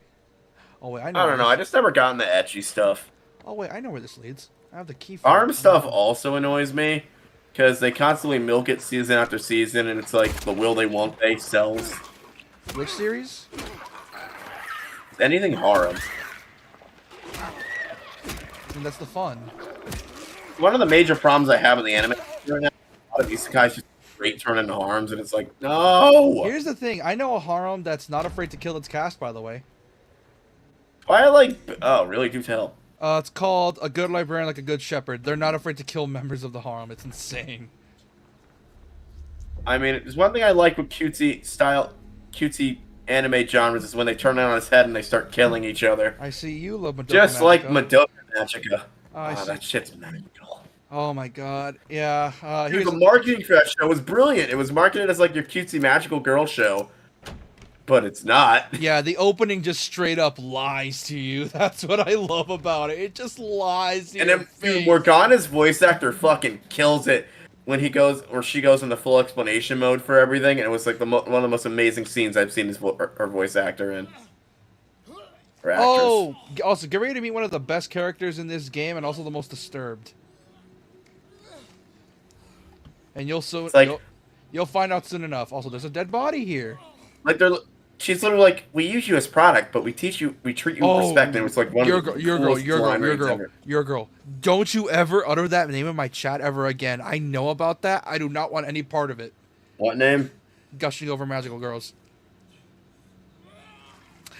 Oh wait, I know. I don't know. I just never got into etchy stuff. Oh wait, I know where this leads. I have the key for ARM it. stuff also annoys me because they constantly milk it season after season, and it's like the will they won't they sells. Which series? Anything harem. I mean, that's the fun. One of the major problems I have in the anime right now, a lot of isekais just straight turn into harems, and it's like, no! Here's the thing. I know a harem that's not afraid to kill its cast, by the way. Why, like, oh, really? Do tell. It's called A Good Librarian Like a Good Shepherd. They're not afraid to kill members of the harem. It's insane. I mean, there's one thing I like with cutesy anime genres is when they turn it on its head and they start killing each other. I see you love Madoka Just Magica. like Madoka Magica. I see. That shit's magical. Oh my god. Yeah. Dude, Here's the marketing for that show was brilliant. It was marketed as like your cutesy magical girl show, but it's not. Yeah, the opening just straight up lies to you. That's what I love about it. It just lies to And your then face. dude, Morgana's voice actor fucking kills it when he goes or she goes into full explanation mode for everything, and it was like one of the most amazing scenes I've seen her voice actor in. Or actress. Oh, also get ready to meet one of the best characters in this game, and also the most disturbed. And you'll soon you'll find out soon enough. Also, there's a dead body here. Like she's literally like, we use you as product, but we treat you with respect. And it was like one of the Your girl. Don't you ever utter that name in my chat ever again. I know about that. I do not want any part of it. What name? Gushing over magical girls.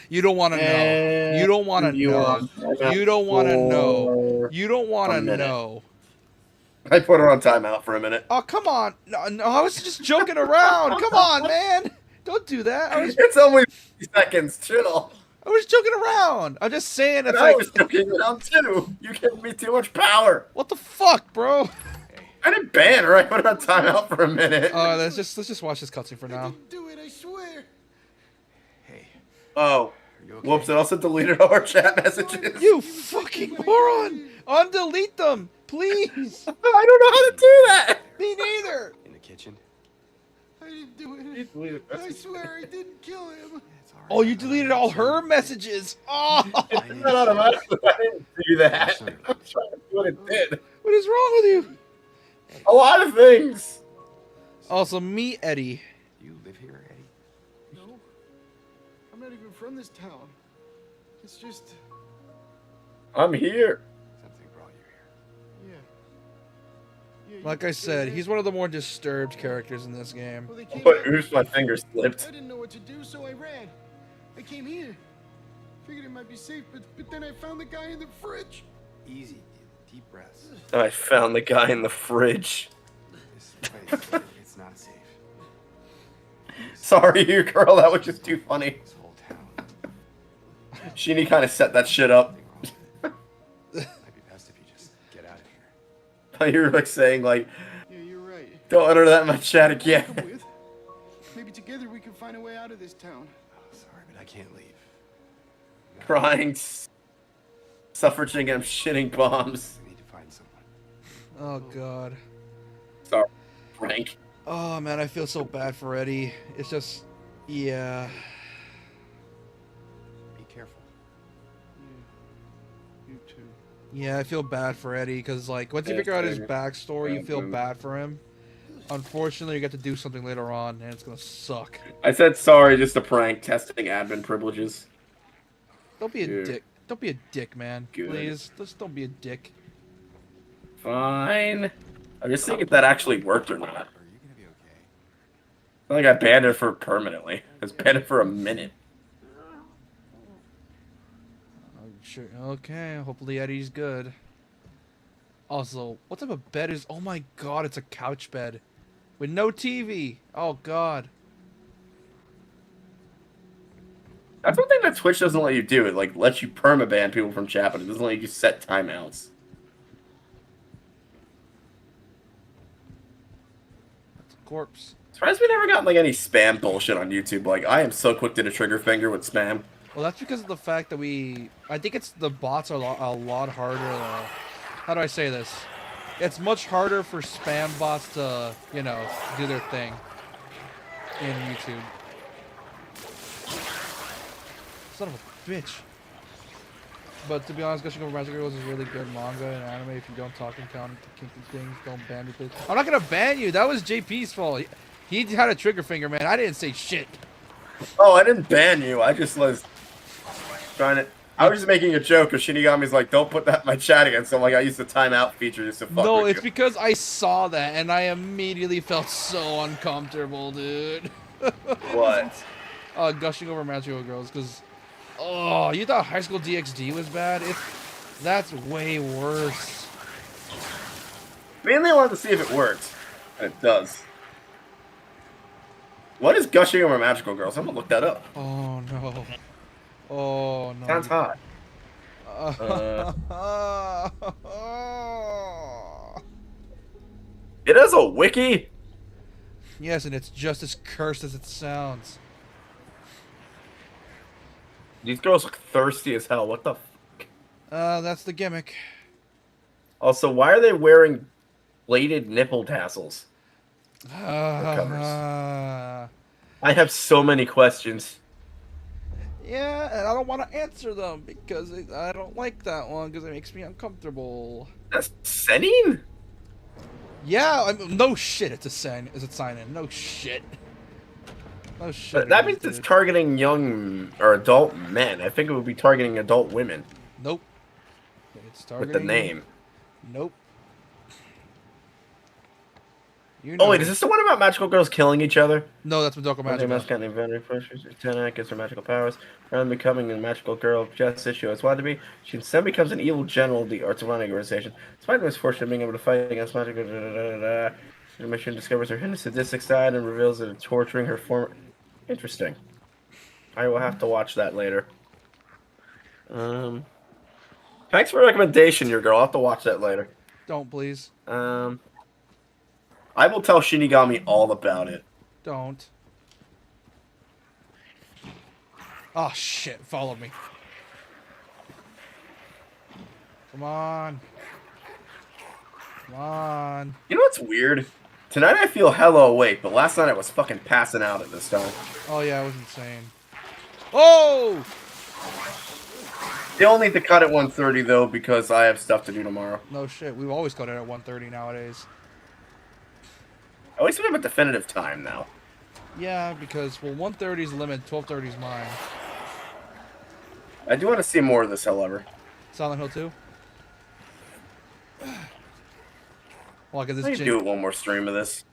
You don't want to know. You don't want to know. You don't want to know. You don't want to know. I put her on timeout for a minute. Oh, come on. No, I was just joking around. Come on, man. Don't do that. It's only 50 seconds. Chill. I was joking around. I'm just saying it's I like... was joking around too. You gave me too much power. What the fuck, bro? I didn't ban her. I put her on timeout for a minute. Let's just watch this cutscene for now. Do it, I swear. Hey. Oh. Okay? Whoops, it also deleted all our chat messages. You fucking moron! Undelete them, please! I don't know how to do that! Me neither! In the kitchen? I didn't do it. I swear I didn't kill him. Oh, you deleted all her messages! Oh! It's not automatic. I didn't do that. I'm trying to do what it did. What is wrong with you? A lot of things. Also, meet Eddie. You live here, Eddie? No. I'm not even from this town. It's just... I'm here. Something brought you here. Yeah. Like I said, he's one of the more disturbed characters in this game. Well, they came But out. oops, my finger slipped. I didn't know what to do, so I ran. I came here. Figured it might be safe, but then I found the guy in the fridge. Easy, deep breaths. I found the guy in the fridge. This place, it's not safe. Sorry, you girl. That was just too funny. This whole town. Sheenie kind of set that shit up. Might be best if you just get out of here. You were like saying like, Yeah, you're right. don't utter that in my chat Come again. with. Maybe together we can find a way out of this town. Oh, sorry, but I can't leave. Crying, suffering, and shitting bombs. I need to find someone. Oh, God. Sorry, Frank. Oh, man, I feel so bad for Eddie. It's just... Yeah. Be careful. You too. Yeah, I feel bad for Eddie, because, like, once you figure out his backstory, you feel bad for him. Unfortunately, you get to do something later on, and it's gonna suck. I said sorry just to prank testing admin privileges. Don't be a Dude. dick. Don't be a dick, man. Good. Please, just don't be a dick. Fine. I'm just thinking if that actually worked or not. Are you gonna be okay? I feel like I banned it for permanently. I was banned it for a minute. Oh, sure. Okay. Hopefully Eddie's good. Also, what type of bed is? Oh my god, it's a couch bed with no TV. Oh god. That's one thing that Twitch doesn't let you do. It like lets you permaban people from chat, but it doesn't let you set timeouts. That's a corpse. Surprised we never got like any spam bullshit on YouTube. Like I am so quick to the trigger finger with spam. Well, that's because of the fact that I think it's the bots are a lot harder. How do I say this? It's much harder for spam bots to, you know, do their thing in YouTube. Son of a bitch. But to be honest, Gushing Over Magic Girls is really good manga and anime. If you don't talk and count the kinky things, don't ban me, please. I'm not gonna ban you. That was JP's fault. He had a trigger finger, man. I didn't say shit. Oh, I didn't ban you. I just was trying to. I was just making a joke because Shinigami's like, don't put that in my chat again. So I'm like, I used the timeout feature just to fuck No, with it's you. because I saw that and I immediately felt so uncomfortable, dude. What? Gushing Over Magical Girls, because, oh, you thought High School DxD was bad? That's way worse. Mainly I wanted to see if it worked. And it does. What is Gushing Over Magical Girls? I'm gonna look that up. Oh, no. Oh, no. Sounds hot. It has a wiki? Yes, and it's just as cursed as it sounds. These girls look thirsty as hell. What the fuck? That's the gimmick. Also, why are they wearing bladed nipple tassels? Uh, I have so many questions. yeah, and I don't want to answer them because I don't like that one because it makes me uncomfortable. That's Sennin? Yeah, no shit. It's a sign. It's a sign in. No shit. No shit. That means it's targeting young or adult men. I think it would be targeting adult women Nope. It's with targeting. the name. Nope. You Oh wait, is this the one about magical girls killing each other? No, that's Madoka Magic Magica. Magic Inventor first Lieutenant gets her magical powers. Rather than becoming a magical girl just as she always wanted to be, she instead becomes an evil general of the Arts of Running organization. Despite the misfortune of being able to fight against magic, the mission discovers her hidden sadistic side and reveals that it's torturing her former. Interesting. I will have to watch that later. Thanks for the recommendation, your girl. I'll have to watch that later. Don't please. I will tell Shinigami all about it. Don't. Oh shit! Follow me. Come on. Come on. You know what's weird? Tonight I feel hella awake, but last night I was fucking passing out at this time. Oh yeah, it was insane. Oh! They'll need to cut at 1:30 though because I have stuff to do tomorrow. No shit. We've always cut it at 1:30 nowadays. At least we have a definitive time now. Yeah, because well, 1:30 is the limit. 12:30 is mine. I do want to see more of this, however. Silent Hill 2. Well, because I it's can do one more stream of this.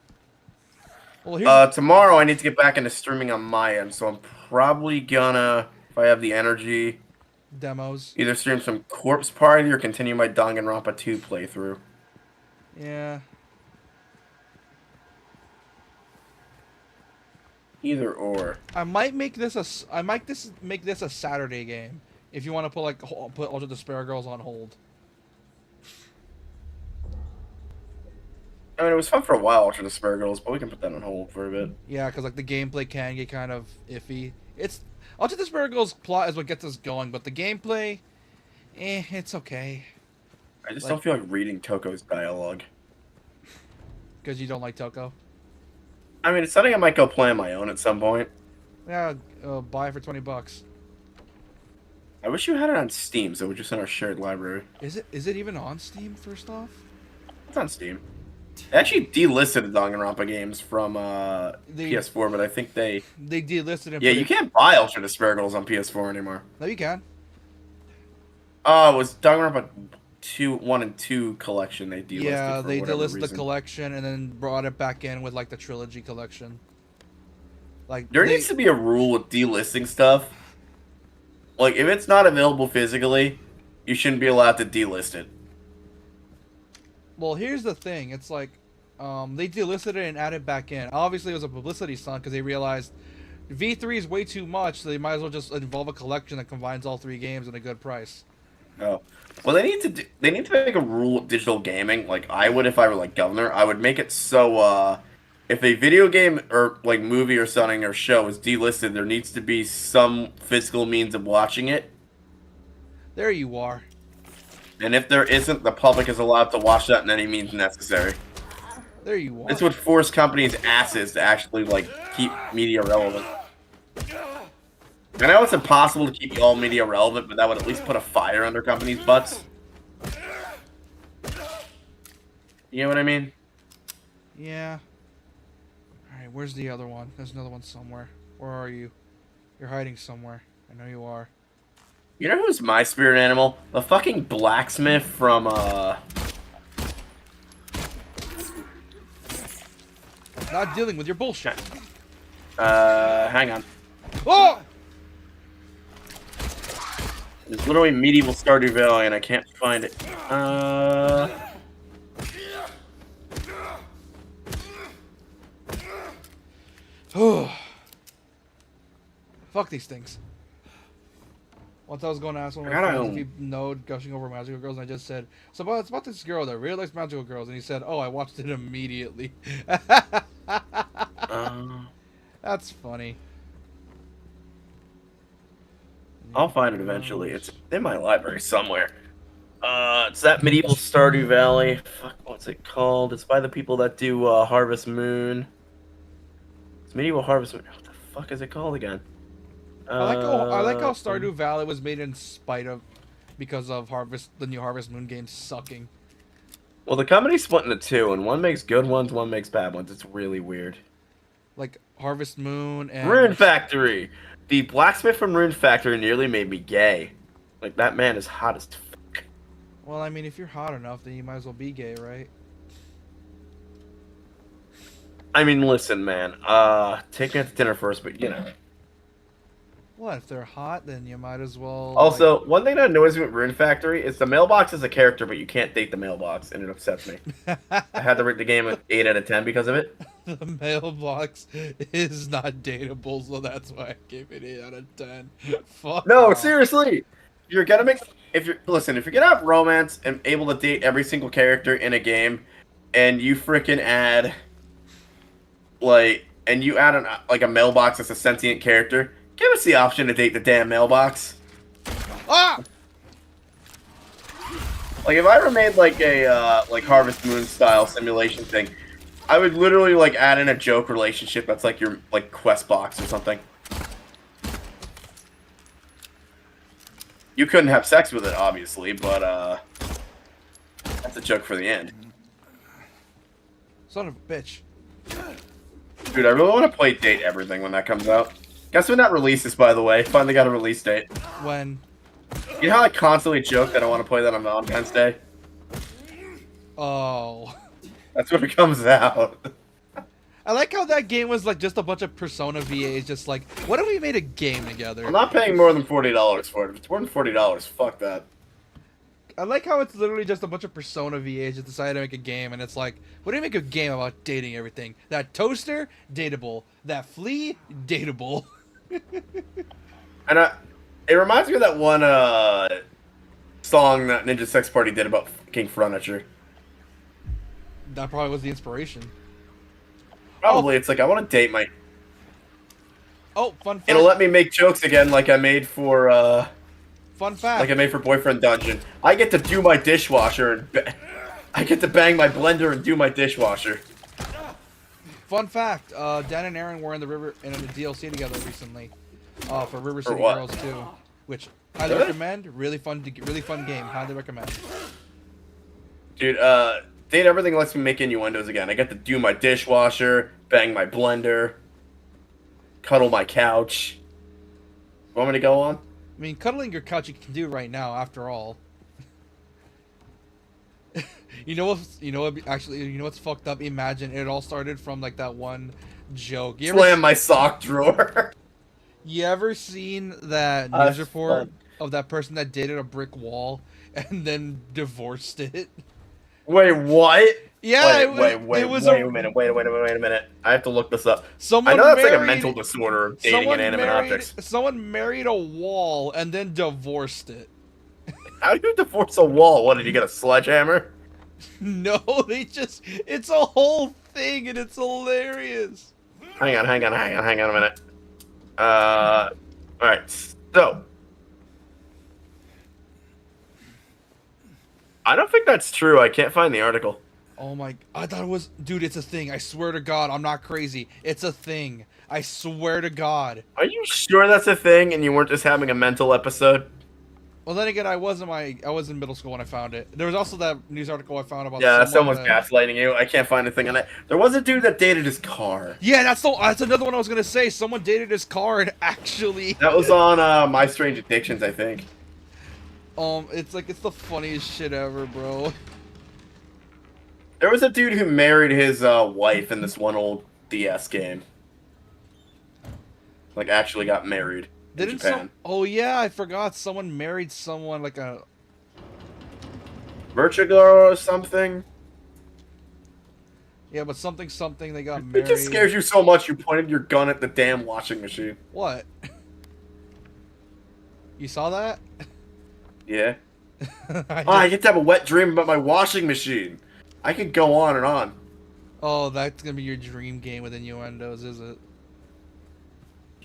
Well, here's Tomorrow I need to get back into streaming on my end, so I'm probably gonna, if I have the energy, demos. either stream some Corpse Party or continue my Danganronpa 2 playthrough. Yeah. Either or. I might make this make this a Saturday game if you want to put Ultra Despair Girls on hold. I mean, it was fun for a while, Ultra Despair Girls, but we can put that on hold for a bit. Yeah, because like the gameplay can get kind of iffy. It's Ultra Despair Girls plot is what gets us going, but the gameplay, it's okay. I just don't feel like reading Toko's dialogue. Because you don't like Toko. I mean, it's something I might go play on my own at some point. Yeah, buy it for $20. I wish you had it on Steam, so we're just in our shared library. Is it even on Steam? First off, It's on Steam. They actually delisted the Danganronpa games from PS4, but I think they delisted it. you can't buy Ultra Despair Girls on PS4 anymore. No, you can. Oh, it was Danganronpa 1 and 2 collection they delisted Yeah, for they whatever delisted the reason. collection and then brought it back in with like the trilogy collection. Like There they needs to be a rule with delisting stuff. Like, if it's not available physically, you shouldn't be allowed to delist it. Well, here's the thing. It's like they delisted it and added back in. Obviously, it was a publicity stunt because they realized V3 is way too much, so they might as well just involve a collection that combines all 3 games at a good price. Oh. Well, they need to make a rule of digital gaming. Like, I would if I were, like, governor. I would make it so, if a video game or, like, movie or something or show is delisted, there needs to be some physical means of watching it. There you are. And if there isn't, the public is allowed to watch that in any means necessary. There you are. This would force companies' asses to actually, like, keep media relevant. I know it's impossible to keep all media relevant, but that would at least put a fire under companies' butts. You know what I mean? Yeah. Alright, where's the other one? There's another one somewhere. Where are you? You're hiding somewhere. I know you are. You know who's my spirit animal? The fucking blacksmith from, Not dealing with your bullshit. hang on. Oh! It's literally medieval Stardew Valley, and I can't find it. Fuck these things. Once I was going to ask one of my I don't friends if he knowed gushing over magical girls, and I just said, "So it's about this girl that really likes magical girls," and he said, "Oh, I watched it immediately." That's funny. I'll find it eventually. It's in my library somewhere. It's that medieval Stardew Valley. Fuck, what's it called? It's by the people that do Harvest Moon. It's medieval Harvest Moon. What the fuck is it called again? I like how Stardew Valley was made in spite of, because of the new Harvest Moon game sucking. Well, the company's split into 2, and one makes good ones, one makes bad ones. It's really weird. Like Harvest Moon and Rune Factory. The blacksmith from Rune Factory nearly made me gay. Like, that man is hot as fuck. Well, I mean, if you're hot enough, then you might as well be gay, right? I mean, listen, man. Take me out to dinner first, but you know. What, if they're hot, then you might as well... Also, one thing that annoys me with Rune Factory is the mailbox is a character, but you can't date the mailbox, and it upsets me. I had to rate the game an 8 out of 10 because of it. The mailbox is not dateable, so that's why I gave it 8 out of 10. Fuck No, off. seriously. You're gonna make... if you're gonna have romance and able to date every single character in a game, and you freaking add... like... and you add a mailbox that's a sentient character... Give us the option to date the damn mailbox. Ah! Like, if I ever made, like, a, like, Harvest Moon style simulation thing, I would literally, like, add in a joke relationship that's, like, your, like, quest box or something. You couldn't have sex with it, obviously, but, that's a joke for the end. Son of a bitch. Dude, I really want to play Date Everything when that comes out. Guess when that releases, by the way. Finally got a release date. When? You know how I constantly joke that I want to play that on Valentine's Day? Oh. That's when it comes out. I like how that game was like just a bunch of Persona VAs, just like, what if we made a game together? I'm not paying more than $40 for it. If it's more than $40, fuck that. I like how it's literally just a bunch of Persona VAs just decided to make a game, and it's like, what do you make a game about dating everything? That toaster? Dateable. That flea? Dateable. And it reminds me of that one song that Ninja Sex Party did about fucking furniture. That probably was the inspiration. Probably, it's like, I want to date my... Oh, fun fact. It'll let me make jokes again like I made for, Fun fact. like I made for Boyfriend Dungeon. I get to do my dishwasher and... I get to bang my blender and do my dishwasher. Fun fact. Dan and Aaron were in a DLC together recently. For River City what? Girls 2. Which, highly Really? recommend. Really fun game. Highly recommend. Dude, Date Everything lets me make innuendos again. I get to do my dishwasher, bang my blender, cuddle my couch. Want me to go on? I mean, cuddling your couch you can do right now. After all, you know what? You know what? Actually, you know what's fucked up? Imagine it all started from like that one joke. Slam my sock drawer. You ever seen that news That's report fun. of that person that dated a brick wall and then divorced it? Wait, what? Yeah, Wait, wait, it wait, was wait a a minute. Wait a minute. I have to look this up. I know someone that's like a mental married disorder of dating inanimate objects. someone married a wall and then divorced it. How do you divorce a wall? What, did you get a sledgehammer? No, they just it's a whole thing and it's hilarious. Hang on a minute. Alright, so. I don't think that's true. I can't find the article. Oh my, I thought it was, dude, it's a thing. I swear to God, I'm not crazy. It's a thing. I swear to God. Are you sure that's a thing and you weren't just having a mental episode? Well, then again, I was in middle school when I found it. There was also that news article I found about Yeah, someone someone's gaslighting you. I can't find anything on that. There was a dude that dated his car. Yeah, that's another one I was gonna say. Someone dated his car and actually. That was on My Strange Addictions, I think. It's like it's the funniest shit ever, bro. There was a dude who married his wife in this one old DS game. Like, actually got married in Didn't Japan. Oh yeah, I forgot. Someone married someone like a. Virtugar or something? Yeah, but something they got It married. just scares you so much you pointed your gun at the damn washing machine. What? You saw that? Yeah. I I did- get to have a wet dream about my washing machine. I could go on and on. Oh, that's gonna be your dream game with innuendos, is it?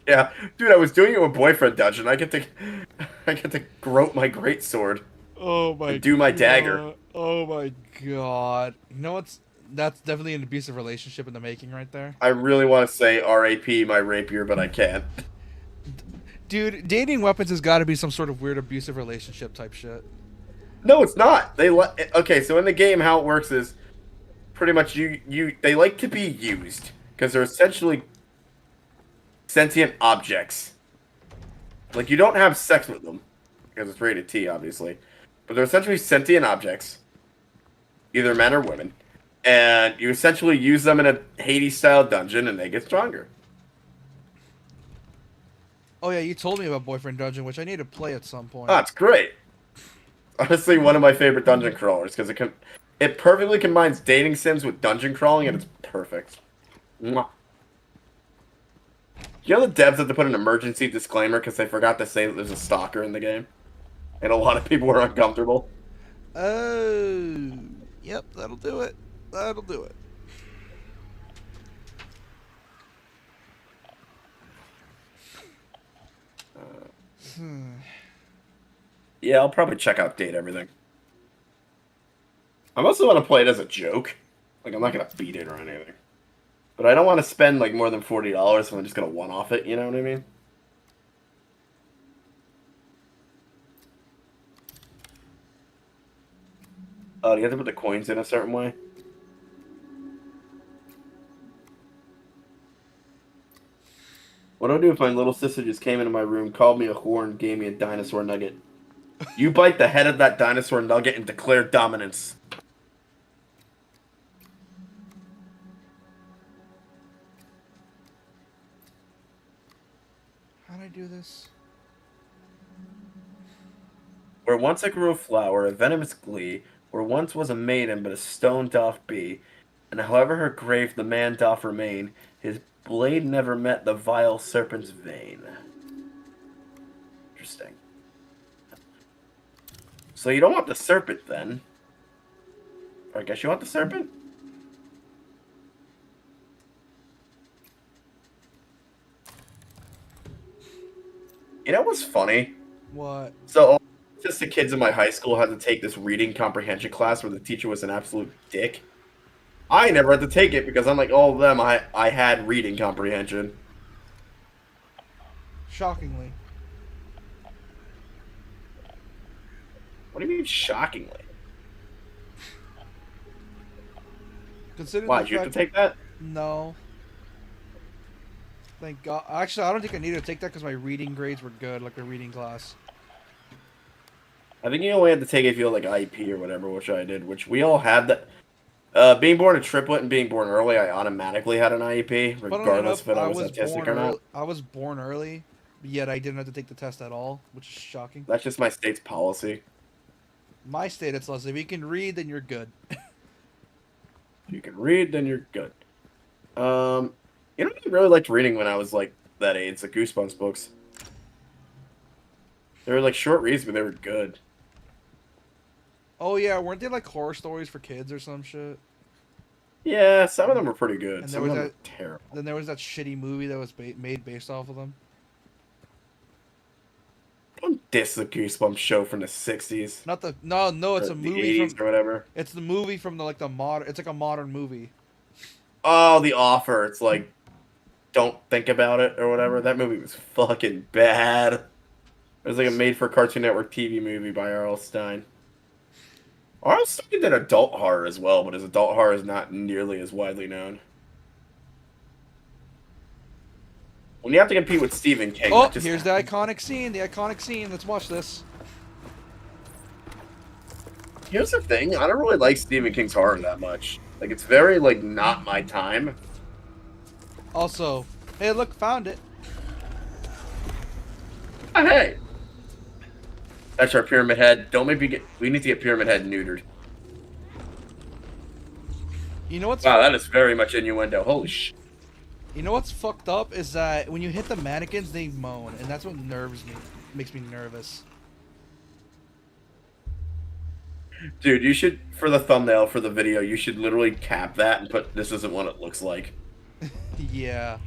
Yeah, dude, I was doing it with boyfriend dungeon. I get to grope my greatsword. Oh my. And do my dagger. Oh my god. You know what's? That's definitely an abusive relationship in the making, right there. I really want to say R.A.P. my rapier, but I can't. Dude, dating weapons has got to be some sort of weird abusive relationship type shit. No, it's not. Okay, so in the game, how it works is pretty much they like to be used because they're essentially sentient objects. Like, you don't have sex with them because it's rated T, obviously, but they're essentially sentient objects, either men or women, and you essentially use them in a Hades-style dungeon, and they get stronger. Oh yeah, you told me about Boyfriend Dungeon, which I need to play at some point. Oh, it's great. Honestly, one of my favorite dungeon crawlers because it perfectly combines dating sims with dungeon crawling, and it's perfect. Mwah. You know the devs have to put an emergency disclaimer because they forgot to say that there's a stalker in the game, and a lot of people were uncomfortable. Oh, yep, that'll do it. That'll do it. Yeah, I'll probably check out Date Everything. I mostly want to play it as a joke. Like, I'm not gonna beat it or anything. But I don't want to spend like more than $40 if I'm just gonna one-off it. You know what I mean? Oh, do you have to put the coins in a certain way? What do I do if my little sister just came into my room, called me a whore, and gave me a dinosaur nugget? You bite the head of that dinosaur nugget and declare dominance. How'd I do this? Where once I grew a flower, a venomous glee, where once was a maiden, but a stone doth be, and however her grave the man doth remain, his blade never met the vile serpent's vein. Interesting. So you don't want the serpent, then? Or I guess you want the serpent? You know what's funny? What? So, just the kids in my high school had to take this reading comprehension class where the teacher was an absolute dick. I never had to take it because unlike all of them, I had reading comprehension. Shockingly. What do you mean, shockingly? Consider Why, the did you have fact- to take that? No. Thank God. Actually, I don't think I needed to take that because my reading grades were good, like a reading class. I think you only had to take it if you had like IP or whatever, which I did, which we all had that. Being born a triplet and being born early, I automatically had an IEP, Funnily regardless enough, if I was autistic or not. I was born early, yet I didn't have to take the test at all, which is shocking. That's just my state's policy. My state, it's less. If you can read, then you're good. If you can read, then you're good. You know, I really liked reading when I was like that age. The Goosebumps books. They were like short reads, but they were good. Oh yeah, weren't they like horror stories for kids or some shit? Yeah, some of them were pretty good. And Some of them were terrible. then there was that shitty movie that was made based off of them. Don't diss the Goosebumps show from the '60s, Not the no, it's or a the movie '80s from or whatever. it's the movie from the like the modern. It's like a modern movie. Oh, The Offer. It's like, don't think about it or whatever. That movie was fucking bad. It was like a made-for Cartoon Network TV movie by R.L. Stine. R.L. Stine did adult horror as well, but his adult horror is not nearly as widely known. When you have to compete with Stephen King, Oh, that just here's the iconic scene. The iconic scene. Let's watch this. Here's the thing, I don't really like Stephen King's horror that much. Like, it's very, like, not my time. Also, hey, look, found it. Oh, hey! That's our Pyramid Head. Don't make me get... We need to get Pyramid Head neutered. You know what's Wow, that is very much innuendo. Holy sh... You know what's fucked up is that when you hit the mannequins, they moan, and that's what makes me nervous. Dude, you should, for the thumbnail for the video, you should literally cap that and put, this isn't what it looks like. Yeah.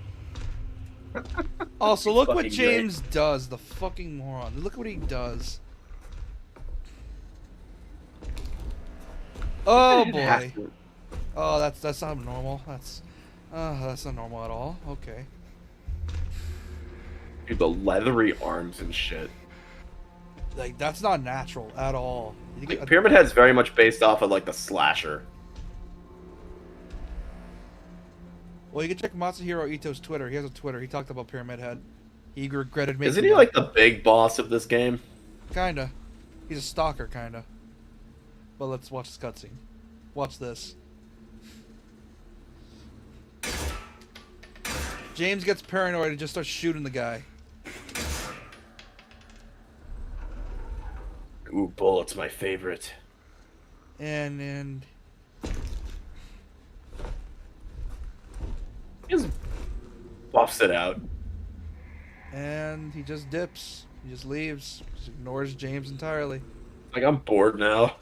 Also, look what Fucking James does, the fucking moron. Look what he does. Oh boy. Oh, that's not normal. That's not normal at all. Okay. Dude, the leathery arms and shit. Like that's not natural at all. You Like, think- Pyramid Head's very much based off of, like, the slasher. Well, you can check Masahiro Ito's Twitter. He has a Twitter. He talked about Pyramid Head. He regretted making Isn't he, it. like, the big boss of this game? Kinda. He's a stalker, kinda. But let's watch this cutscene. Watch this. James gets paranoid and just starts shooting the guy. Ooh, bullets, my favorite. And He just buffs it out. he just dips. He just leaves. Just ignores James entirely. Like, I'm bored now.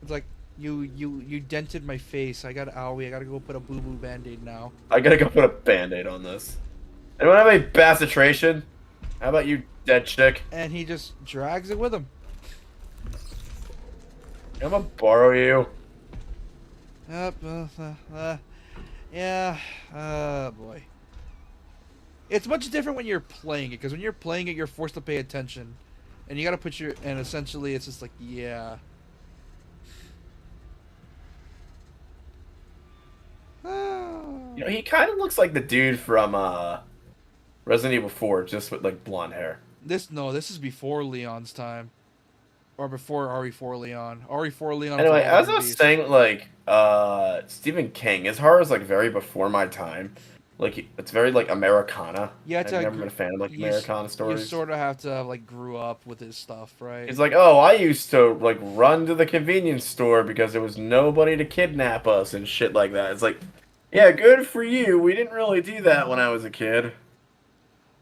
It's like you dented my face. I got an owie. I gotta go put a boo boo band-aid now. I gotta go put a band-aid on this. Anyone have any bacitration? How about you, dead chick? And he just drags it with him. I'm gonna borrow you. Yep. Yeah. Boy. It's much different when you're playing it, because when you're playing it, you're forced to pay attention, and you gotta put your. And essentially, it's just like, yeah. You know, he kind of looks like the dude from Resident Evil 4, just with, like, blonde hair. This is before Leon's time, or before RE4 Leon. RE4 Leon. Anyway, was as all I over was the saying, like, Stephen King, his horror is, like, very before my time. Like, it's very, like, Americana. Yeah, I've never been a fan of, like, Americana You stories. sort of have to have, like, grew up with his stuff, right? He's like, oh, I used to, like, run to the convenience store because there was nobody to kidnap us and shit like that. It's like, yeah, good for you. We didn't really do that when I was a kid.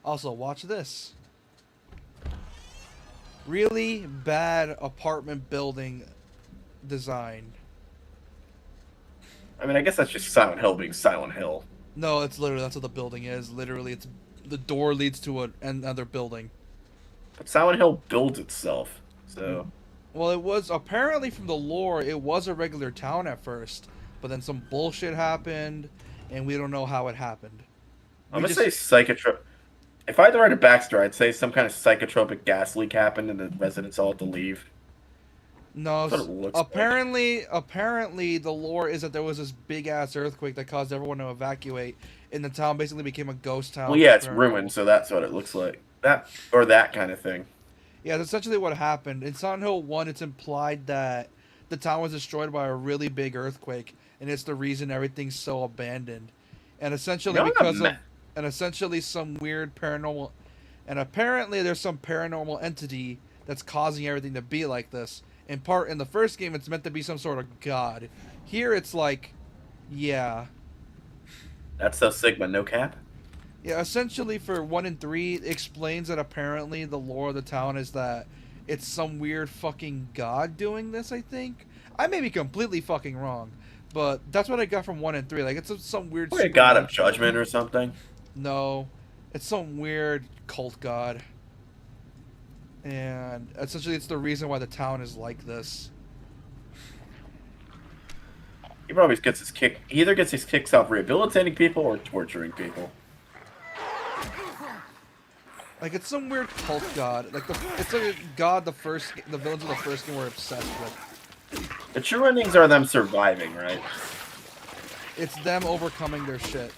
Also, watch this. Really bad apartment building design. I mean, I guess that's just Silent Hill being Silent Hill. No, it's literally that's what the building is. Literally, it's the door leads to another building. But Silent Hill builds itself, so... Well, it was apparently from the lore, it was a regular town at first, but then some bullshit happened, and we don't know how it happened. I'm gonna say psychotropic. If I had to write a backstory, I'd say some kind of psychotropic gas leak happened and the residents all had to leave. No, That's what it looks like. apparently the lore is that there was this big ass earthquake that caused everyone to evacuate, and the town basically became a ghost town. Well, yeah, for it's paranormal. ruined, so that's what it looks like. That kind of thing. Yeah, that's essentially what happened. In Silent Hill 1, it's implied that the town was destroyed by a really big earthquake, and it's the reason everything's so abandoned. And essentially You know, because of and essentially some weird paranormal and apparently there's some paranormal entity that's causing everything to be like this. In part in the first game it's meant to be some sort of god. Here it's like yeah. That's so Sigma, no cap. Yeah, essentially for 1 and 3, it explains that apparently the lore of the town is that it's some weird fucking god doing this, I think. I may be completely fucking wrong, but that's what I got from 1 and 3. Like, it's some weird... Like a god of supernatural- judgment or something. No, it's some weird cult god. And essentially it's the reason why the town is like this. He probably gets his kick. He either gets his kicks off rehabilitating people or torturing people. Like, it's some weird cult god. Like, it's like a god the villains of the first game were obsessed with. The true endings are them surviving, right? It's them overcoming their shit.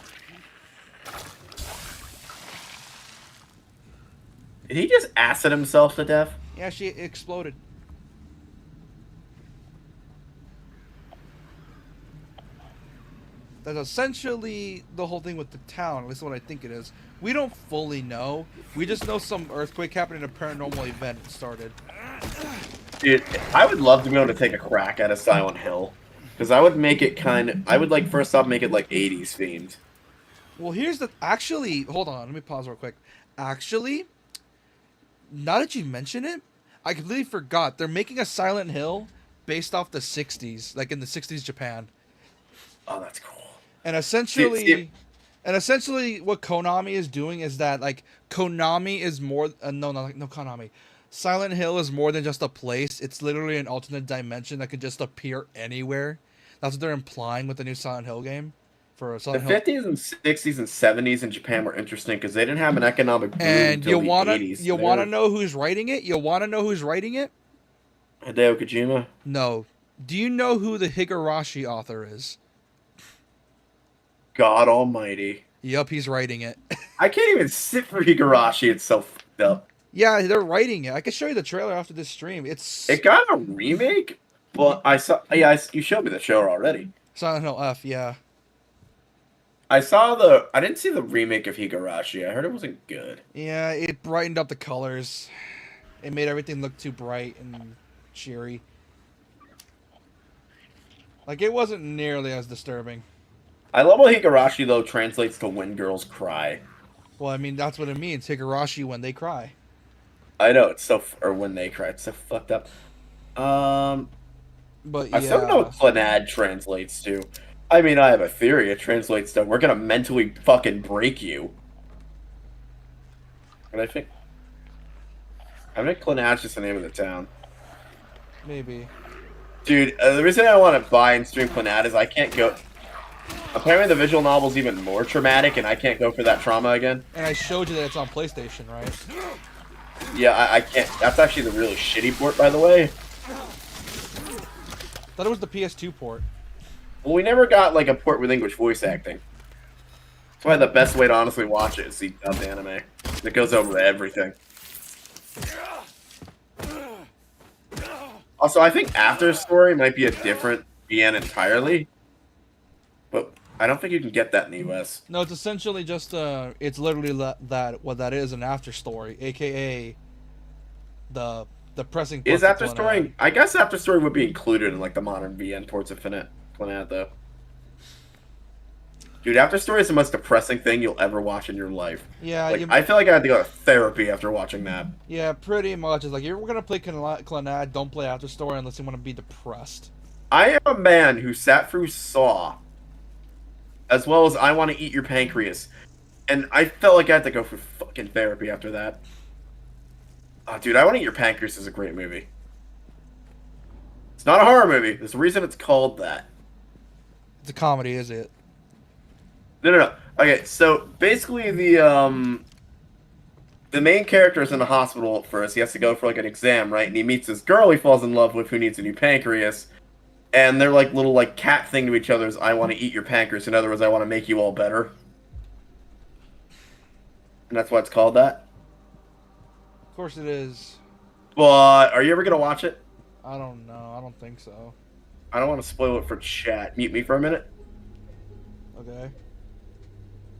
Did he just acid himself to death? Yeah, she exploded. That's essentially the whole thing with the town, at least what I think it is. We don't fully know. We just know some earthquake happened and a paranormal event started. Dude, I would love to be able to take a crack at a Silent Hill. Because I would make it I would like, first off, make it like 80s themed. Well, here's the... Actually, hold on. Let me pause real quick. Actually, now that you mention it, I completely forgot. They're making a Silent Hill based off the 60s. Like in the 60s Japan. Oh, that's cool. And essentially... See- And essentially, what Konami is doing is that, like, Konami is more... no, Konami. Silent Hill is more than just a place. It's literally an alternate dimension that could just appear anywhere. That's what they're implying with the new Silent Hill game. For The Silent Hill. 50s and 60s and 70s in Japan were interesting because they didn't have an economic boom And until you the wanna 80s. you wanna know who's writing it? You wanna know who's writing it? Hideo Kojima? No. Do you know who the Higurashi author is? God almighty. Yup, he's writing it. I can't even sit for Higurashi. It's so fucked up. Yeah, they're writing it. I can show you the trailer after this stream. It's It got a remake, but I saw... Yeah, you showed me the trailer already. Silent Hill F, yeah. I didn't see the remake of Higurashi. I heard it wasn't good. Yeah, it brightened up the colors. It made everything look too bright and cheery. Like, it wasn't nearly as disturbing. I love how Higurashi, though, translates to when girls cry. Well, I mean, that's what it means. Higurashi when they cry. I know, it's so... Or when they cry. It's so fucked up. But yeah. I still don't know what Clanad translates to. I mean, I have a theory. It translates to, we're gonna mentally fucking break you. But I think Clanad's just the name of the town. Maybe. Dude, the reason I want to buy and stream Clanad is I can't go... Apparently the visual novel's even more traumatic, and I can't go for that trauma again. And I showed you that it's on PlayStation, right? Yeah, I can't... That's actually the really shitty port, by the way. Thought it was the PS2 port. Well, we never got, like, a port with English voice acting. That's why the best way to honestly watch it is see dubbed anime. It goes over everything. Also, I think After Story might be a different VN entirely. But I don't think you can get that in the US. No, it's essentially just it's literally what that is, an after story, aka the pressing. Is part After to Story... Clanad. I guess After Story would be included in, like, the modern VN ports of Clanad, though. Dude, After Story is the most depressing thing you'll ever watch in your life. Yeah, Like, I feel like I had to go to therapy after watching that. yeah, pretty much. It's like, you're gonna play Clanad, don't play After Story unless you want to be depressed. I am a man who sat through Saw, as well as I Want to Eat Your Pancreas, and I felt like I had to go for fucking therapy after that. Oh, dude, I Want to Eat Your Pancreas is a great movie. It's not a horror movie. There's a reason it's called that. It's a comedy, is it? No. Okay, so basically the the main character is in the hospital at first. He has to go for like an exam, right? And he meets this girl he falls in love with who needs a new pancreas. And they're like little like cat thing to each other is I want to eat your pancreas. In other words, I want to make you all better. And that's why it's called that. Of course it is. But are you ever gonna watch it? I don't know. I don't think so. I don't want to spoil it for chat. Mute me for a minute. Okay.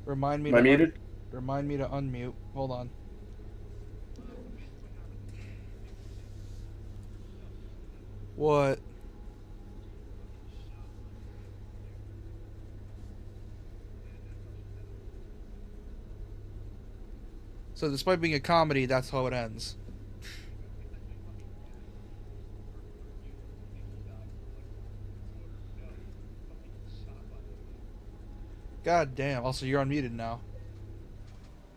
Remind me. Am I muted? Remind me to unmute. Hold on. What? So despite being a comedy, that's how it ends. God damn. Also, you're unmuted now.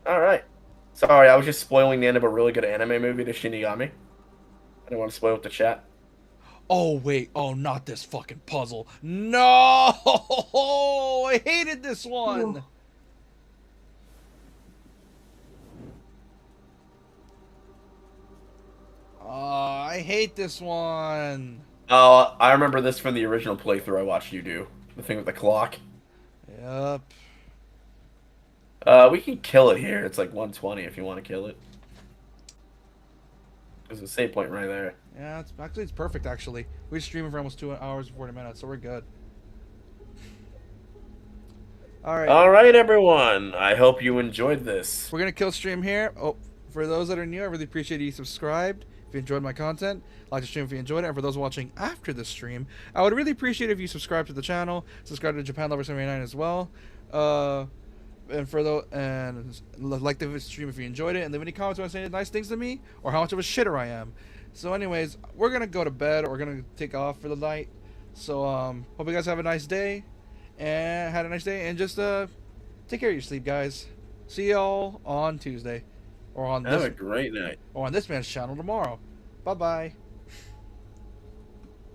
All right. Sorry, I was just spoiling the end of a really good anime movie to Shinigami. I didn't want to spoil it to chat. Oh, wait. Oh, not this fucking puzzle. No! I hated this one. I hate this one. Oh, I remember this from the original playthrough I watched you do. The thing with the clock. Yep. We can kill it here. It's like 120 if you want to kill it. There's a save point right there. Yeah, it's perfect actually. We're streaming for almost 2 hours and 40 minutes, so we're good. Alright. Alright, everyone. I hope you enjoyed this. We're gonna kill stream here. Oh, for those that are new, I really appreciate you subscribed. If you enjoyed my content, like the stream if you enjoyed it. And for those watching after the stream, I would really appreciate if you subscribe to the channel. Subscribe to Japan Lover 79 as well. And for those, and like the stream if you enjoyed it, and leave any comments about saying nice things to me or how much of a shitter I am. So, anyways, we're gonna go to bed. Or we're gonna take off for the night. So, hope you guys have a nice day, and just take care of your sleep, guys. See y'all on Tuesday, or on Have this, a great night. or on this man's channel tomorrow. Bye bye.